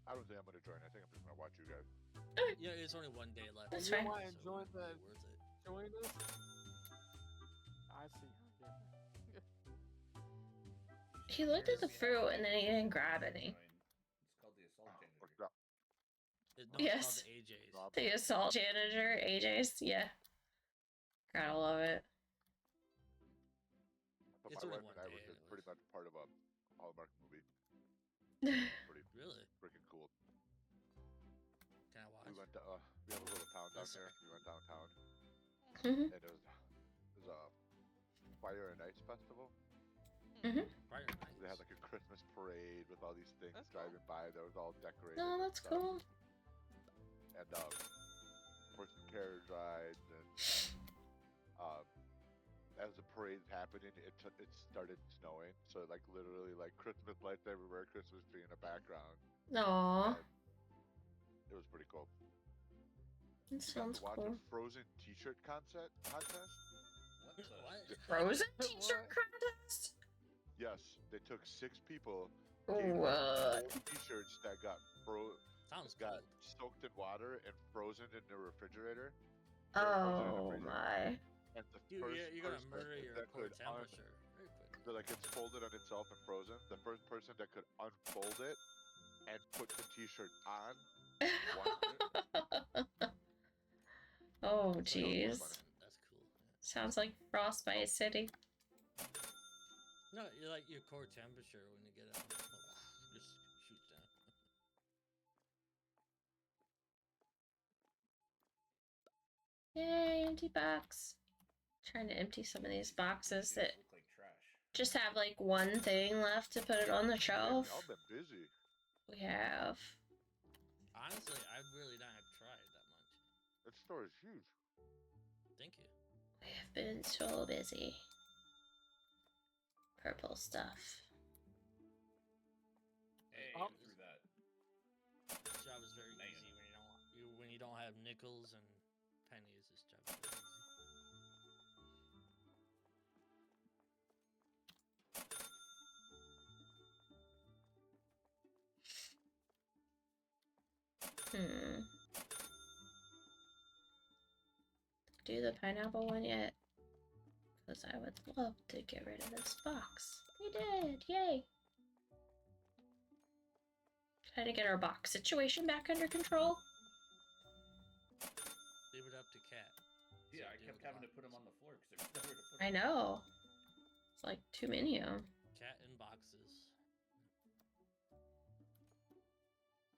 I don't think I'm gonna join. I think I'm just gonna watch you guys. Yeah, it's only one day left. That's You fine. want to so join it'd the be worth it. join this? I see. He looked at the fruit and then he didn't grab any. It's called the Assault Janitor. What's up? It's Yes. called the AJs. Rob? The Assault Janitor, AJs, yeah. Gotta love it. But It's my only wife one and I day was just anyways. pretty much part of a Hallmark movie. Pretty Really? freaking cool. Can I watch? We went to we have a little town down Yes, here. sir. We went downtown, Mhm. and it was a fire and ice festival. Fire nights. They had like a Christmas parade with all these things That's cool. driving by. That was all decorated. No, and that's stuff. cool. And for some carriage rides, and as the parade's happening, it started snowing. So like literally like Christmas lights everywhere, Christmas tree in the background. Aww, And it was pretty cool. that You got sounds to watch cool. a Frozen T-shirt contest. What the? What? Frozen t-shirt contest? Yes, they took 6 people. What? Old T-shirts that got Sounds got cold. soaked in water and frozen in the refrigerator. Oh my. And the Dude, first you're gonna person murder your that core could temperature very quick. so like it's folded on itself and frozen. The first person that could unfold it and put the T-shirt on. Oh That's jeez. funny. That's cool. Yeah. Sounds like Frostbite City. No, you like your core temperature when you get it. Just shoots down. Yay, empty box. Trying to empty some of these boxes These that look like trash. just have like one thing left to put it on the shelf. Y'all been busy. We have. Honestly, I really not have tried that much. That store is huge. Thank you. We have been so busy. Purple stuff. Hey, Oh. through that. This job is very Man. easy when you don't have nickels and pennies. This job is very easy. Do the pineapple one yet? Because I would love to get rid of this box. We did! Yay! Trying to get our box situation back under control. Leave it up to Cat. Yeah, I deal kept with the having to boxes. put them on the floor because there's nowhere to put I them. know. It's like too many of them. Cat in boxes.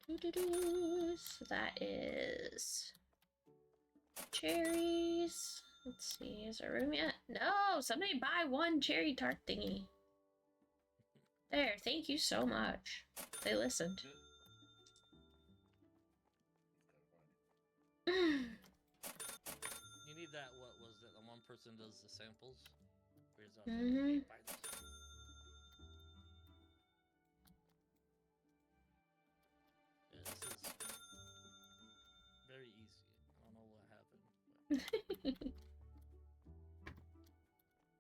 Doo-doo-doo. So that is cherries. Let's see, is there room yet? No, somebody buy one cherry tart thingy. There, thank you so much. They listened. You need that. What was it? The one person does the samples. Where's our Mhm. Yeah, this is very easy. I don't know what happened.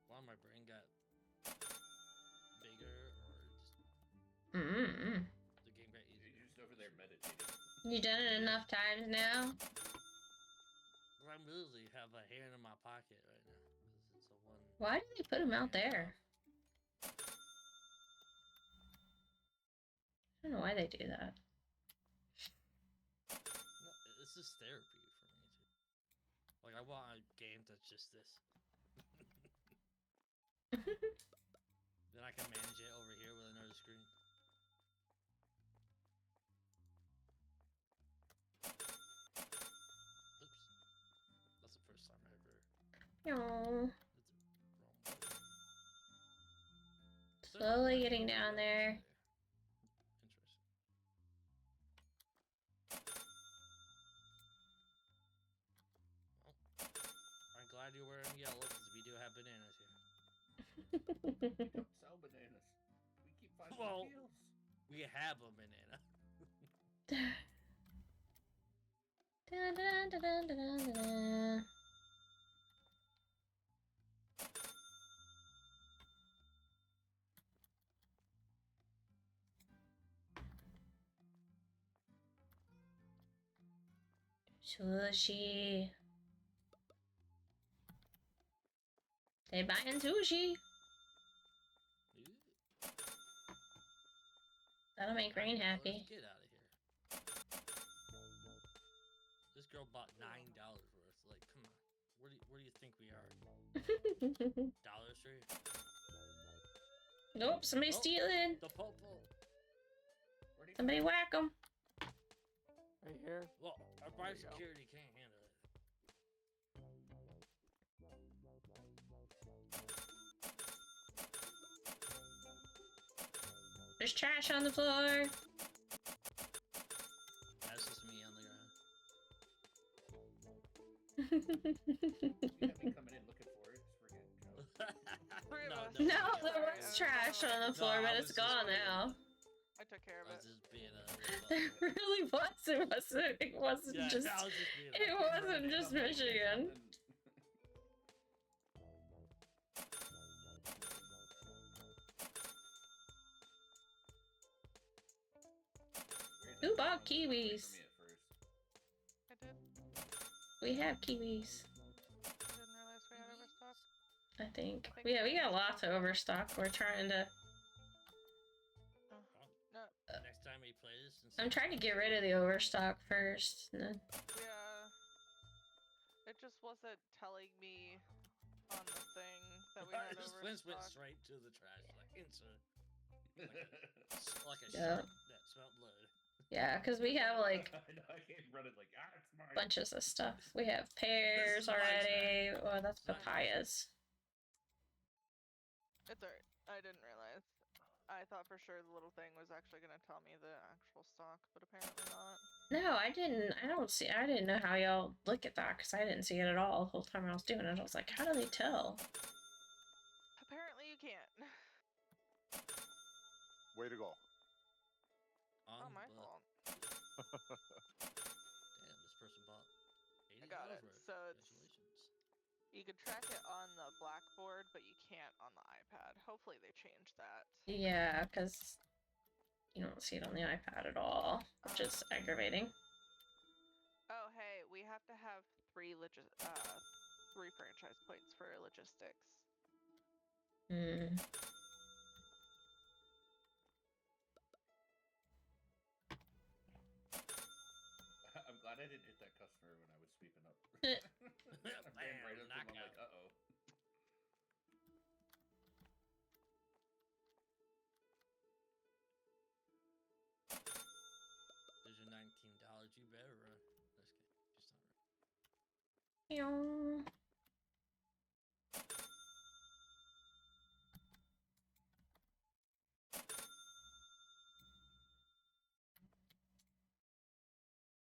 Why my brain got bigger, or just the game got easier. You're just over there meditating. You done it enough times now? I literally have a hand in my pocket right now. It's a one. Why do they put them out there? I don't know why they do that. No, this is therapy for me too. Like, I want a game that's just this. Then I can manage it over here with another screen. Oops. That's the first time I ever. Oh, That's wrong. slowly getting down there. Interesting. Well, I'm glad you're wearing yellow because we do have bananas here. We don't sell bananas. We keep finding Well, deals. we have a banana. Dun, dun, dun, dun, dun, dun, dun. Sushi. They buying sushi. That'll make Rain happy. Get out of here. This girl bought $9 worth. Like, come on. Where do you think we are? Dollar Tree? Nope, somebody's stealing. The popo. Somebody whack them. Right here. Well, our bar There you go. security can't handle it. There's trash on the floor. That's just me on the ground. You have me coming in looking for it. Just forget, Joe. No, there was trash on the floor, but it's gone now. I took care of I it. was just being a. There really was. It wasn't Yeah, just. I was just being It wasn't just Michigan. Who bought kiwis? I did. We have kiwis. I didn't realize we had overstock. I think. Yeah, we got lots of overstock. We're trying to. No. Next time we play this, I'm trying to get rid of the overstock first. And then... Yeah. It just wasn't telling me on the thing that we had just went overstock. straight to the trash, like instant, like a Yeah. shark that smelled blood. Yeah, because we have like I know, I can't run it like, it's mine. bunches of stuff. We have pears This is my already. Oh, that's It's not papayas. It's alright. I didn't realize. I thought for sure the little thing was actually gonna tell me the actual stock, but apparently not. No, I didn't. I don't see. I didn't know how y'all look at that because I didn't see it at all the whole time I was doing it. I was like, how do they tell? Apparently you can't. Way to go. Not my the- fault. Damn, this person bought $80 I got it. worth. So it's Congratulations. you can track it on the blackboard, but you can't on the iPad. Hopefully they changed that. Yeah, because you don't see it on the iPad at all, which is aggravating. Oh hey, we have to have 3 franchise points for logistics. Hmm. I'm glad I didn't hit that customer when I was sweeping up. Bam, I ran right up to him, I'm like, knockout. uh-oh. There's your $19. You better run. Just kidding. Just not run. Meow.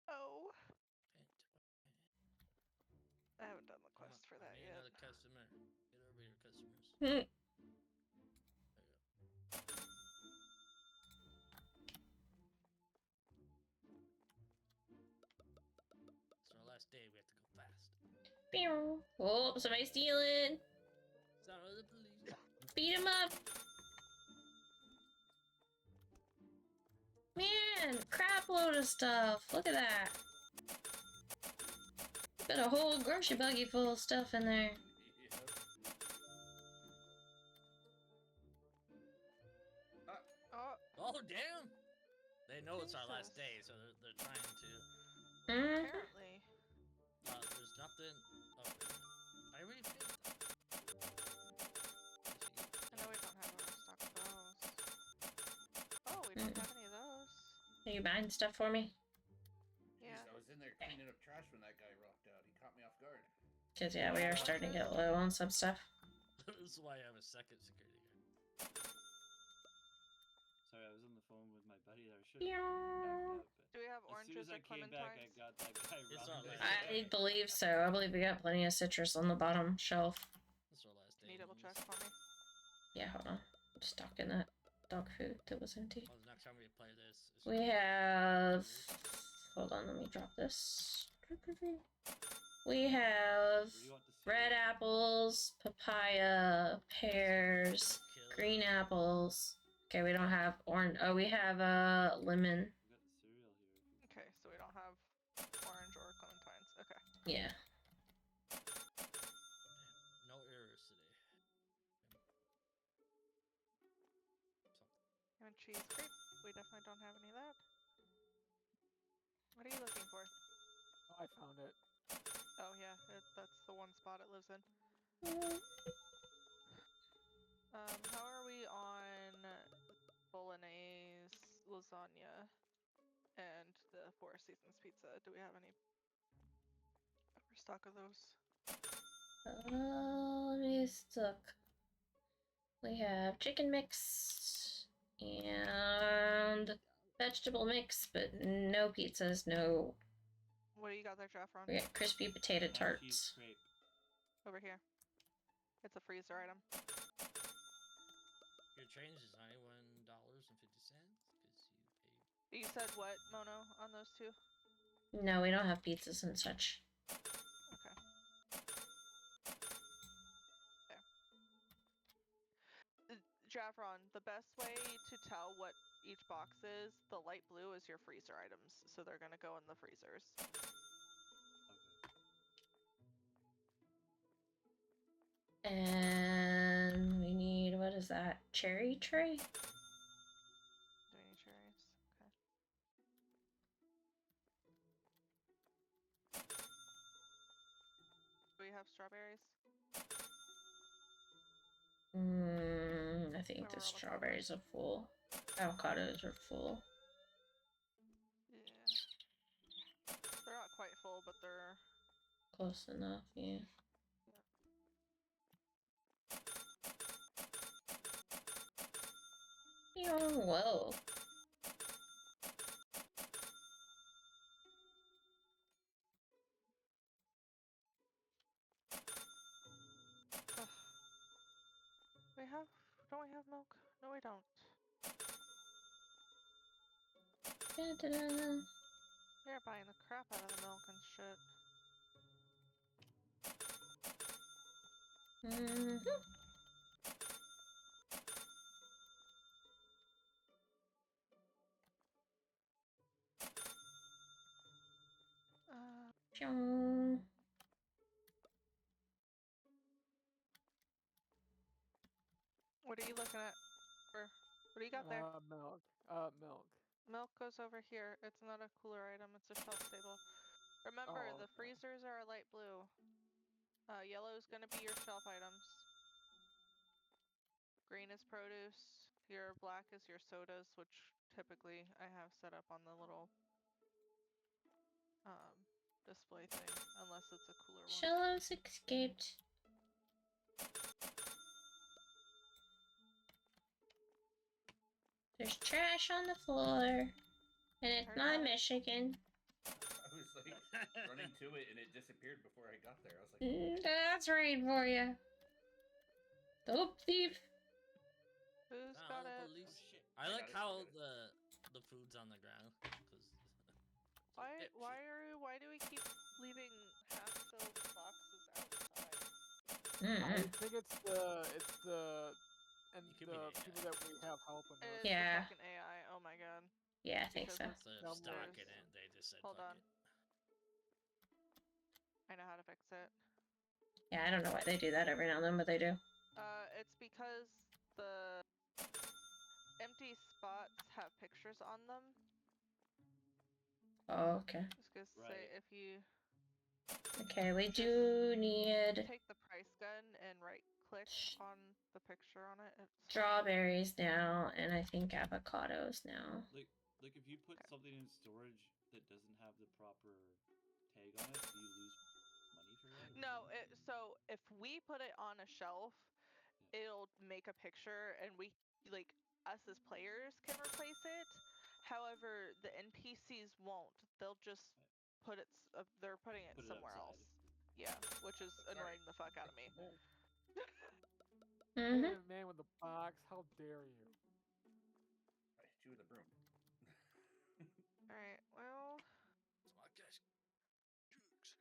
Oh. It's our last day. We have to go fast. Pew. Oh, somebody's stealing. Sorry, the police. Beat him up. Man, crap load of stuff. Look at that. Got a whole grocery buggy full of stuff in there. Oh, damn! They know it's our last day, so they're trying to. Apparently. There's nothing. Oh, I already did that. I know we don't have overstock of those. Oh, we don't have any of those. Are you buying stuff for me? Yeah. Jeez, I was in there cleaning up trash when that guy rocked out. He caught me off guard. Because, yeah, we are starting to get low on some stuff. This is why I have a second security guard. Sorry, I was on the phone with my buddy there. I should Yeah. have backed up. Do we have As soon oranges as I or came back, I clementines? got that guy It's robbed. our last I believe so. I believe we got plenty of citrus on the bottom shelf. This is our last day. Can you double check for me? Yeah, hold on. I'm stocking that dog food that was empty. Oh, the next time we play this. We have... Hold on, let me drop this. We have red apples, papaya, pears, green apples. Okay, we don't have orange. Oh, we have lemon. We got the cereal here. Okay, so we don't have orange or clementines. Okay. Yeah. No errors today. And cheese grape. We definitely don't have any of that. What are you looking for? Oh, I found it. Oh yeah, that's the one spot it lives in. How are we on bolognese, lasagna, and the Four Seasons pizza? Do we have any overstock of those? Let me look. We have chicken mix and vegetable mix, but no pizzas, no. What do you got there, Jeffron? We got crispy potato Cheese tarts. crepe. Over here. It's a freezer item. Your change is $91.50 because you paid. You said what, Mono, on those two? No, we don't have pizzas and such. Okay. There. Javron, the best way to tell what each box is, the light blue is your freezer items, so they're gonna go in the freezers. And we need, what is that? Cherry tray? Do we need cherries? Okay. Do we have strawberries? I think Where the are all the strawberries are full. Avocados are full. Yeah. They're not quite full, but they're... Close enough, yeah. Whoa. Don't we have milk? No, we don't. Da-da-da. They're buying the crap out of the milk and shit. Pyong. What are you looking at? What do you got there? Milk. Milk. Milk goes over here. It's not a cooler item, it's a shelf stable. Remember, Oh, the okay. freezers are a light blue. Yellow is gonna be your shelf items. Green is produce. Your black is your sodas, which typically I have set up on the little display thing, unless it's a cooler one. Shallows escaped. There's trash on the floor. And it's not Michigan. I was like running to it and it disappeared before I got there. I was like, That's right for you. Dope thief. Who's Oh, got the it? police. Oh, shit. I like got it, how I got it. the food's on the ground because. Why do we keep leaving half-filled boxes outside? I Mm. think it's the and It could be the AI. people that we have helping us. It's Yeah. the fucking AI. Oh my god. Yeah, I think Because so. it's- Instead of Numbers. stocking it, they just said Hold fuck on. it. I know how to fix it. Yeah, I don't know why they do that every now and then, but they do. It's because the empty spots have pictures on them. Oh, okay. Just gonna say Right. if you Okay, we do need take the price gun and right click on the picture on it. strawberries now, and I think avocados now. Like if you put something in storage that doesn't have the proper tag on it, do you lose money for that? No, so if we put it on a shelf, it'll make a picture and we like us as players can replace it. However, the NPCs won't. They'll just put it they're putting it Put it somewhere outside. else. Yeah, which is annoying the fuck out of me. Mm-hmm. Hey, man with the box, how dare you? I hit you with a broom. Alright, well, It's my cash. Jukes.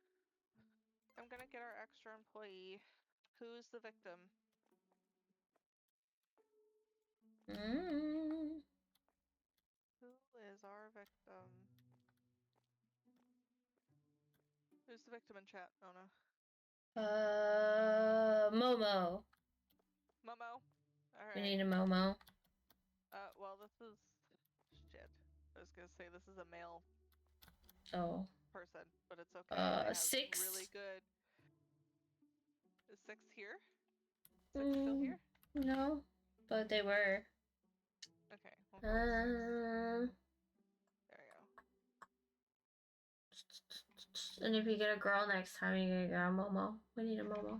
I'm gonna get our extra employee. Who's the victim? Mm. Who is our victim? Who's the victim in chat, Nona? Momo. Momo? Alright. We need a Momo. Well, this is... Shit. I was gonna say this is a male Oh. person, but it's okay. They have 6. really good... Is 6 here? 6 still here? No, but they were. Okay, we'll call it 6. There we go. And if you get a girl next time, you get a Momo. We need a Momo.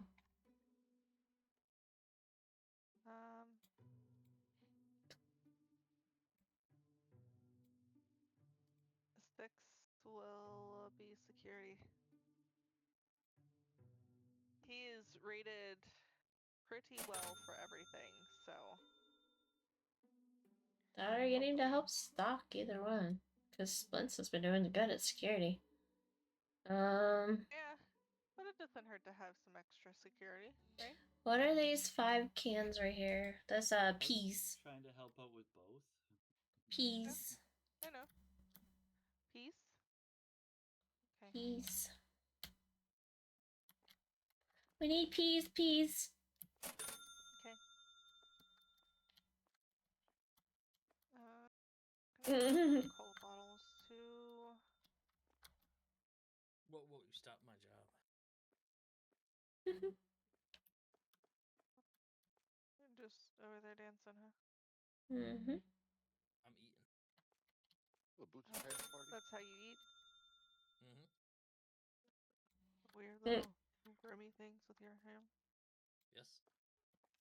Six will be security. He is rated pretty well for everything, so. That or get him to help stock, either one. Because Splints has been doing good at security. Yeah, but it doesn't hurt to have some extra security, right? What are these 5 cans right here? That's peas. Trying to help out with both. Peas. I know. Peace? Okay. Peas. We need peas, peas. Okay. Cold bottles too. Whoa, you stopped my job. Just over there dancing, huh? Mm-hmm. I'm eating. The boots and pants party. That's how you eat? Mm-hmm. Weird little grimy things with your hand. Yes.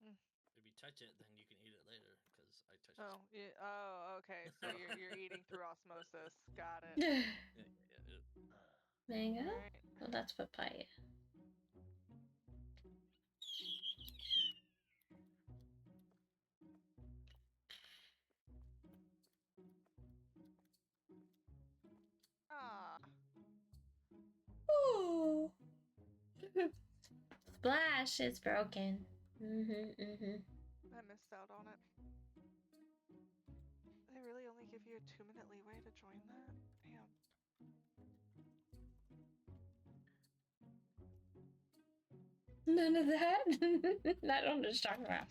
If you touch it, then you can eat it later, because I touched it. Yeah, oh, okay. So you're eating through osmosis. Got it. Yeah. Mango? Right. Oh, that's papaya. Ah. Ooh. Splash, it's broken. I missed out on it. They really only give you a 2-minute leeway to join that? Damn. None of that? I don't understand that.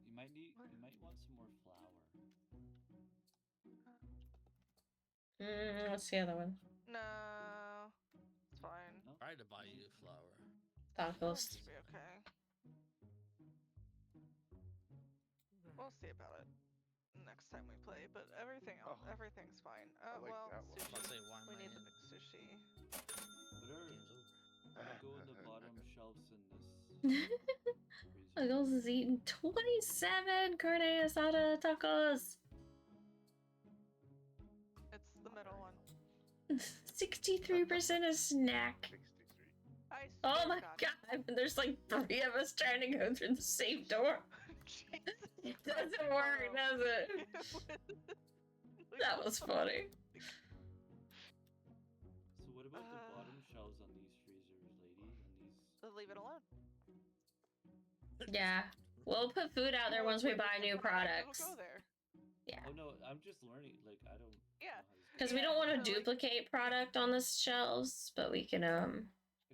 You might want some more flour. What's the other one? No. It's fine. No? I tried to buy you flour. Tacos. Should be okay. We'll see about it next time we play, but everything else, everything's fine. I like Well, that one. sushi. I'll say why We am I need in? the sushi. Game's over. I'm gonna go in the bottom shelves in this freezer. Tacos is eating 27 carne asada tacos. It's the middle one. 63% a snack. 63. I Oh my God. god, there's like 3 of us trying to go through the same door. Jesus It Christ, doesn't work, Mono. does it? That was funny. So what about the bottom shelves on these freezers, lady? On these? Leave it alone. Yeah. We'll put food out there once we buy new products. It'll go there. Yeah. Oh no, I'm just learning. Like I don't. Yeah. Because we don't Yeah, want to so, like- duplicate product on the shelves, but we can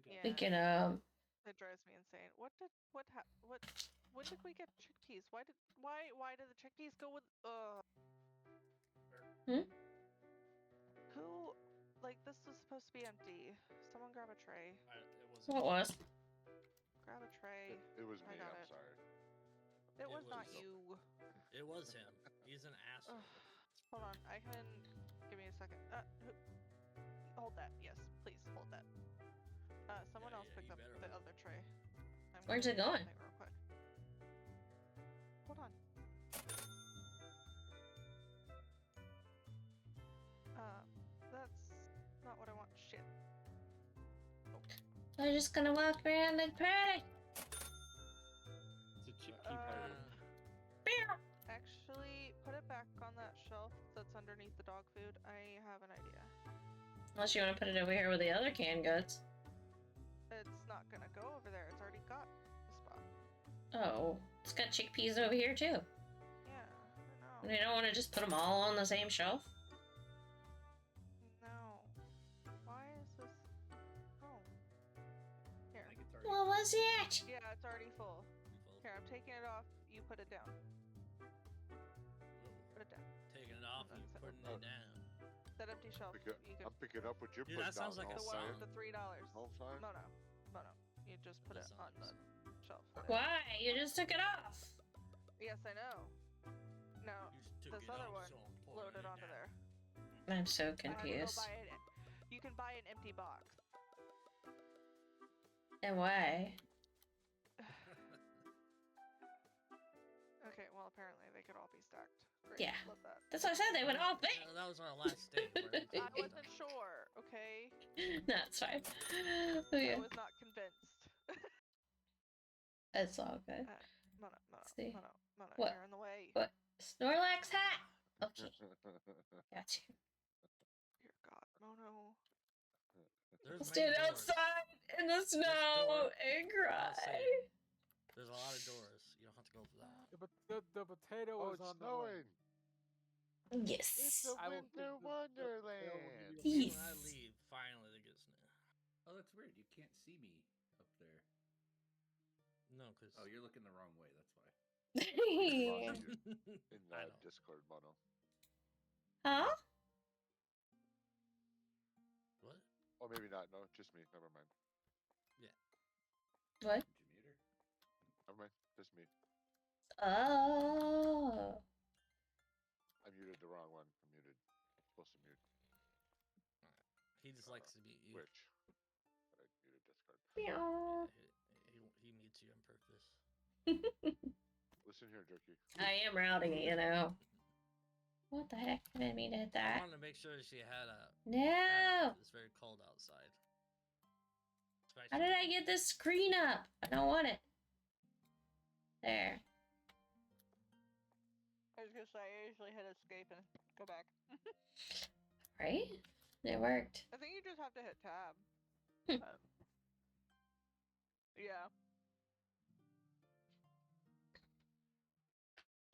Yeah. we can It drives me insane. When did we get chickpeas? Why did the chickpeas go with Hmm? Who, like, this was supposed to be empty. Someone grab a tray. What was? Grab a tray. It was I me. got I'm it. sorry. It was not was- you. It was him. He's an asshole. Hold on, I can. Give me a second. Hold that. Yes, please hold that. Someone Yeah, else yeah, picked you up better the hold other tray. Where's it going? Real quick. Hold on. That's not what I want. Shit. I'm just gonna walk around like pretty. It's a chip key party. Actually, put it back on that shelf that's underneath the dog food. I have an idea. Unless you want to put it over here with the other canned goods. It's not gonna go over there. It's already got a spot. Oh, it's got chickpeas over here too. Yeah, I know. You don't want to just put them all on the same shelf? No. Why is this? Oh. Here. I think it's already. What was it? Yeah, it's already full. Here, I'm taking it off. You put it down. Put it down. Taking it off and That's it. putting it down. That empty shelf. You can. I'm picking up what you're Dude, putting that sounds down. like a The all one time. with the $3. All time. Mono. You just put That it on the sounds- shelf. Why? You just took it off. Yes, I know. No, You just took this it other off, one so I'm pulling loaded it onto down. there. I'm so I had to go confused. buy it. You can buy an empty box. And why? Okay, well apparently they could all be stacked. Great. Yeah. Love that. That's what I said. They would all fit. Yeah, that was our last day. I wasn't sure. Okay. That's fine. I Okay. was not convinced. It's all good. Mono, See. Mono, What? you're in the way. What? Snorlax hat. Okay. Got you. Dear God, Mono. There's Stand many doors. outside in the snow door. and I'll cry. say There's a lot of doors. You don't have to go for that. The potato Oh, was it's on the way. snowing. Yes. It's a I will- winter the potato will wonderland. give you Yes. When I leave, finally they get snow. Oh, that's weird. You can't see me up there. No, because Oh, you're looking the wrong way. That's why. In I know. Discord, Mono. Huh? What? Oh, maybe not. No, just me. Never mind. What? Janitor? Never mind. Just me. Oh. I muted the wrong one. I muted. Supposed to mute He just likes to meet you. Twitch. But I muted Discord. Meow. Yeah, he meets you on purpose. Listen here, Jerky. I am rowdy, you know. What the heck? I didn't mean to hit I that. wanted to make sure she had a. No. It's very cold outside. How did I get this screen up? I don't want it. There. I was gonna say I usually hit escape and go back. Right? It worked. I think you just have to hit tab. Hmm. Yeah.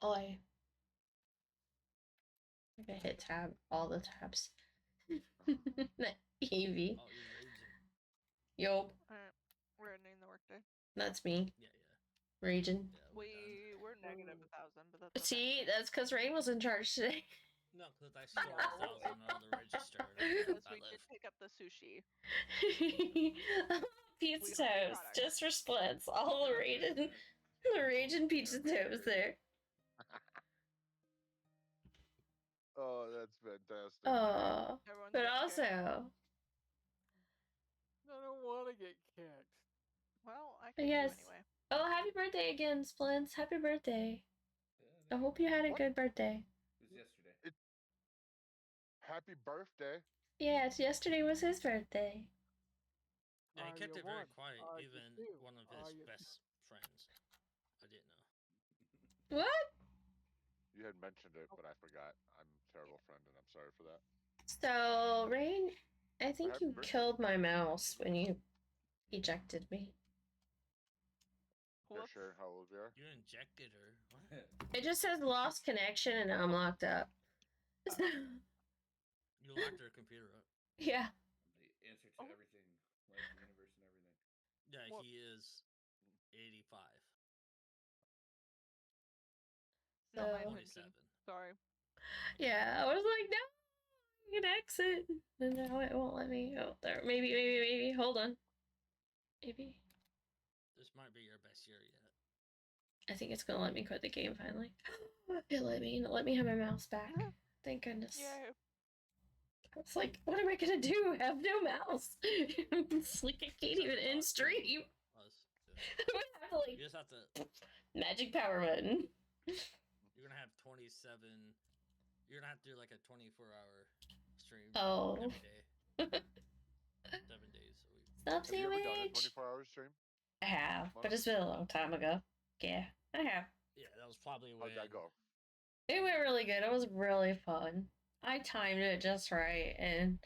Oi. I gotta hit tab. All the tabs. Evie. Oh, you're raging. Yup. Alright. We're ending the workday. That's me. Yeah. Region. Yeah, we're done. We're negative 1,000, but that's okay. See, that's because Rain was in charge today. No, because I stole 1,000 out of the register. Because I we did left. pick up the sushi. Pizza We got the toast, product. just for splits. All the region pizza toast there. Oh, that's fantastic. Oh, Everyone's but getting also, kicked. I don't want to get kicked. Well, I can yes. do anyway. Oh, happy birthday again, Splints. Happy birthday. Yeah, I hope you had a What? good birthday. it was yesterday. Happy birthday. Yes, yesterday was his birthday. Yeah, he Are kept you it very one? quiet. Are you Even two? one of Are his you best friends. I didn't know. What? You had mentioned it, but I forgot. I'm a terrible friend, and I'm sorry for that. So, Rain, I think happy you birthday. killed my mouse when you ejected me. You're Whoops. sure how old we are? You injected her. What? It just says lost connection and now I'm locked up. You locked her computer up. Yeah. The answer to everything, life, the universe, and everything. Yeah, Well- he is 85. Not my So, 27. Sorry. yeah, I was like, no, you can exit. And now it won't let me. Oh, there. Maybe. Hold on. Maybe. This might be your best year yet. I think it's gonna let me quit the game finally. It let me have my mouse back. Thank goodness. Yay. I was like, what am I gonna do? I have no mouse. It's like I can't even end stream. Us. I would have to You like just have to. magic power button. You're gonna have 27. You're gonna have to do like a 24-hour stream Oh. every day. 7 days a week. Stop Have you ever done a sandwich. 24-hour stream? I have, but it's been a long time ago. Yeah, I have. Yeah, that was probably when. How'd that go? It went really good. It was really fun. I timed it just right, and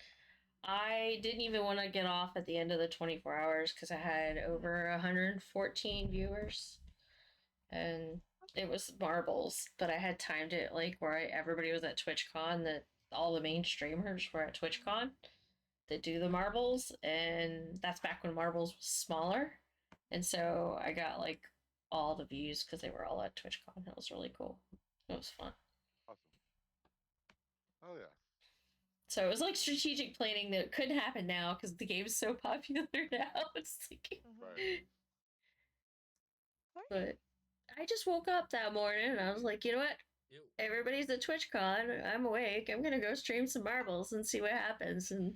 I didn't even want to get off at the end of the 24 hours because I had over 114 viewers, and it was marbles. But I had timed it like where everybody was at TwitchCon. That all the main streamers were at TwitchCon that do the marbles, and that's back when marbles was smaller, and so I got like all the views because they were all at TwitchCon. It was really cool. It was fun. Awesome. Oh yeah. So it was like strategic planning that couldn't happen now because the game's so popular now. It's like, Right. but I just woke up that morning and I was like, you know what? Everybody's at TwitchCon. I'm awake. I'm gonna go stream some marbles and see what happens. And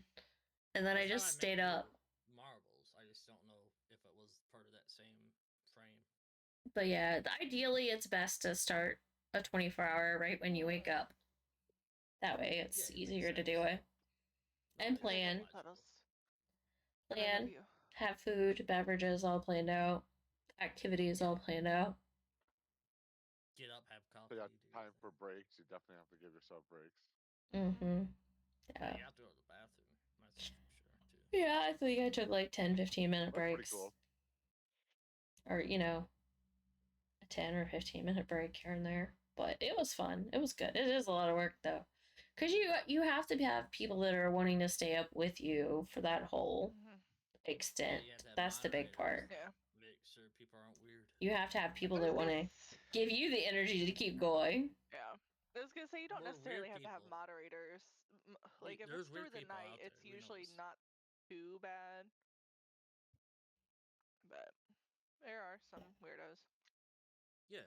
then I just stayed up. Marbles. I just don't know if it was part of that same frame. But yeah, ideally it's best to start a 24-hour right when you wake up. That way it's easier to do it. And plan. Plan. Have food, beverages all planned out. Activities all planned out. Get up, have coffee. So you got time for breaks. You definitely have to give yourself breaks. Mm-hmm. Yeah, Yeah. you have to go to the bathroom. That's for sure, too. Yeah, I think I took like 10-15 minute That's pretty breaks. cool. Or, you know, a 10 or 15 minute break here and there. But it was fun. It was good. It is a lot of work though. Because you have to have people that are wanting to stay up with you for that whole extent. That's the big part. Yeah. Make sure people aren't weird. You have to have people that want to give you the energy to keep going. Yeah. I was gonna say you don't More necessarily weird have to have people. moderators. Like if There's it's through weird the people night, out it's there, we know usually this. not too bad. But there are some weirdos. Yeah.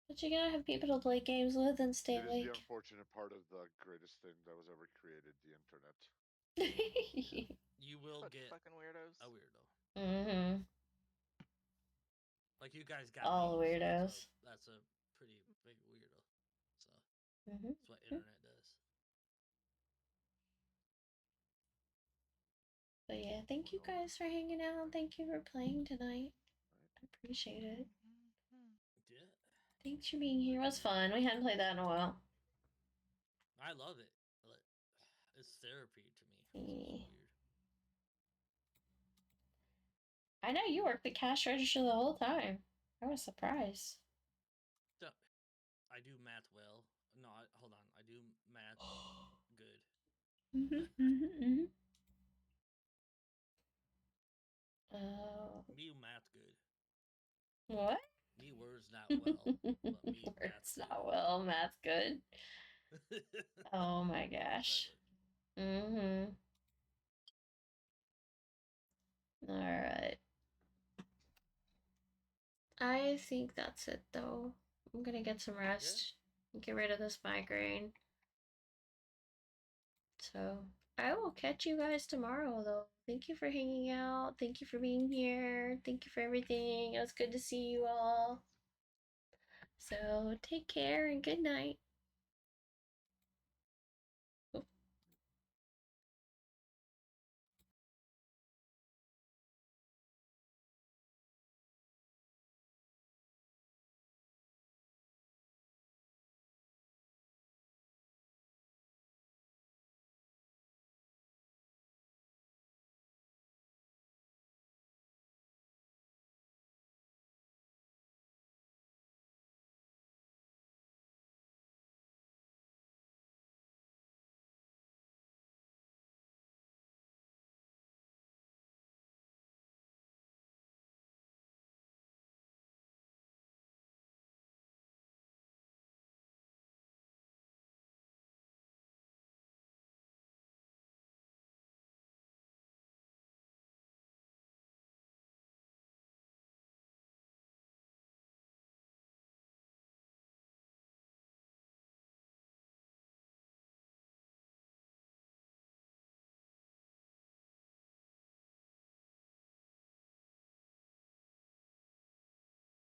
But you gotta have people to play games with and stay It is awake. the unfortunate part of the greatest thing that was ever created, the internet. You will Such get fucking weirdos. a weirdo. Mm-hmm. Like you guys got All me, so weirdos. that's a pretty big weirdo. So Mm-hmm. that's what internet does. But yeah, thank you guys for hanging out. Thank you for playing tonight. I appreciate it. Yeah. Thanks for being here. It was fun. We hadn't played that in a while. I love it. It's therapy to me. It's Yeah. weird. I know you worked the cash register the whole time. I was surprised. So, I do math well. No, hold on. I do math good. Me math good. What? Me words not well. But me Words not well. Math good. Oh my gosh. Mm-hmm. All right. I think that's it though. I'm gonna get some rest. Get rid of this migraine. So I will catch you guys tomorrow though. Thank you for hanging out. Thank you for being here. Thank you for everything. It was good to see you all. So take care and good night.